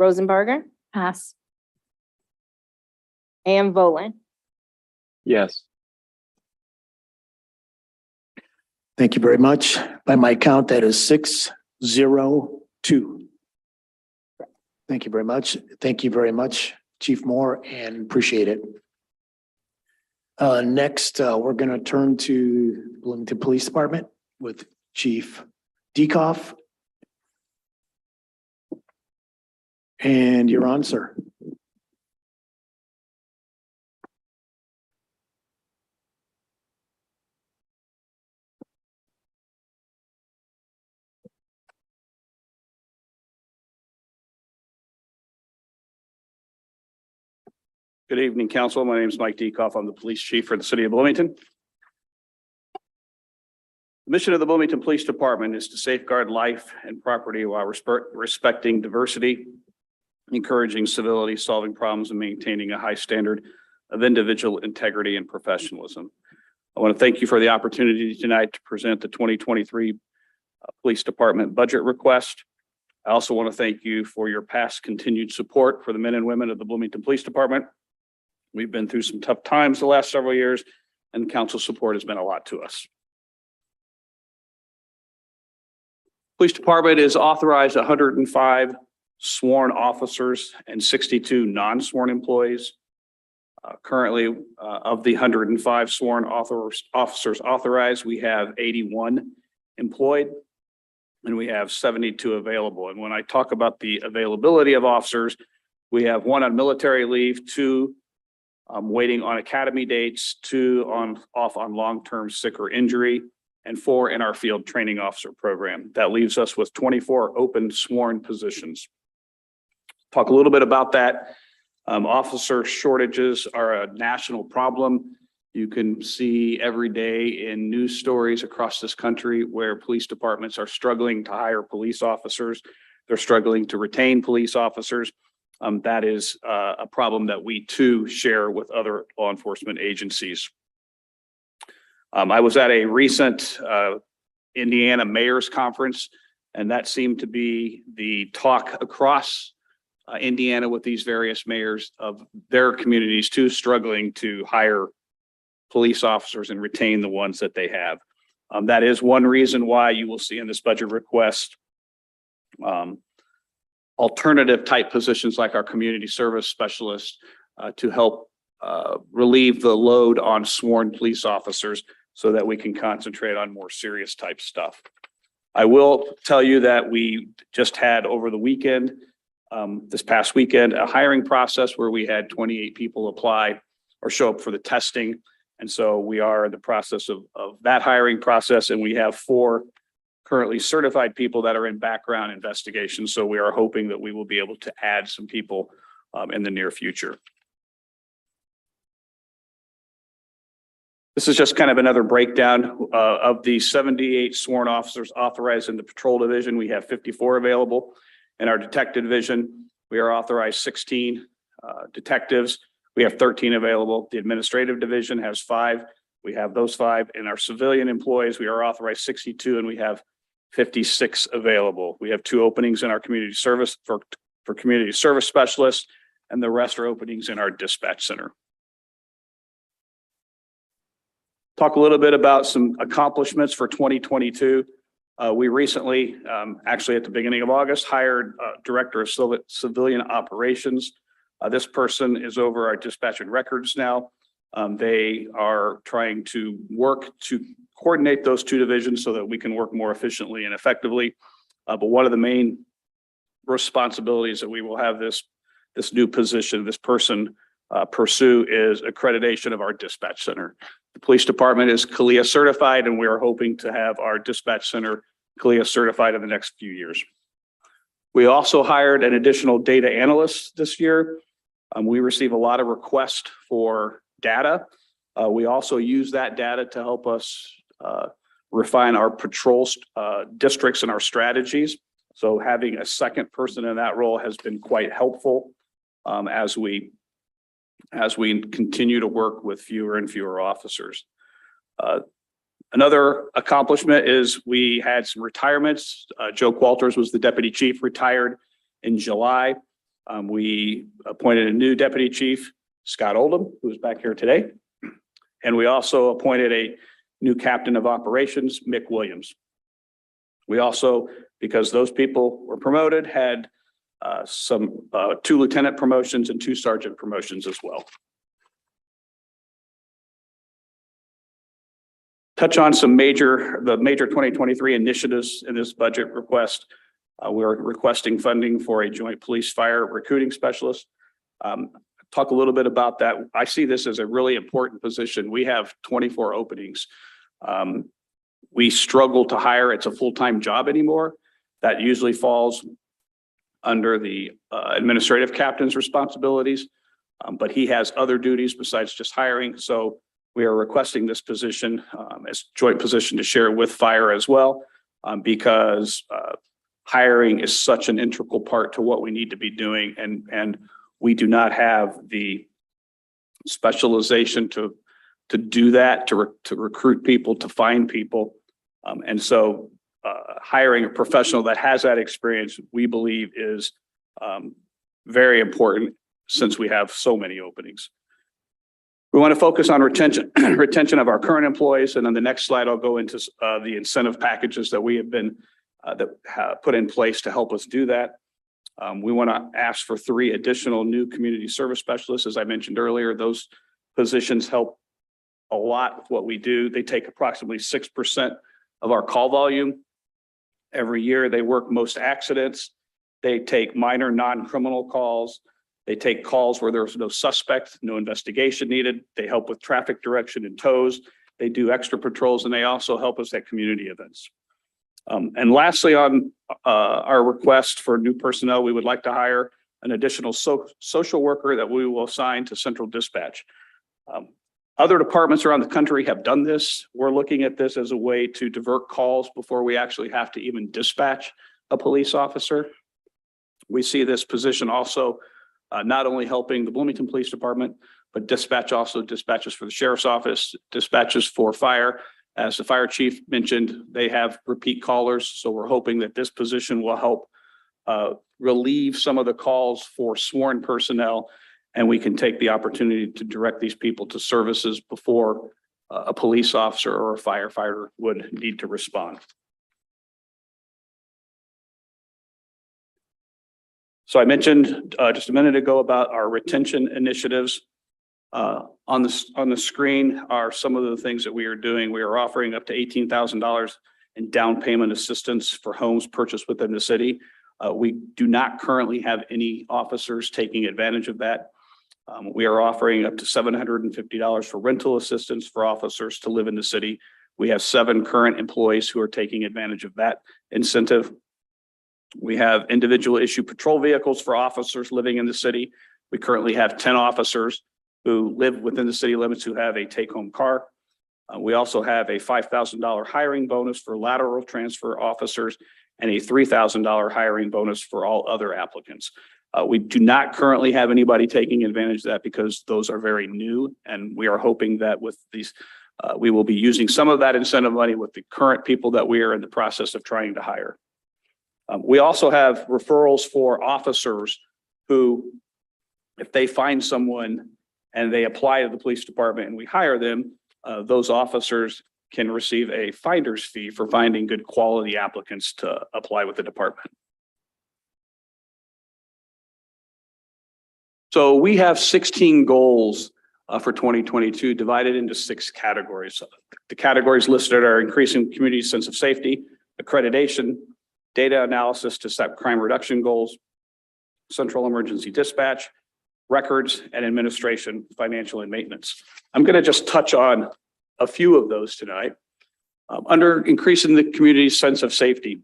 Rosenbarger, Pass. and Volan. Yes. Thank you very much. By my count, that is 6-0-2. Thank you very much. Thank you very much, Chief Moore, and appreciate it. Next, we're going to turn to Bloomington Police Department with Chief Dekoff. And you're on, sir. Good evening, council. My name is Mike Dekoff. I'm the police chief for the city of Bloomington. The mission of the Bloomington Police Department is to safeguard life and property while respecting diversity, encouraging civility, solving problems, and maintaining a high standard of individual integrity and professionalism. I want to thank you for the opportunity tonight to present the 2023 Police Department budget request. I also want to thank you for your past continued support for the men and women of the Bloomington Police Department. We've been through some tough times the last several years, and council support has been a lot to us. Police Department is authorized 105 sworn officers and 62 non-sworn employees. Currently, of the 105 sworn officers authorized, we have 81 employed, and we have 72 available. And when I talk about the availability of officers, we have 1 on military leave, 2 waiting on academy dates, 2 off on long-term sick or injury, and 4 in our field training officer program. That leaves us with 24 open sworn positions. Talk a little bit about that. Officer shortages are a national problem. You can see every day in news stories across this country where police departments are struggling to hire police officers. They're struggling to retain police officers. That is a problem that we too share with other law enforcement agencies. I was at a recent Indiana Mayor's Conference And that seemed to be the talk across Indiana with these various mayors of their communities too, struggling to hire police officers and retain the ones that they have. That is one reason why you will see in this budget request alternative type positions like our community service specialist to help relieve the load on sworn police officers so that we can concentrate on more serious type stuff. I will tell you that we just had over the weekend, this past weekend, a hiring process where we had 28 people apply or show up for the testing. And so we are in the process of that hiring process, and we have 4 currently certified people that are in background investigation. So we are hoping that we will be able to add some people in the near future. This is just kind of another breakdown of the 78 sworn officers authorized in the patrol division. We have 54 available. In our detective division, we are authorized 16 detectives. We have 13 available. The administrative division has 5. We have those 5. In our civilian employees, we are authorized 62 and we have 56 available. We have 2 openings in our community service for community service specialists, and the rest are openings in our dispatch center. Talk a little bit about some accomplishments for 2022. We recently, actually at the beginning of August, hired a director of civilian operations. This person is over our dispatch and records now. They are trying to work to coordinate those 2 divisions so that we can work more efficiently and effectively. But one of the main responsibilities that we will have this new position, this person pursue is accreditation of our dispatch center. The police department is CALIA certified, and we are hoping to have our dispatch center CALIA certified in the next few years. We also hired an additional data analyst this year. We receive a lot of requests for data. We also use that data to help us refine our patrol districts and our strategies. So having a second person in that role has been quite helpful as we continue to work with fewer and fewer officers. Another accomplishment is we had some retirements. Joe Qualters was the deputy chief, retired in July. We appointed a new deputy chief, Scott Oldham, who's back here today. And we also appointed a new captain of operations, Mick Williams. We also, because those people were promoted, had some 2 lieutenant promotions and 2 sergeant promotions as well. Touch on the major 2023 initiatives in this budget request. We're requesting funding for a joint police fire recruiting specialist. Talk a little bit about that. I see this as a really important position. We have 24 openings. We struggle to hire. It's a full-time job anymore. That usually falls under the administrative captain's responsibilities, but he has other duties besides just hiring. So we are requesting this position as joint position to share with fire as well, because hiring is such an integral part to what we need to be doing, and we do not have the specialization to do that, to recruit people, to find people, and so hiring a professional that has that experience, we believe, is very important since we have so many openings. We want to focus on retention of our current employees. And on the next slide, I'll go into the incentive packages that we have been put in place to help us do that. We want to ask for 3 additional new community service specialists. As I mentioned earlier, those positions help a lot with what we do. They take approximately 6% of our call volume. Every year, they work most accidents. They take minor non-criminal calls. They take calls where there's no suspect, no investigation needed. They help with traffic direction and tows. They do extra patrols, and they also help us at community events. And lastly, on our request for new personnel, we would like to hire an additional social worker that we will assign to central dispatch. Other departments around the country have done this. We're looking at this as a way to divert calls before we actually have to even dispatch a police officer. We see this position also not only helping the Bloomington Police Department, but dispatches for the sheriff's office, dispatches for fire, As the fire chief mentioned, they have repeat callers, so we're hoping that this position will help relieve some of the calls for sworn personnel, and we can take the opportunity to direct these people to services before a police officer or a firefighter would need to respond. So I mentioned just a minute ago about our retention initiatives. On the screen are some of the things that we are doing. We are offering up to $18,000 in down payment assistance for homes purchased within the city. We do not currently have any officers taking advantage of that. We are offering up to $750 for rental assistance for officers to live in the city. We have 7 current employees who are taking advantage of that incentive. We have individual issue patrol vehicles for officers living in the city. We currently have 10 officers who live within the city limits who have a take-home car. We also have a $5,000 hiring bonus for lateral transfer officers and a $3,000 hiring bonus for all other applicants. We do not currently have anybody taking advantage of that because those are very new, and we are hoping that with these, we will be using some of that incentive money with the current people that we are in the process of trying to hire. We also have referrals for officers who, if they find someone and they apply to the police department and we hire them, those officers can receive a finder's fee for finding good quality applicants to apply with the department. So we have 16 goals for 2022 divided into 6 categories. The categories listed are increasing community sense of safety, accreditation, data analysis to set crime reduction goals, central emergency dispatch, records and administration, financial and maintenance. I'm going to just touch on a few of those tonight. Under increasing the community's sense of safety,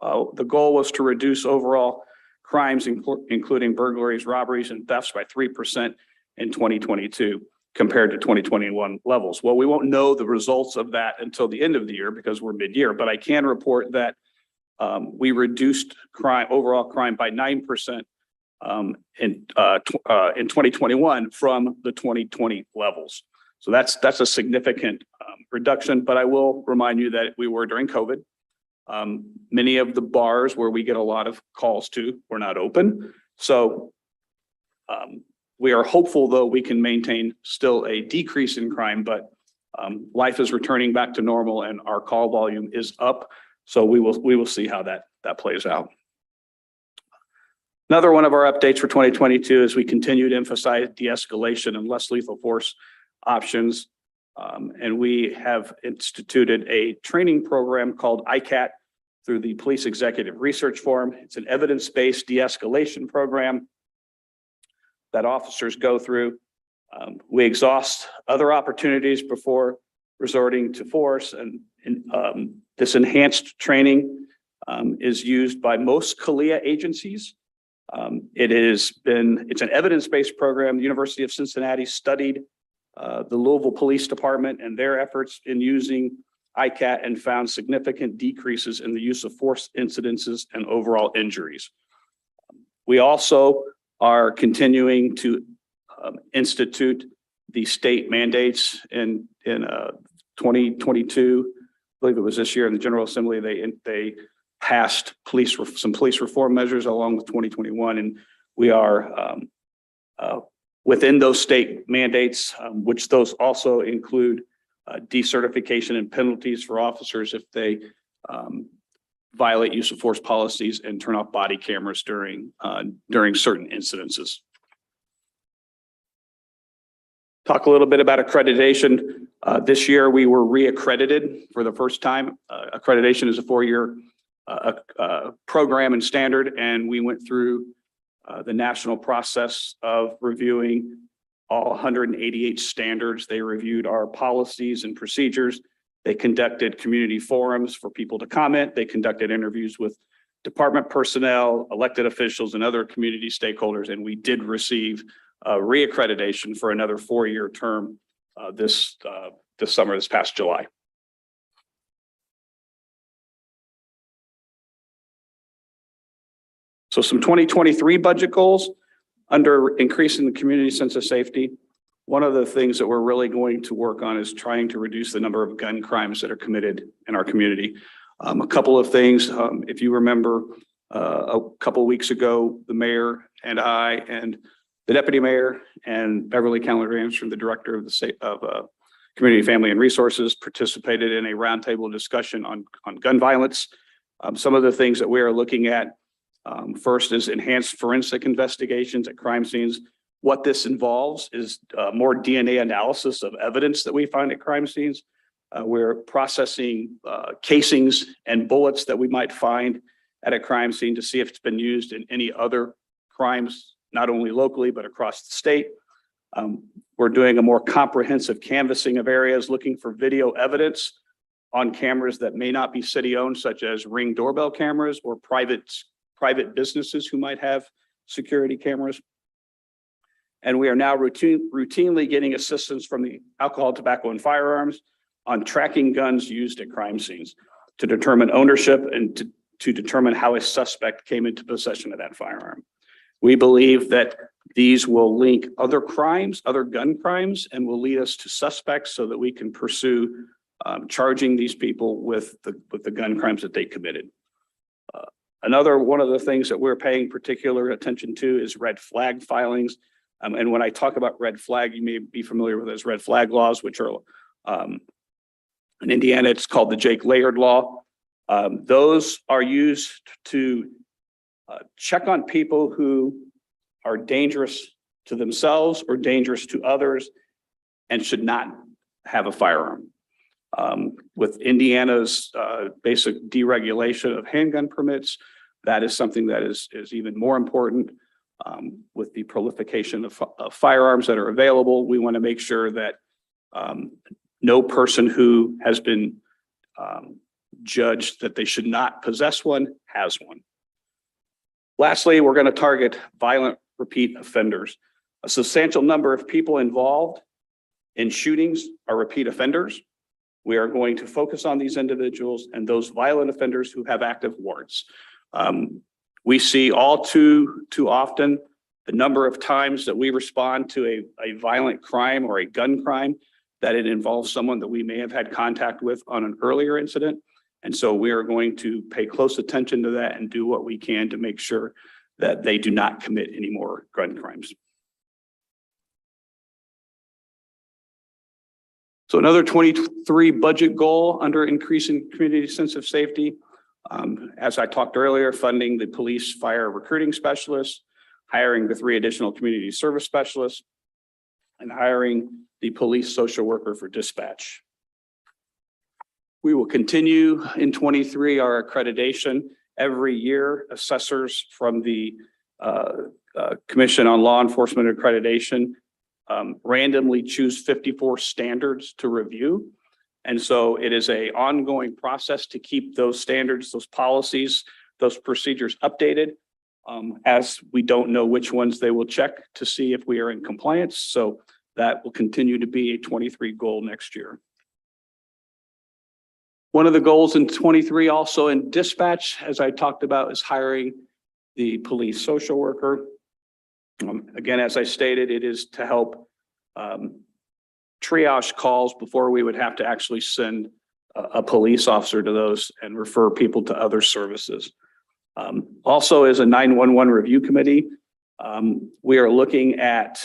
the goal was to reduce overall crimes, including burglaries, robberies, and thefts by 3% in 2022 compared to 2021 levels. Well, we won't know the results of that until the end of the year because we're mid-year, but I can report that we reduced overall crime by 9% in 2021 from the 2020 levels. So that's a significant reduction, but I will remind you that we were during COVID. Many of the bars where we get a lot of calls to were not open. So we are hopeful, though, we can maintain still a decrease in crime, but life is returning back to normal and our call volume is up. So we will see how that plays out. Another one of our updates for 2022 is we continue to emphasize de-escalation and less lethal force options. And we have instituted a training program called ICAT through the Police Executive Research Forum. It's an evidence-based de-escalation program that officers go through. We exhaust other opportunities before resorting to force, and this enhanced training is used by most CALEA agencies. It's an evidence-based program. The University of Cincinnati studied the Louisville Police Department and their efforts in using ICAT and found significant decreases in the use of force incidences and overall injuries. We also are continuing to institute the state mandates in 2022. I believe it was this year in the General Assembly. They passed some police reform measures along with 2021, and we are within those state mandates, which those also include decertification and penalties for officers if they violate use of force policies and turn off body cameras during certain incidences. Talk a little bit about accreditation. This year we were reaccredited for the first time. Accreditation is a 4-year program and standard, and we went through the national process of reviewing all 188 standards. They reviewed our policies and procedures. They conducted community forums for people to comment. They conducted interviews with department personnel, elected officials, and other community stakeholders, and we did receive reaccreditation for another 4-year term this summer, this past July. So some 2023 budget goals under increasing the community sense of safety. One of the things that we're really going to work on is trying to reduce the number of gun crimes that are committed in our community. A couple of things, if you remember, a couple of weeks ago, the mayor and I and the deputy mayor and Beverly Calendar Anderson, the director of the state of Community, Family and Resources, participated in a roundtable discussion on gun violence. Some of the things that we are looking at, first is enhanced forensic investigations at crime scenes. What this involves is more DNA analysis of evidence that we find at crime scenes. We're processing casings and bullets that we might find at a crime scene to see if it's been used in any other crimes, not only locally, but across the state. We're doing a more comprehensive canvassing of areas, looking for video evidence on cameras that may not be city-owned, such as Ring doorbell cameras or private businesses who might have security cameras. And we are now routinely getting assistance from the Alcohol, Tobacco, and Firearms on tracking guns used at crime scenes to determine ownership and to determine how a suspect came into possession of that firearm. We believe that these will link other crimes, other gun crimes, and will lead us to suspects so that we can pursue charging these people with the gun crimes that they committed. Another one of the things that we're paying particular attention to is red flag filings. And when I talk about red flag, you may be familiar with those red flag laws, which are in Indiana, it's called the Jake Layard Law. Those are used to check on people who are dangerous to themselves or dangerous to others and should not have a firearm. With Indiana's basic deregulation of handgun permits, that is something that is even more important. With the proliferation of firearms that are available, we want to make sure that no person who has been judged that they should not possess one has one. Lastly, we're going to target violent repeat offenders. A substantial number of people involved in shootings are repeat offenders. We are going to focus on these individuals and those violent offenders who have active warrants. We see all too often the number of times that we respond to a violent crime or a gun crime that it involves someone that we may have had contact with on an earlier incident. And so we are going to pay close attention to that and do what we can to make sure that they do not commit any more gun crimes. So another 23 budget goal under increasing community sense of safety. As I talked earlier, funding the police fire recruiting specialists, hiring the 3 additional community service specialists, and hiring the police social worker for dispatch. We will continue in 23 our accreditation. Every year, assessors from the Commission on Law Enforcement Accreditation randomly choose 54 standards to review. And so it is an ongoing process to keep those standards, those policies, those procedures updated, as we don't know which ones they will check to see if we are in compliance. So that will continue to be a 23 goal next year. One of the goals in 23 also in dispatch, as I talked about, is hiring the police social worker. Again, as I stated, it is to help triage calls before we would have to actually send a police officer to those and refer people to other services. Also, as a 911 review committee, we are looking at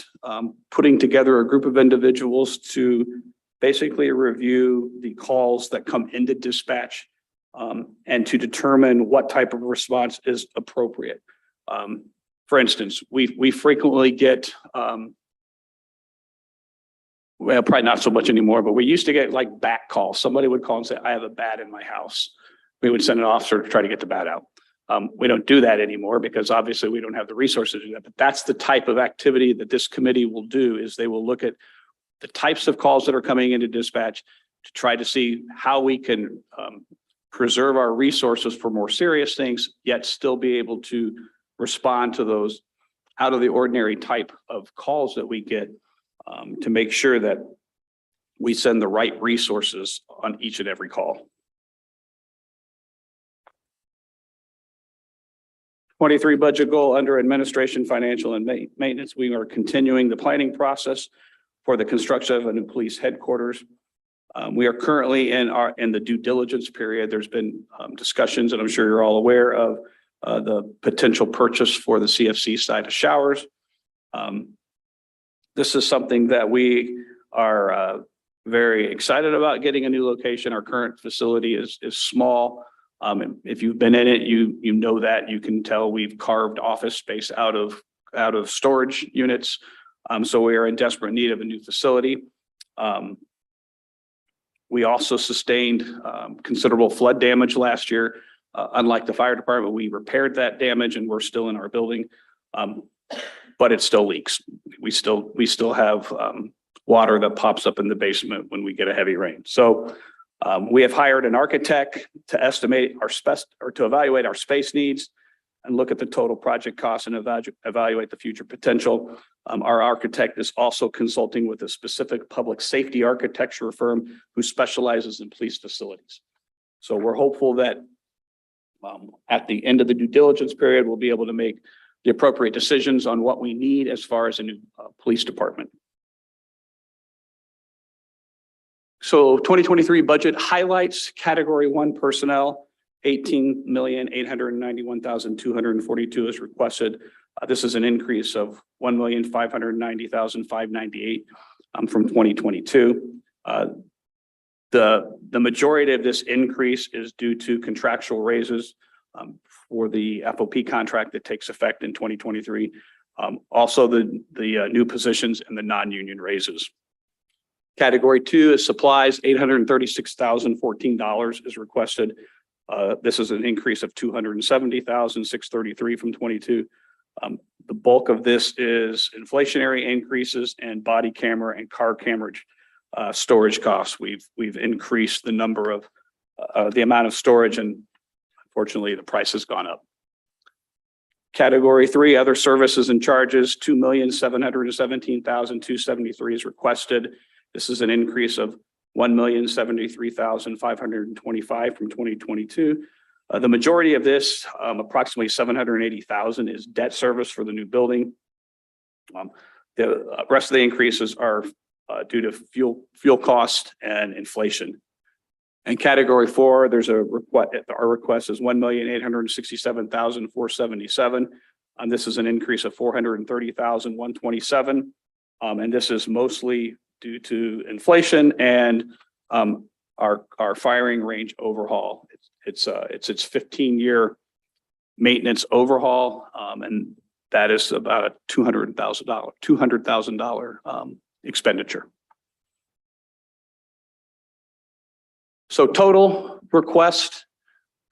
putting together a group of individuals to basically review the calls that come into dispatch and to determine what type of response is appropriate. For instance, we frequently get, well, probably not so much anymore, but we used to get like bat calls. Somebody would call and say, I have a bat in my house. We would send an officer to try to get the bat out. We don't do that anymore because obviously we don't have the resources to do that. But that's the type of activity that this committee will do, is they will look at the types of calls that are coming into dispatch to try to see how we can preserve our resources for more serious things, yet still be able to respond to those out of the ordinary type of calls that we get, to make sure that we send the right resources on each and every call. 23 budget goal under administration, financial, and maintenance. We are continuing the planning process for the construction of a new police headquarters. We are currently in the due diligence period. There's been discussions, and I'm sure you're all aware of the potential purchase for the CFC side of showers. This is something that we are very excited about getting a new location. Our current facility is small. And if you've been in it, you know that. You can tell we've carved office space out of storage units. So we are in desperate need of a new facility. We also sustained considerable flood damage last year. Unlike the fire department, we repaired that damage and we're still in our building. But it still leaks. We still have water that pops up in the basement when we get a heavy rain. So we have hired an architect to estimate to evaluate our space needs and look at the total project cost and evaluate the future potential. Our architect is also consulting with a specific public safety architecture firm who specializes in police facilities. So we're hopeful that at the end of the due diligence period, we'll be able to make the appropriate decisions on what we need as far as a new police department. So 2023 budget highlights: category 1 personnel, 18,891,242 is requested. This is an increase of 1,590,598 from 2022. The majority of this increase is due to contractual raises for the FOP contract that takes effect in 2023. Also the new positions and the non-union raises. Category 2 is supplies, $836,014 is requested. This is an increase of $270,633 from 22. The bulk of this is inflationary increases and body camera and car camera storage costs. We've increased the number of the amount of storage, and unfortunately the price has gone up. Category 3, other services and charges, $2,717,273 is requested. This is an increase of $1,073,525 from 2022. The majority of this, approximately $780,000, is debt service for the new building. The rest of the increases are due to fuel cost and inflation. And category 4, there's a request. Our request is $1,867,477. This is an increase of $430,127. And this is mostly due to inflation and our firing range overhaul. It's its 15-year maintenance overhaul, and that is about a $200,000 expenditure. So total request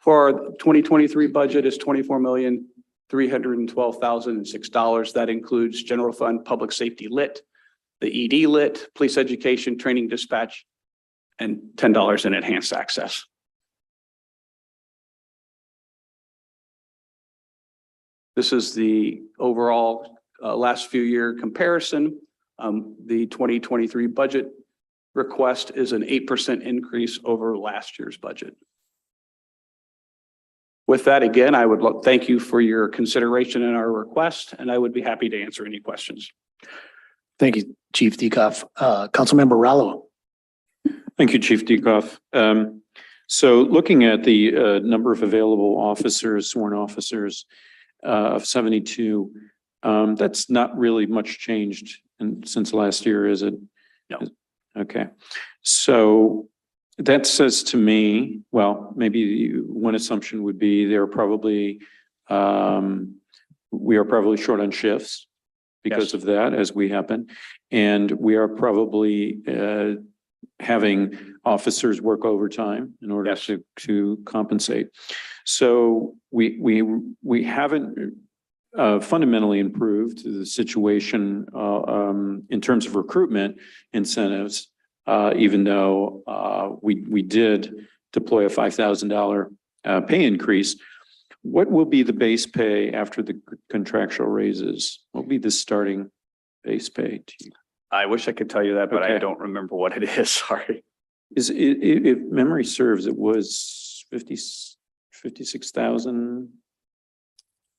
for 2023 budget is $24,312,006. That includes general fund, public safety lit, the ED lit, police education, training, dispatch, and $10 in enhanced access. This is the overall last few year comparison. The 2023 budget request is an 8% increase over last year's budget. With that, again, I would thank you for your consideration in our request, and I would be happy to answer any questions. Thank you, Chief Dekoff. Councilmember Rallo. Thank you, Chief Dekoff. So looking at the number of available officers, sworn officers of 72, that's not really much changed since last year, is it? No. Okay. So that says to me, well, maybe one assumption would be we are probably short on shifts because of that, as we happen. And we are probably having officers work overtime in order to compensate. So we haven't fundamentally improved the situation in terms of recruitment incentives, even though we did deploy a $5,000 pay increase. What will be the base pay after the contractual raises? What will be the starting base pay to you? I wish I could tell you that, but I don't remember what it is. Sorry. If memory serves, it was 56,000,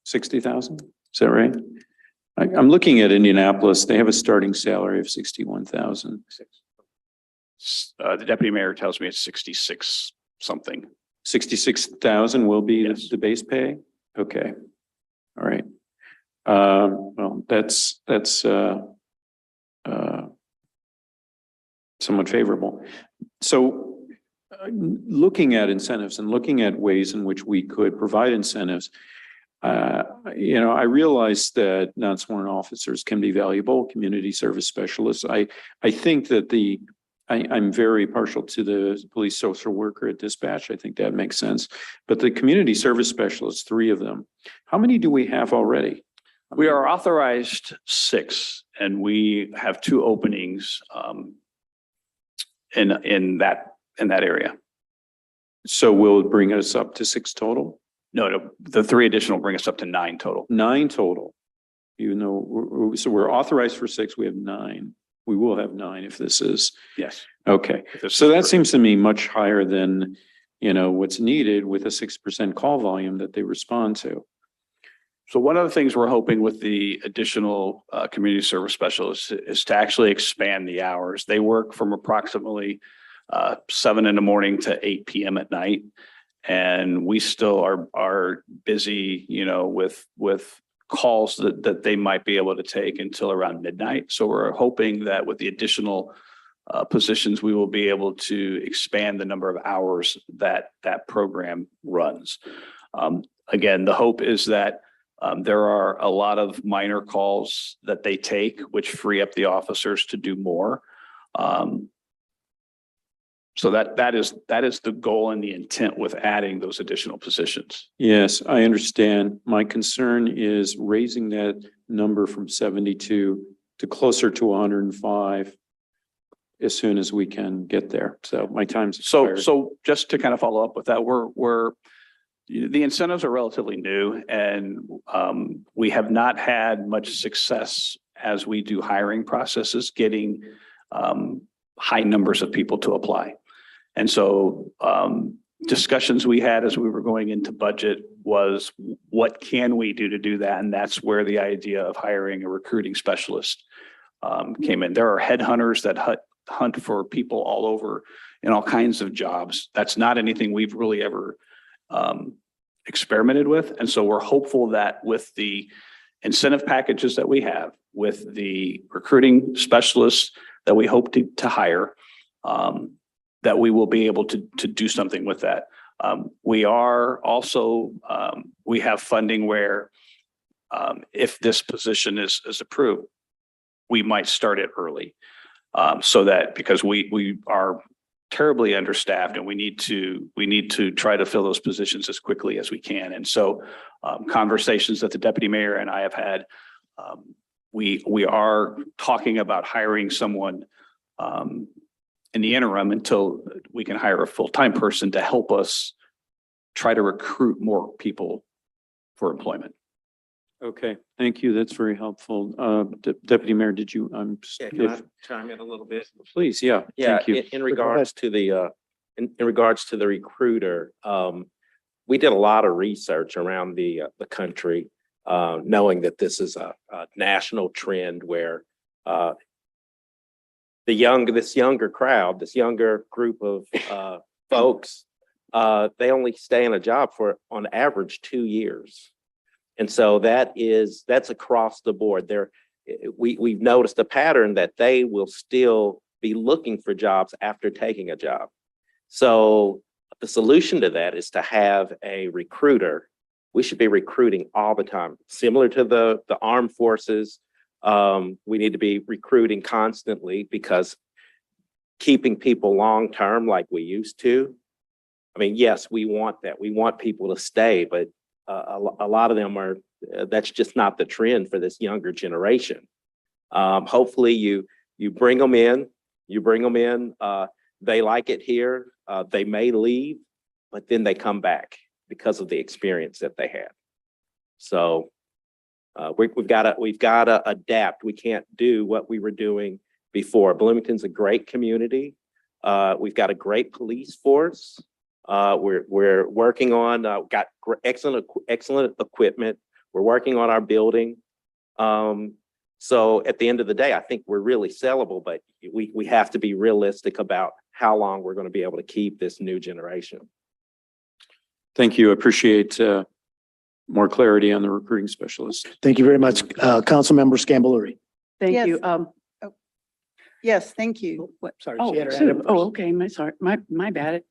60,000. Is that right? I'm looking at Indianapolis. They have a starting salary of 61,000. The deputy mayor tells me it's 66 something. 66,000 will be Yes. the base pay? Okay. All right. Well, that's somewhat favorable. So looking at incentives and looking at ways in which we could provide incentives, I realize that non-sworn officers can be valuable, community service specialists. I think that I'm very partial to the police social worker at dispatch. I think that makes sense. But the community service specialists, 3 of them, how many do we have already? We are authorized 6, and we have 2 openings in that area. So will it bring us up to 6 total? No, the 3 additional bring us up to 9 total. 9 total. Even though, so we're authorized for 6, we have 9. We will have 9 if this is, Yes. okay. So that seems to me much higher than, what's needed with a 6% call volume that they respond to. So one of the things we're hoping with the additional community service specialists is to actually expand the hours. They work from approximately 7 in the morning to 8 p.m. at night. And we still are busy, with calls that they might be able to take until around midnight. So we're hoping that with the additional positions, we will be able to expand the number of hours that program runs. Again, the hope is that there are a lot of minor calls that they take, which free up the officers to do more. So that is the goal and the intent with adding those additional positions. Yes, I understand. My concern is raising that number from 72 to closer to 105 as soon as we can get there. So my time's expired. So just to kind of follow up with that, the incentives are relatively new, and we have not had much success as we do hiring processes, getting high numbers of people to apply. And so discussions we had as we were going into budget was, what can we do to do that? And that's where the idea of hiring a recruiting specialist came in. There are headhunters that hunt for people all over in all kinds of jobs. That's not anything we've really ever experimented with. And so we're hopeful that with the incentive packages that we have, with the recruiting specialists that we hope to hire, that we will be able to do something with that. We are also, we have funding where if this position is approved, we might start it early. So that, because we are terribly understaffed and we need to try to fill those positions as quickly as we can. And so conversations that the deputy mayor and I have had, we are talking about hiring someone in the interim until we can hire a full-time person to help us try to recruit more people for employment. Okay, thank you. That's very helpful. Deputy Mayor, did you, Can I chime in a little bit? please, yeah. Yeah, Thank you. in regards to the, in regards to the recruiter, we did a lot of research around the country, knowing that this is a national trend where this younger crowd, this younger group of folks, they only stay in a job for on average 2 years. And so that's across the board. We've noticed a pattern that they will still be looking for jobs after taking a job. So the solution to that is to have a recruiter. We should be recruiting all the time, similar to the armed forces. We need to be recruiting constantly, because keeping people long-term like we used to, I mean, yes, we want that. We want people to stay, but a lot of them are, that's just not the trend for this younger generation. Hopefully you bring them in, they like it here, they may leave, but then they come back because of the experience that they had. So we've got to adapt. We can't do what we were doing before. Bloomington's a great community. We've got a great police force. We're working on, got excellent equipment. We're working on our building. So at the end of the day, I think we're really sellable, but we have to be realistic about how long we're going to be able to keep this new generation. Thank you. Appreciate more clarity on the recruiting specialist. Thank you very much, Councilmember Scambolery. Thank Yes. you. Yes, thank you. What? Sorry. Oh, she had her hand Sue. up Oh, first. okay. My bad.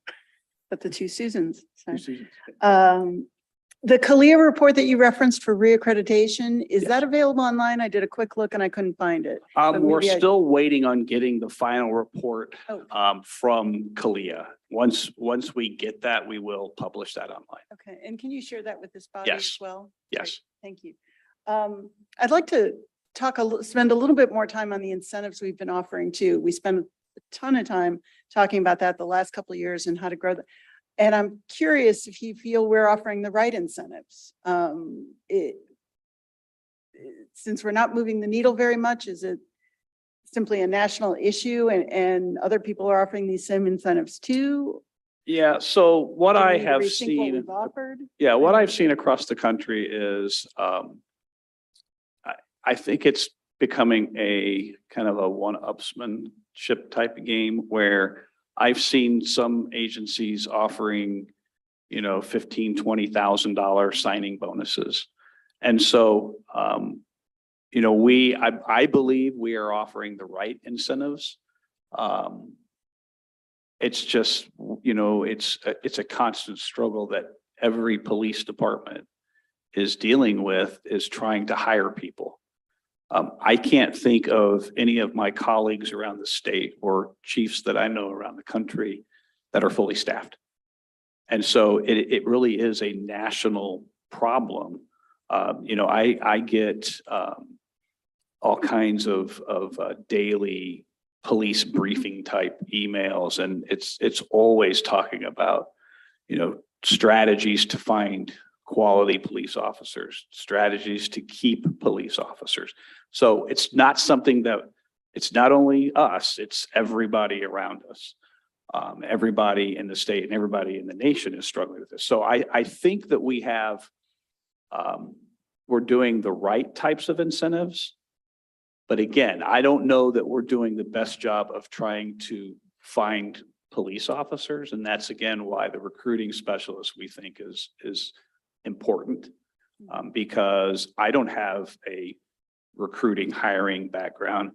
But the two Susans. sorry. Susan. The CALIA report that you referenced for reaccreditation, is Yes. that available online? I did a quick look and I couldn't find it. But We're maybe I- still waiting on getting the final report, Oh. from CALIA. Once we get that, we will publish that online. Okay, and can you share that with this body Yes. as well? Yes. Great, thank you. I'd like to spend a little bit more time on the incentives we've been offering too. We spent a ton of time talking about that the last couple of years and how to grow that. And I'm curious if you feel we're offering the right incentives. Since we're not moving the needle very much, is it simply a national issue and other people are offering these same incentives too? Yeah, so what Do we I need to have rethink what seen, we've offered? yeah, what I've seen across the country is, I think it's becoming a kind of a one-upsmanship type of game where I've seen some agencies offering, $15,000, $20,000 signing bonuses. And so, I believe we are offering the right incentives. It's just, it's a constant struggle that every police department is dealing with, is trying to hire people. I can't think of any of my colleagues around the state or chiefs that I know around the country that are fully staffed. And so it really is a national problem. I get all kinds of daily police briefing type emails, and it's always talking about, strategies to find quality police officers, strategies to keep police officers. So it's not something that, it's not only us, it's everybody around us. Everybody in the state and everybody in the nation is struggling with this. So I think that we have, we're doing the right types of incentives. But again, I don't know that we're doing the best job of trying to find police officers. And that's again, why the recruiting specialist we think is important. Because I don't have a recruiting hiring background.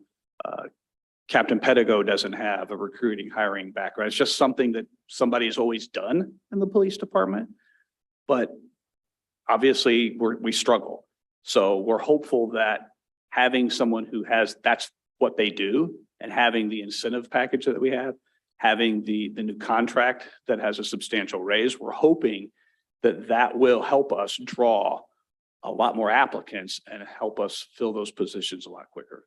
Captain Pedigo doesn't have a recruiting hiring background. It's just something that somebody has always done in the police department. But obviously we struggle. So we're hopeful that having someone who has, that's what they do, and having the incentive package that we have, having the new contract that has a substantial raise, we're hoping that will help us draw a lot more applicants and help us fill those positions a lot quicker.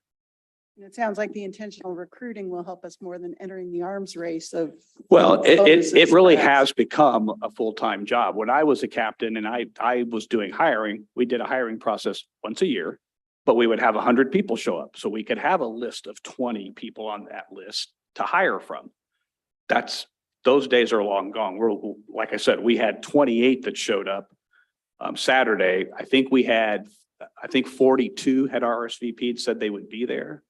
And it sounds like the intentional recruiting will help us more than entering the arms race of. Well, it bonuses, really perhaps. has become a full-time job. When I was a captain and I was doing hiring, we did a hiring process once a year, but we would have 100 people show up. So we could have a list of 20 people on that list to hire from. Those days are long gone. Like I said, we had 28 that showed up Saturday. I think 42 had RSVP'd, said they would be there.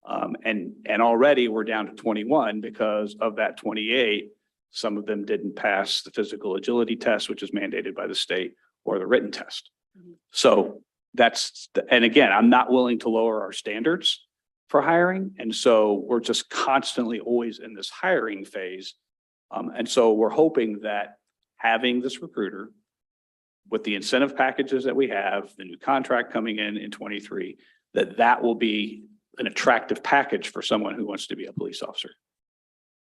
And already we're down to 21 because of that 28. Some of them didn't pass the physical agility test, which is mandated by the state, or the written test. So and again, I'm not willing to lower our standards for hiring. And so we're just constantly always in this hiring phase. And so we're hoping that having this recruiter with the incentive packages that we have, the new contract coming in 23, that will be an attractive package for someone who wants to be a police officer.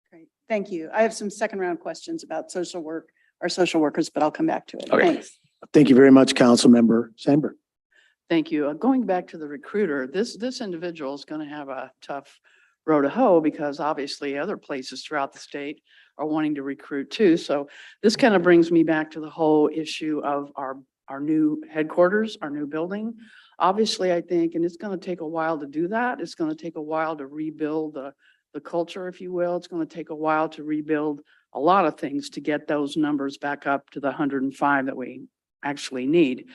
Great, thank you. I have some second round questions about social work, our social workers, but I'll come back to it. Okay. Thanks. Thank you very much, Councilmember Sandberg. Thank you. Going back to the recruiter, this individual is going to have a tough row to hoe because obviously other places throughout the state are wanting to recruit too. So this kind of brings me back to the whole issue of our new headquarters, our new building. Obviously, I think, and it's going to take a while to do that. It's going to take a while to rebuild the culture, if you will. It's going to take a while to rebuild a lot of things to get those numbers back up to the 105 that we actually need.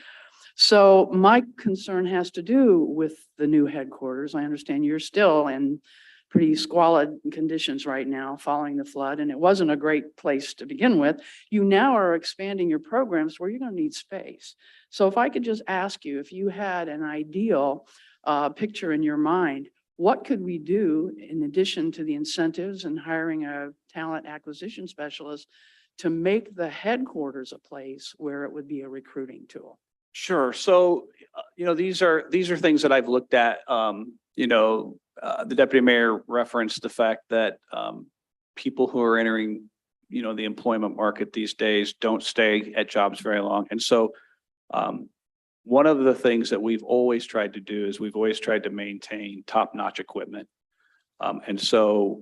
So my concern has to do with the new headquarters. I understand you're still in pretty squalid conditions right now following the flood, and it wasn't a great place to begin with. You now are expanding your programs where you're going to need space. So if I could just ask you, if you had an ideal picture in your mind, what could we do in addition to the incentives and hiring a talent acquisition specialist to make the headquarters a place where it would be a recruiting tool? Sure. So, these are things that I've looked at. The deputy mayor referenced the fact that people who are entering, the employment market these days don't stay at jobs very long. And so one of the things that we've always tried to do is we've always tried to maintain top-notch equipment. And so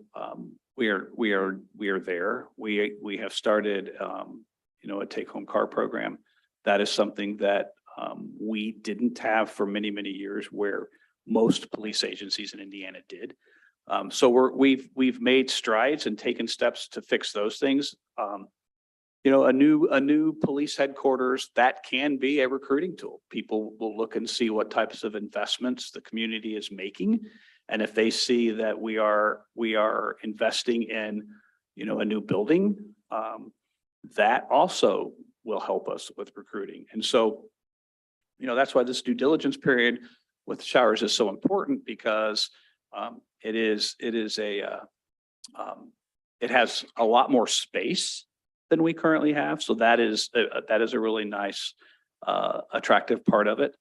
we are there. We have started, a take-home car program. That is something that we didn't have for many, many years, where most police agencies in Indiana did. So we've made strides and taken steps to fix those things. A new police headquarters, that can be a recruiting tool. People will look and see what types of investments the community is making. And if they see that we are investing in, a new building, that also will help us with recruiting. And so, that's why this due diligence period with showers is so important, because it has a lot more space than we currently have. So that is a really nice, attractive part of it.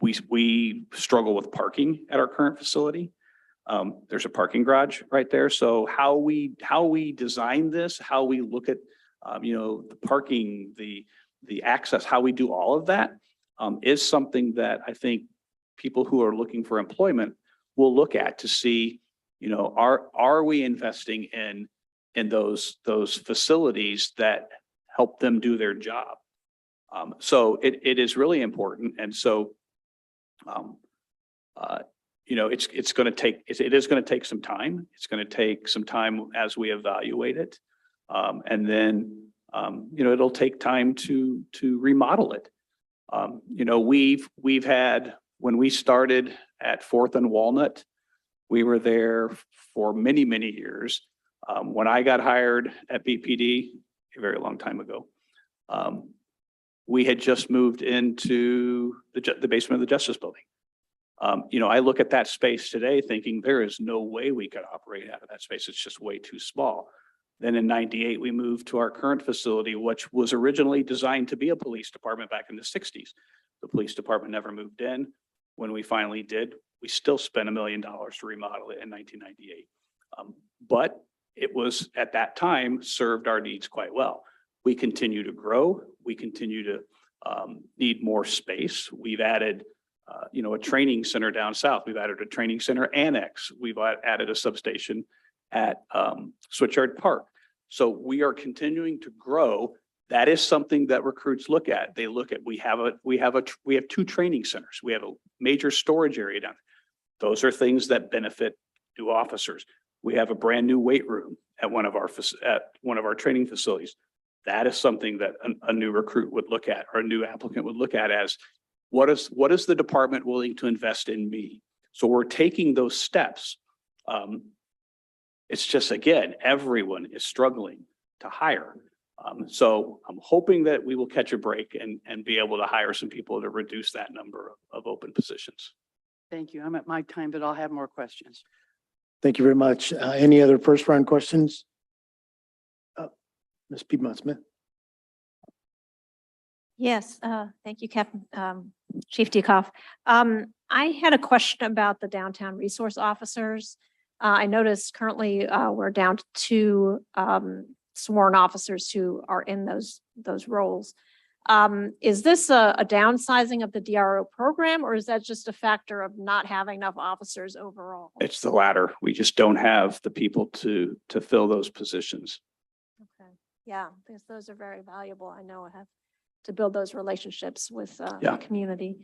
We struggle with parking at our current facility. There's a parking garage right there. So how we design this, how we look at, the parking, the access, how we do all of that, is something that I think people who are looking for employment will look at to see, are we investing in those facilities that help them do their job? So it is really important. And so, it's going to take, it is going to take some time. It's going to take some time as we evaluate it. And then, it'll take time to remodel it. We've had, when we started at 4th and Walnut, we were there for many, many years. When I got hired at BPD a very long time ago, we had just moved into the basement of the Justice Building. I look at that space today thinking there is no way we could operate out of that space. It's just way too small. Then in '98, we moved to our current facility, which was originally designed to be a police department back in the 60s. The police department never moved in. When we finally did, we still spent $1 million to remodel it in 1998. But it was, at that time, served our needs quite well. We continue to grow. We continue to need more space. We've added, a training center down south. We've added a training center annex. We've added a substation at Switchyard Park. So we are continuing to grow. That is something that recruits look at. They look at, we have 2 training centers. We have a major storage area down there. Those are things that benefit new officers. We have a brand new weight room at one of our training facilities. That is something that a new recruit would look at, or a new applicant would look at as, what is the department willing to invest in me? So we're taking those steps. It's just, again, everyone is struggling to hire. So I'm hoping that we will catch a break and be able to hire some people to reduce that number of open positions. Thank you. I'm at my time, but I'll have more questions. Thank you very much. Any other first round questions? Ms. Piedmont Smith. Yes, thank you, Captain, Chief Dukoff. I had a question about the downtown resource officers. I noticed currently we're down to 2 sworn officers who are in those roles. Is this a downsizing of the DRO program, or is that just a factor of not having enough officers overall? It's the latter. We just don't have the people to fill those positions. Okay, yeah, because those are very valuable. I know I have to build those relationships with Yeah. the community.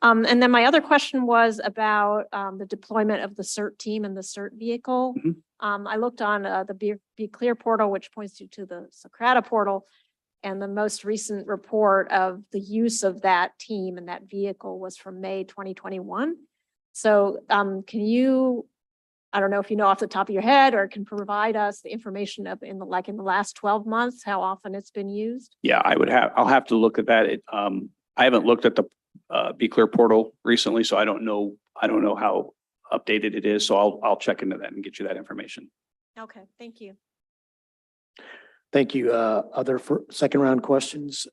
And then my other question was about the deployment of the CERT team and the CERT vehicle. Mhm. I looked on the Be Clear portal, which points you to the Socrata portal. And the most recent report of the use of that team and that vehicle was from May 2021. So can you, I don't know if you know off the top of your head or can provide us the information of in the last 12 months, how often it's been used? Yeah, I'll have to look at that. I haven't looked at the Be Clear portal recently, so I don't know how updated it is. So I'll check into that and get you that information. Okay, thank you. Thank you. Other second round questions?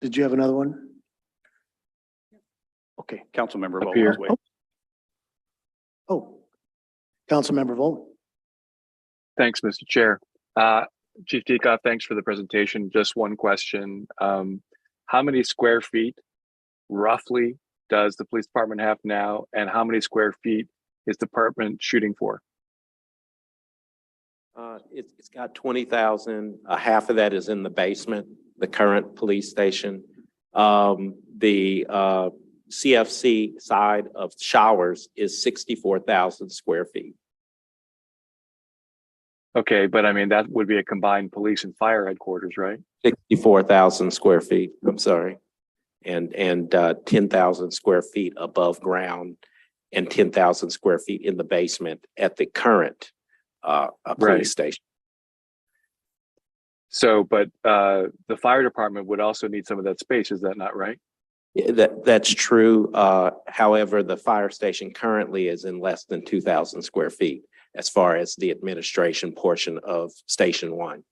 Did you have another one? Okay. Councilmember Up Vogel here. is waiting. Oh, Councilmember Vogel. Thanks, Mr. Chair. Chief Dekoff, thanks for the presentation. Just one question. How many square feet roughly does the police department have now? And how many square feet is the department shooting for? It's got 20,000. Half of that is in the basement, the current police station. The CFC side of showers is 64,000 square feet. Okay, but I mean, that would be a combined police and fire headquarters, right? 64,000 square feet, I'm sorry. And 10,000 square feet above ground and 10,000 square feet in the basement at the current police station. So, but the fire department would also need some of that space, is that not right? Yeah, that's true. However, the fire station currently is in less than 2,000 square feet as far as the administration portion of Station 1.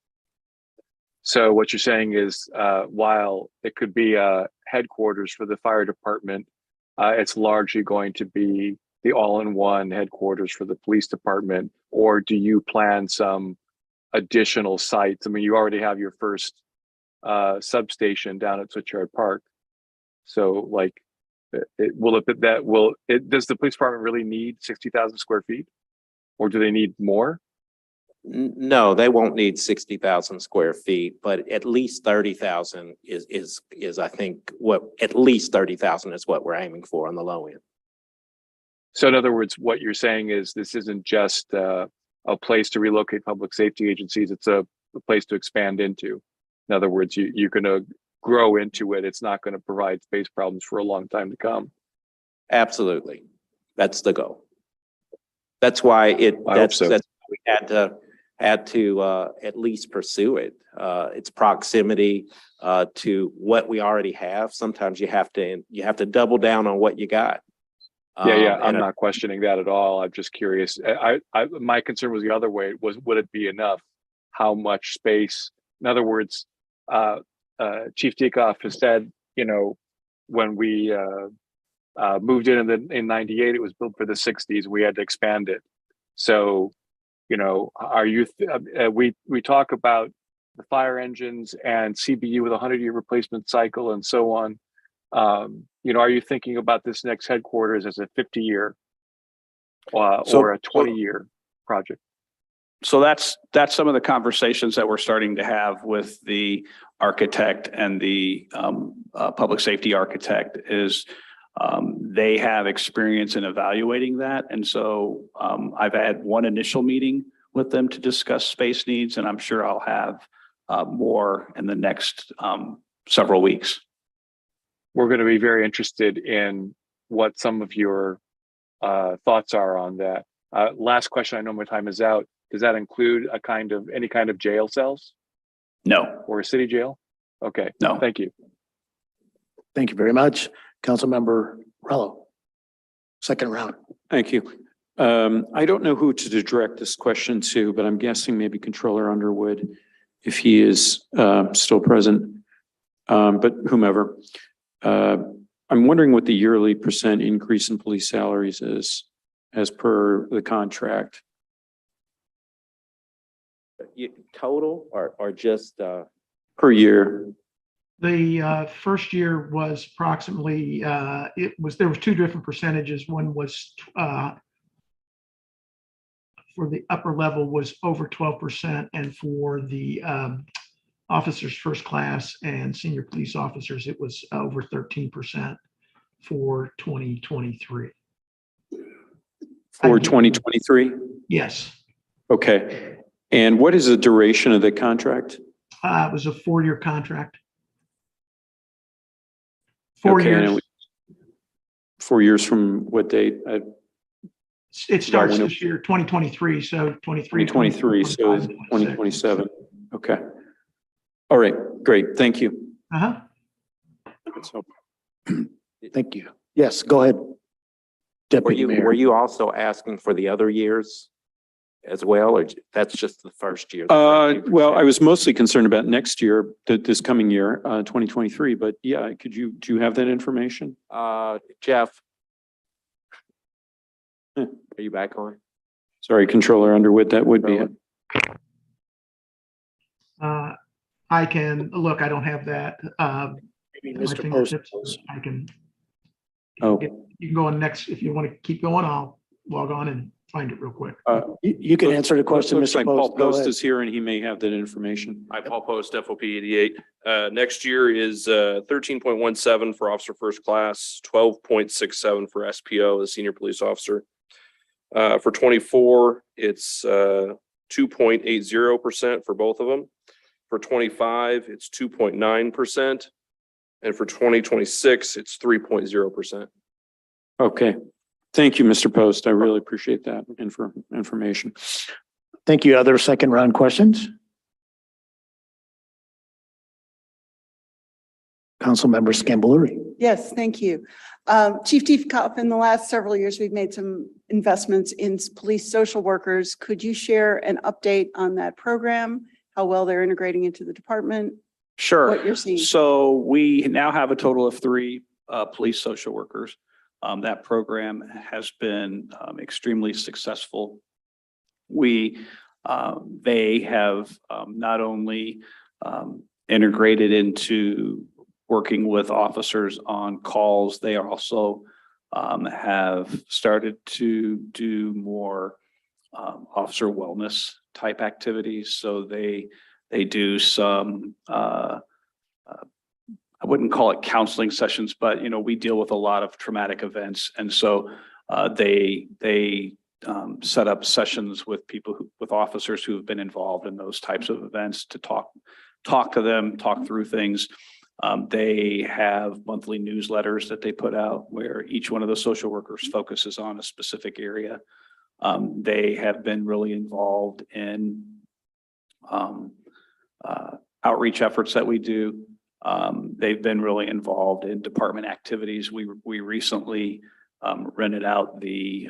So what you're saying is, while it could be headquarters for the fire department, it's largely going to be the all-in-one headquarters for the police department, or do you plan some additional sites? I mean, you already have your first substation down at Switchyard Park. So like, does the police department really need 60,000 square feet? Or do they need more? No, they won't need 60,000 square feet, but at least 30,000 is I think at least 30,000 is what we're aiming for on the low end. So in other words, what you're saying is this isn't just a place to relocate public safety agencies, it's a place to expand into. In other words, you're going to grow into it. It's not going to provide space problems for a long time to come. Absolutely. That's the goal. That's why that's why we had to at least pursue it. Its proximity to what we already have. Sometimes you have to double down on what you got. Yeah, I'm not questioning that at all. I'm just curious. My concern was the other way. Would it be enough? How much space? In other words, Chief Dekoff has said, when we moved in 98, it was built for the 60s. We had to expand it. So, we talk about the fire engines and CBU with a 100-year replacement cycle and so on. Are you thinking about this next headquarters as a 50-year or a 20-year project? So that's some of the conversations that we're starting to have with the architect and the public safety architect is they have experience in evaluating that. And so I've had one initial meeting with them to discuss space needs, and I'm sure I'll have more in the next several weeks. We're going to be very interested in what some of your thoughts are on that. Last question, I know my time is out. Does that include any kind of jail cells? No. Or a city jail? Okay. No. Thank you. Thank you very much. Councilmember Rello, second round. Thank you. I don't know who to direct this question to, but I'm guessing maybe Controller Underwood, if he is still present, but whomever. I'm wondering what the yearly % increase in police salaries is as per the contract. Total or just per year? The first year was approximately, there was two different percentages. One was for the upper level was over 12%, and for the officers first class and senior police officers, it was over 13% for 2023. For 2023? Yes. Okay. And what is the duration of the contract? It was a 4-year contract. 4 Okay, and years. 4 years from what date? It starts when it- this year, 2023, so 23. 2023, so 2027. Okay. All right, great. Thank you. Uh-huh. Let's hope. Thank you. Yes, go ahead. Were Deputy you, Mayor. were you also asking for the other years as well, or that's just the first year? Well, I was mostly concerned about next year, this coming year, 2023, but yeah, do you have that information? Jeff, Hmm. are you back on? Sorry, Controller Underwood, that would be it. I can, look, I don't have that. Maybe at my Mr. Post. fingertips. I can, Oh, you can go on next, if you want to keep going, I'll log on and find it real quick. You can answer the question, looks Mr. like Paul Post. Go Post ahead. is here and he may have that information. Hi, Paul Post, FOP 88. Next year is 13.17 for officer first class, 12.67 for SPO, the senior police officer. For 24, it's 2.80% for both of them. For 25, it's 2.9%. And for 2026, it's 3.0%. Okay. Thank you, Mr. Post. I really appreciate that information. Thank you. Other second round questions? Councilmember Scambolery. Yes, thank you. Chief Tiefkopf, in the last several years, we've made some investments in police social workers. Could you share an update on that program? How well they're integrating into the department? Sure. What you're seeing? So we now have a total of 3 police social workers. That program has been extremely successful. They have not only integrated into working with officers on calls, they also have started to do more officer wellness type activities. So they do some I wouldn't call it counseling sessions, but we deal with a lot of traumatic events, and so they set up sessions with with officers who have been involved in those types of events to talk to them, talk through things. They have monthly newsletters that they put out where each one of the social workers focuses on a specific area. They have been really involved in outreach efforts that we do. They've been really involved in department activities. We recently rented out the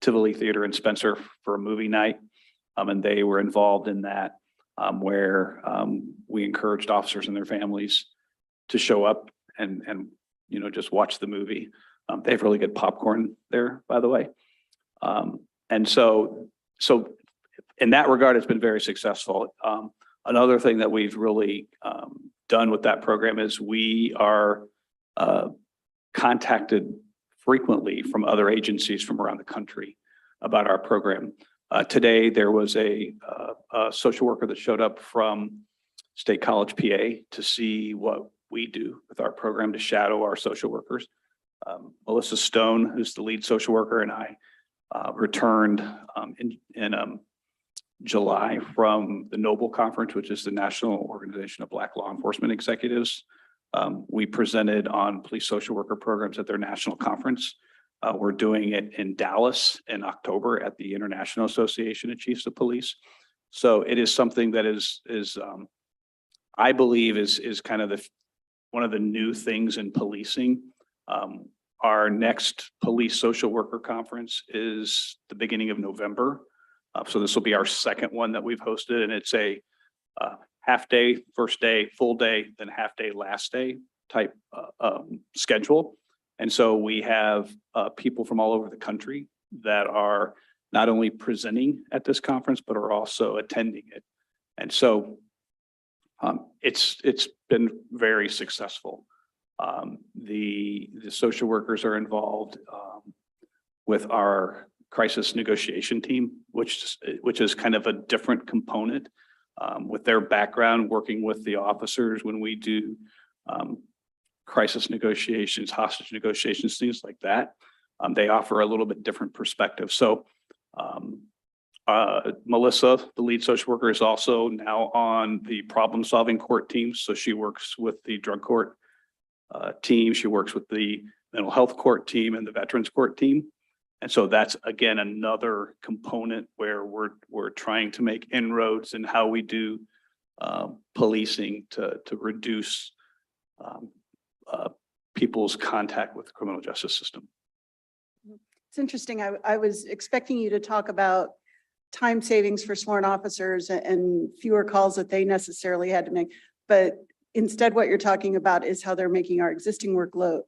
Tivoli Theater in Spencer for a movie night, and they were involved in that, where we encouraged officers and their families to show up and just watch the movie. They have really good popcorn there, by the way. And so in that regard, it's been very successful. Another thing that we've really done with that program is we are contacted frequently from other agencies from around the country about our program. Today, there was a social worker that showed up from State College, PA, to see what we do with our program, to shadow our social workers. Melissa Stone, who's the lead social worker, and I returned in July from the Noble Conference, which is the National Organization of Black Law Enforcement Executives. We presented on police social worker programs at their national conference. We're doing it in Dallas in October at the International Association of Chiefs of Police. So it is something that is I believe is kind of one of the new things in policing. Our next police social worker conference is the beginning of November. So this will be our second one that we've hosted, and it's a half day, first day, full day, then half day, last day type schedule. And so we have people from all over the country that are not only presenting at this conference, but are also attending it. And so it's been very successful. The social workers are involved with our crisis negotiation team, which is kind of a different component with their background working with the officers when we do crisis negotiations, hostage negotiations, things like that. They offer a little bit different perspective. So Melissa, the lead social worker, is also now on the problem-solving court team. So she works with the drug court team. She works with the mental health court team and the veterans court team. And so that's, again, another component where we're trying to make inroads in how we do policing to reduce people's contact with the criminal justice system. It's interesting. I was expecting you to talk about time savings for sworn officers and fewer calls that they necessarily had to make. But instead, what you're talking about is how they're making our existing workload,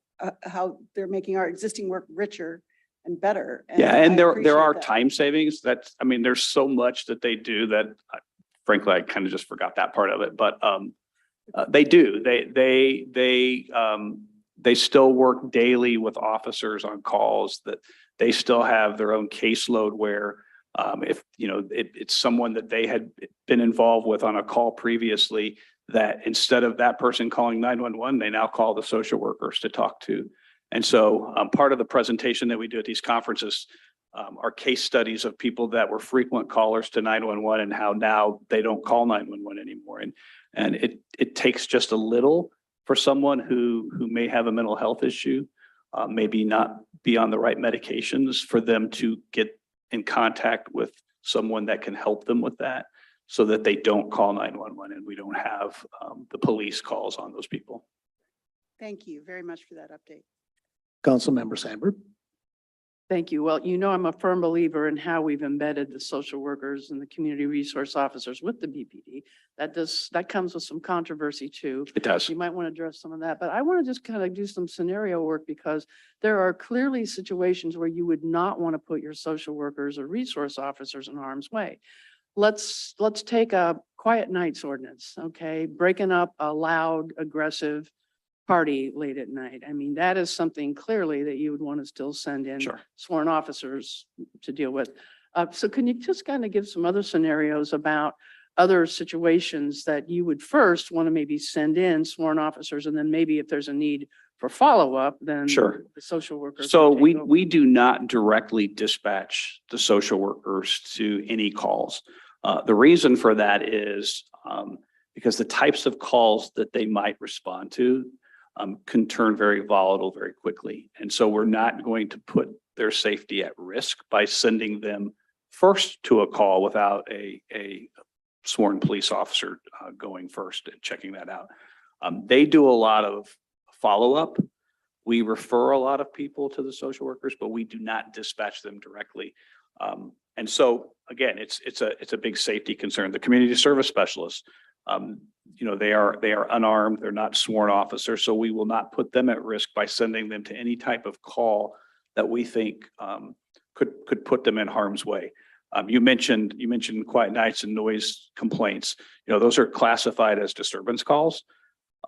how they're making our existing work richer and better. Yeah, and I there appreciate are that. time savings. That's, I mean, there's so much that they do that frankly, I kind of just forgot that part of it, but they do. They still work daily with officers on calls, that they still have their own caseload where if, you know, it's someone that they had been involved with on a call previously, that instead of that person calling 911, they now call the social workers to talk to. And so part of the presentation that we do at these conferences are case studies of people that were frequent callers to 911 and how now they don't call 911 anymore. And it takes just a little for someone who may have a mental health issue, maybe not be on the right medications, for them to get in contact with someone that can help them with that, so that they don't call 911 and we don't have the police calls on those people. Thank you very much for that update. Councilmember Sandberg. Thank you. Well, you know, I'm a firm believer in how we've embedded the social workers and the community resource officers with the BPD. That comes with some controversy too. It does. You might want to address some of that, but I want to just kind of do some scenario work, because there are clearly situations where you would not want to put your social workers or resource officers in harm's way. Let's take a quiet nights ordinance, okay? Breaking up a loud, aggressive party late at night. I mean, that is something clearly that you would want to still send in Sure. sworn officers to deal with. So can you just kind of give some other scenarios about other situations that you would first want to maybe send in sworn officers, and then maybe if there's a need for follow-up, then Sure. the social workers. So can take over? we do not directly dispatch the social workers to any calls. The reason for that is because the types of calls that they might respond to can turn very volatile very quickly. And so we're not going to put their safety at risk by sending them first to a call without a sworn police officer going first and checking that out. They do a lot of follow-up. We refer a lot of people to the social workers, but we do not dispatch them directly. And so again, it's a big safety concern. The community service specialists, you know, they are unarmed, they're not sworn officers, so we will not put them at risk by sending them to any type of call that we think could put them in harm's way. You mentioned quiet nights and noise complaints. You know, those are classified as disturbance calls.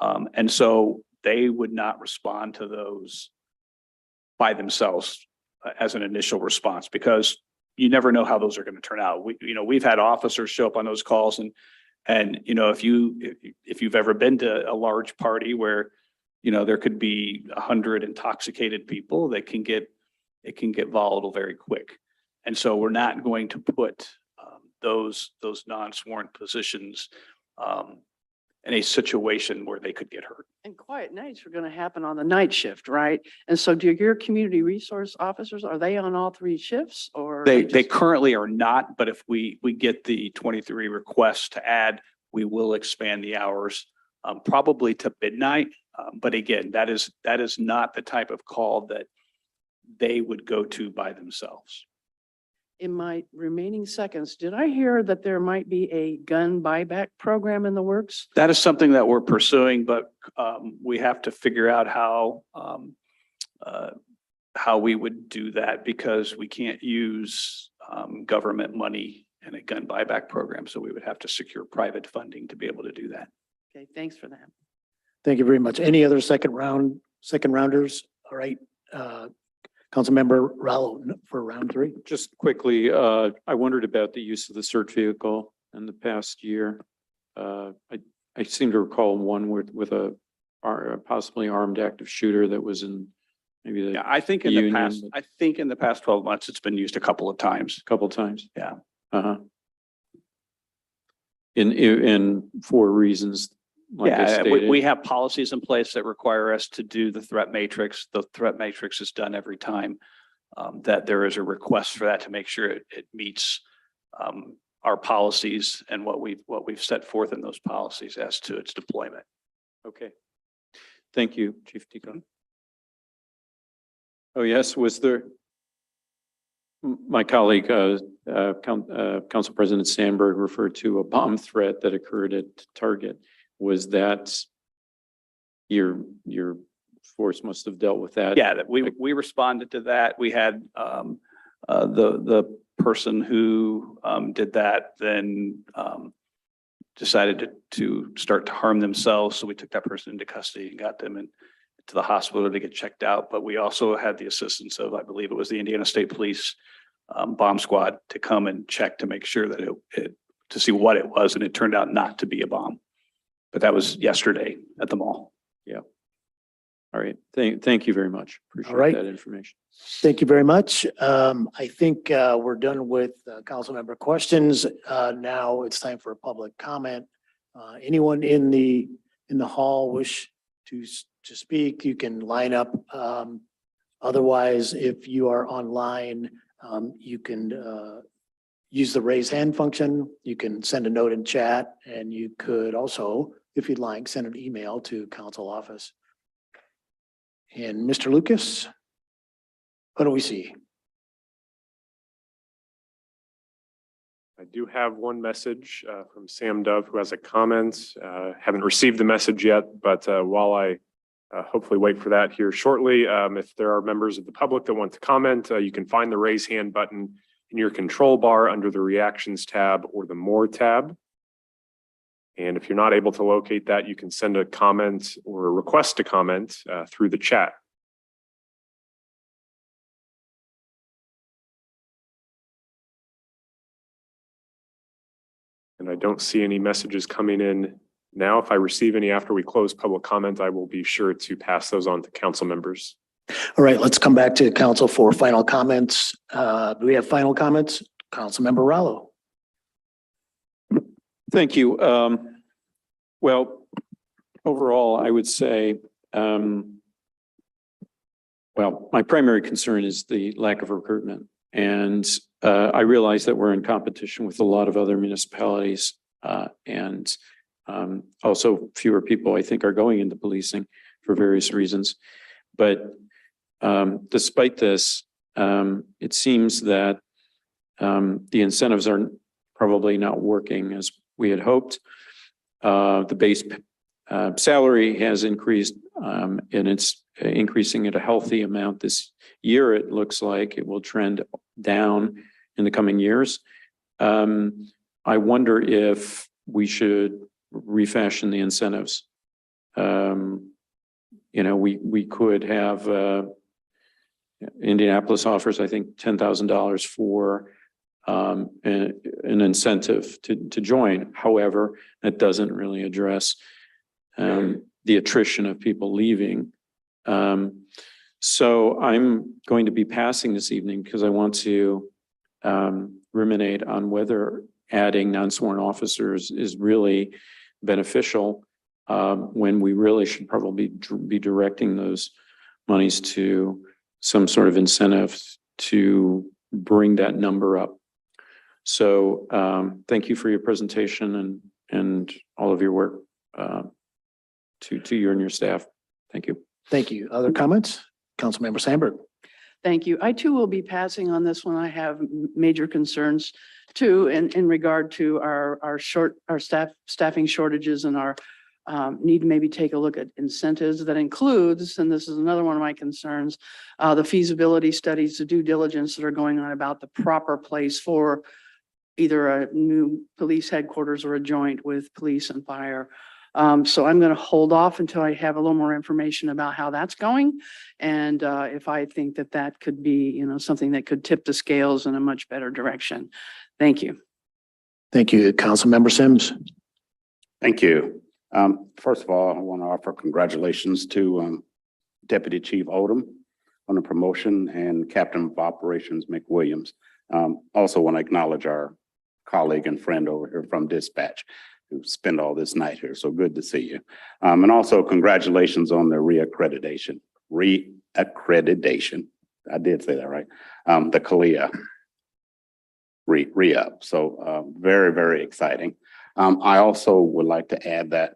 And so they would not respond to those by themselves as an initial response, because you never know how those are going to turn out. We've had officers show up on those calls, and you know, if you've ever been to a large party where, you know, there could be 100 intoxicated people, it can get volatile very quick. And so we're not going to put those non-sworn positions in a situation where they could get hurt. And quiet nights are going to happen on the night shift, right? And so do your community resource officers, are they on all three shifts, or? They currently are not, but if we get the 23 requests to add, we will expand the hours probably to midnight. But again, that is not the type of call that they would go to by themselves. In my remaining seconds, did I hear that there might be a gun buyback program in the works? That is something that we're pursuing, but we have to figure out how we would do that, because we can't use government money in a gun buyback program. So we would have to secure private funding to be able to do that. Okay, thanks for that. Thank you very much. Any other second rounders? All right. Councilmember Rallo for round three. Just quickly, I wondered about the use of the search vehicle in the past year. I seem to recall one with a possibly armed active shooter that was in maybe the. Yeah, I think in the past 12 months, it's been used a couple of times. Couple times. Yeah. Uh-huh. In for reasons like I Yeah, stated. we have policies in place that require us to do the threat matrix. The threat matrix is done every time that there is a request for that to make sure it meets our policies and what we've set forth in those policies as to its deployment. Okay. Thank you, Chief Tico. Oh, yes, was there? My colleague, Council President Sandberg referred to a bomb threat that occurred at Target. Was that your force must have dealt with that? Yeah, that we responded to that. We had the person who did that then decided to start to harm themselves. So we took that person into custody and got them to the hospital to get checked out. But we also had the assistance of, I believe it was the Indiana State Police bomb squad to come and check to make sure that to see what it was. And it turned out not to be a bomb. But that was yesterday at the mall. Yeah. All right. Thank you very much. Appreciate right. that information. Thank you very much. I think we're done with council member questions. Now it's time for public comment. Anyone in the hall wish to speak, you can line up. Otherwise, if you are online, you can use the raise hand function. You can send a note in chat, and you could also, if you'd like, send an email to council office. And Mr. Lucas, what do we see? I do have one message from Sam Dove, who has a comment. Haven't received the message yet, but while I hopefully wait for that here shortly, if there are members of the public that want to comment, you can find the raise hand button in your control bar under the Reactions tab or the More tab. And if you're not able to locate that, you can send a comment or a request to comment through the chat. And I don't see any messages coming in now. If I receive any after we close public comment, I will be sure to pass those on to council members. All right, let's come back to council for final comments. Do we have final comments? Councilmember Rallo. Thank you. Well, overall, I would say, well, my primary concern is the lack of recruitment. And I realize that we're in competition with a lot of other municipalities and also fewer people, I think, are going into policing for various reasons. But despite this, it seems that the incentives are probably not working as we had hoped. The base salary has increased and it's increasing at a healthy amount this year. It looks like it will trend down in the coming years. I wonder if we should refashion the incentives. We could have Indianapolis offers, I think, $10,000 for an incentive to join. However, that doesn't really address the attrition of people leaving. So I'm going to be passing this evening because I want to ruminate on whether adding non-sworn officers is really beneficial when we really should probably be directing those monies to some sort of incentive to bring that number up. So thank you for your presentation and all of your work to you and your staff. Thank you. Thank you. Other comments? Councilmember Sandberg. Thank you. I too will be passing on this one. I have major concerns too in regard to our staffing shortages and our need to maybe take a look at incentives that includes, and this is another one of my concerns, the feasibility studies, the due diligence that are going on about the proper place for either a new police headquarters or a joint with police and fire. So I'm going to hold off until I have a little more information about how that's going. And if I think that could be, something that could tip the scales in a much better direction. Thank you. Thank you. Councilmember Sims. Thank you. First of all, I want to offer congratulations to Deputy Chief Odom on the promotion and Captain of Operations Mick Williams. Also want to acknowledge our colleague and friend over here from dispatch who spent all this night here. So good to see you. And also congratulations on the reaccreditation. Reaccreditation. I did say that right. The CALIA re-up. So very, very exciting. I also would like to add that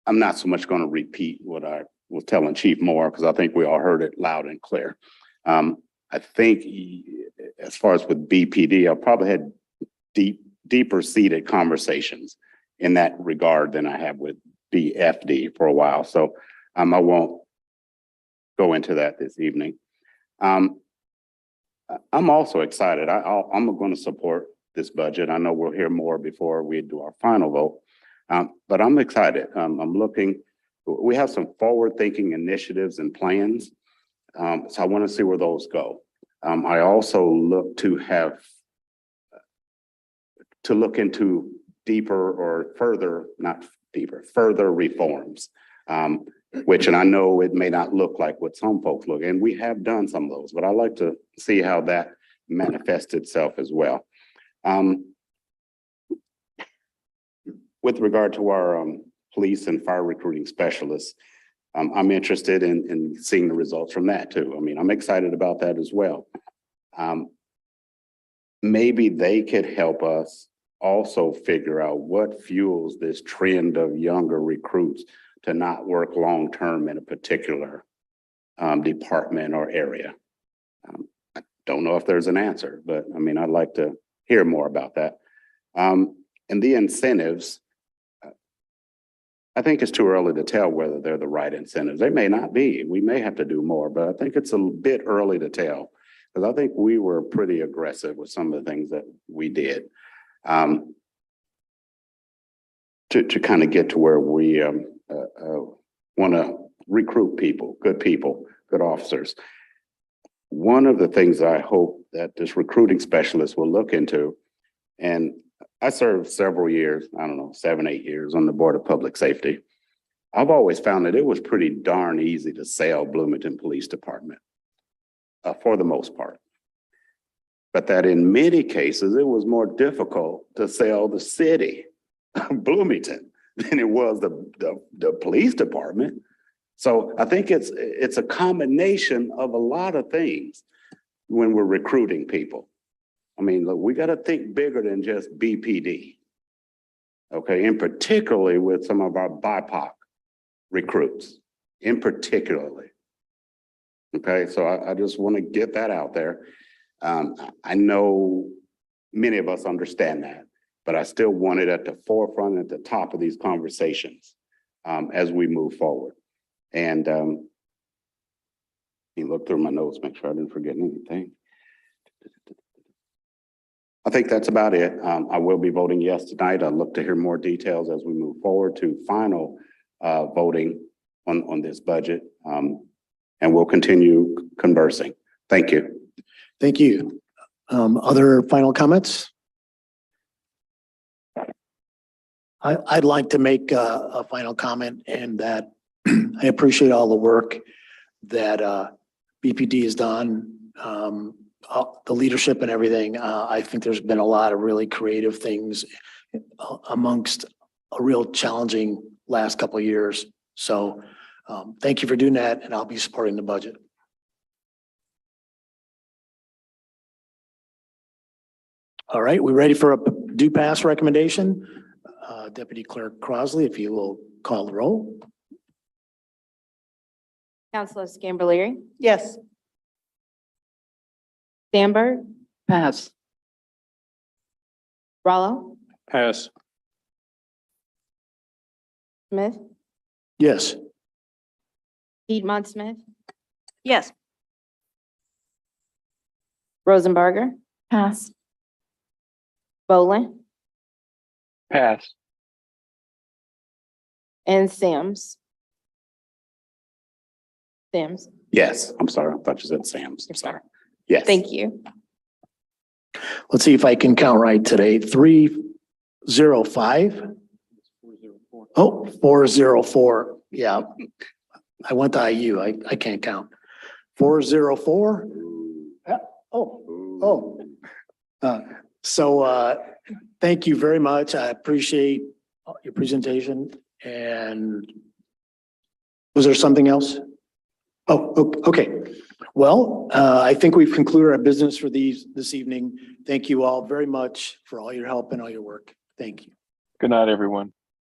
I'm not so much going to repeat what I was telling Chief Moore because I think we all heard it loud and clear. I think as far as with BPD, I probably had deeper seated conversations in that regard than I have with BFD for a while. So I won't go into that this evening. I'm also excited. I'm going to support this budget. I know we'll hear more before we do our final vote, but I'm excited. I'm looking, we have some forward-thinking initiatives and plans. So I want to see where those go. I also look to look into deeper or further, not deeper, further reforms, which, and I know it may not look like what some folks look, and we have done some of those, but I like to see how that manifests itself as well. With regard to our police and fire recruiting specialists, I'm interested in seeing the results from that too. I mean, I'm excited about that as well. Maybe they could help us also figure out what fuels this trend of younger recruits to not work long-term in a particular department or area. I don't know if there's an answer, but I mean, I'd like to hear more about that. And the incentives, I think it's too early to tell whether they're the right incentives. They may not be. We may have to do more, but I think it's a bit early to tell because I think we were pretty aggressive with some of the things that we did to kind of get to where we want to recruit people, good officers. One of the things I hope that this recruiting specialist will look into, and I served several years, I don't know, 7, 8 years on the Board of Public Safety. I've always found that it was pretty darn easy to sell Bloomington Police Department for the most part. But that in many cases, it was more difficult to sell the city of Bloomington than it was the police department. So I think it's a combination of a lot of things when we're recruiting people. I mean, look, we got to think bigger than just BPD, okay? And particularly with some of our BIPOC recruits, in particularly. Okay, so I just want to get that out there. I know many of us understand that, but I still want it at the forefront, at the top of these conversations as we move forward. And you look through my notes, make sure I didn't forget anything. I think that's about it. I will be voting yes tonight. I look to hear more details as we move forward to final voting on this budget. And we'll continue conversing. Thank you. Thank you. Other final comments? I'd like to make a final comment and that I appreciate all the work that BPD has done, the leadership and everything. I think there's been a lot of really creative things amongst a real challenging last couple of years. So thank you for doing that, and I'll be supporting the budget. All right, we're ready for a due pass recommendation. Deputy Clerk Crosley, if you will call the roll. Councilor Scamberlery, Yes. Sandberg, Pass. Rollo, Pass. Smith, Yes. Piedmont Smith, Yes. Rosenbarger, Pass. Bolin, Pass. and Sims. Sims. Yes, I'm sorry. I thought you said Sam's. I'm sorry. Yes. Thank you. Let's see if I can count right today. 305. Oh, 404. Yeah. I went to IU. I can't count. 404. So thank you very much. I appreciate your presentation. And was there something else? Oh, okay. Well, I think we've concluded our business for this evening. Thank you all very much for all your help and all your work. Thank you. Good night, everyone.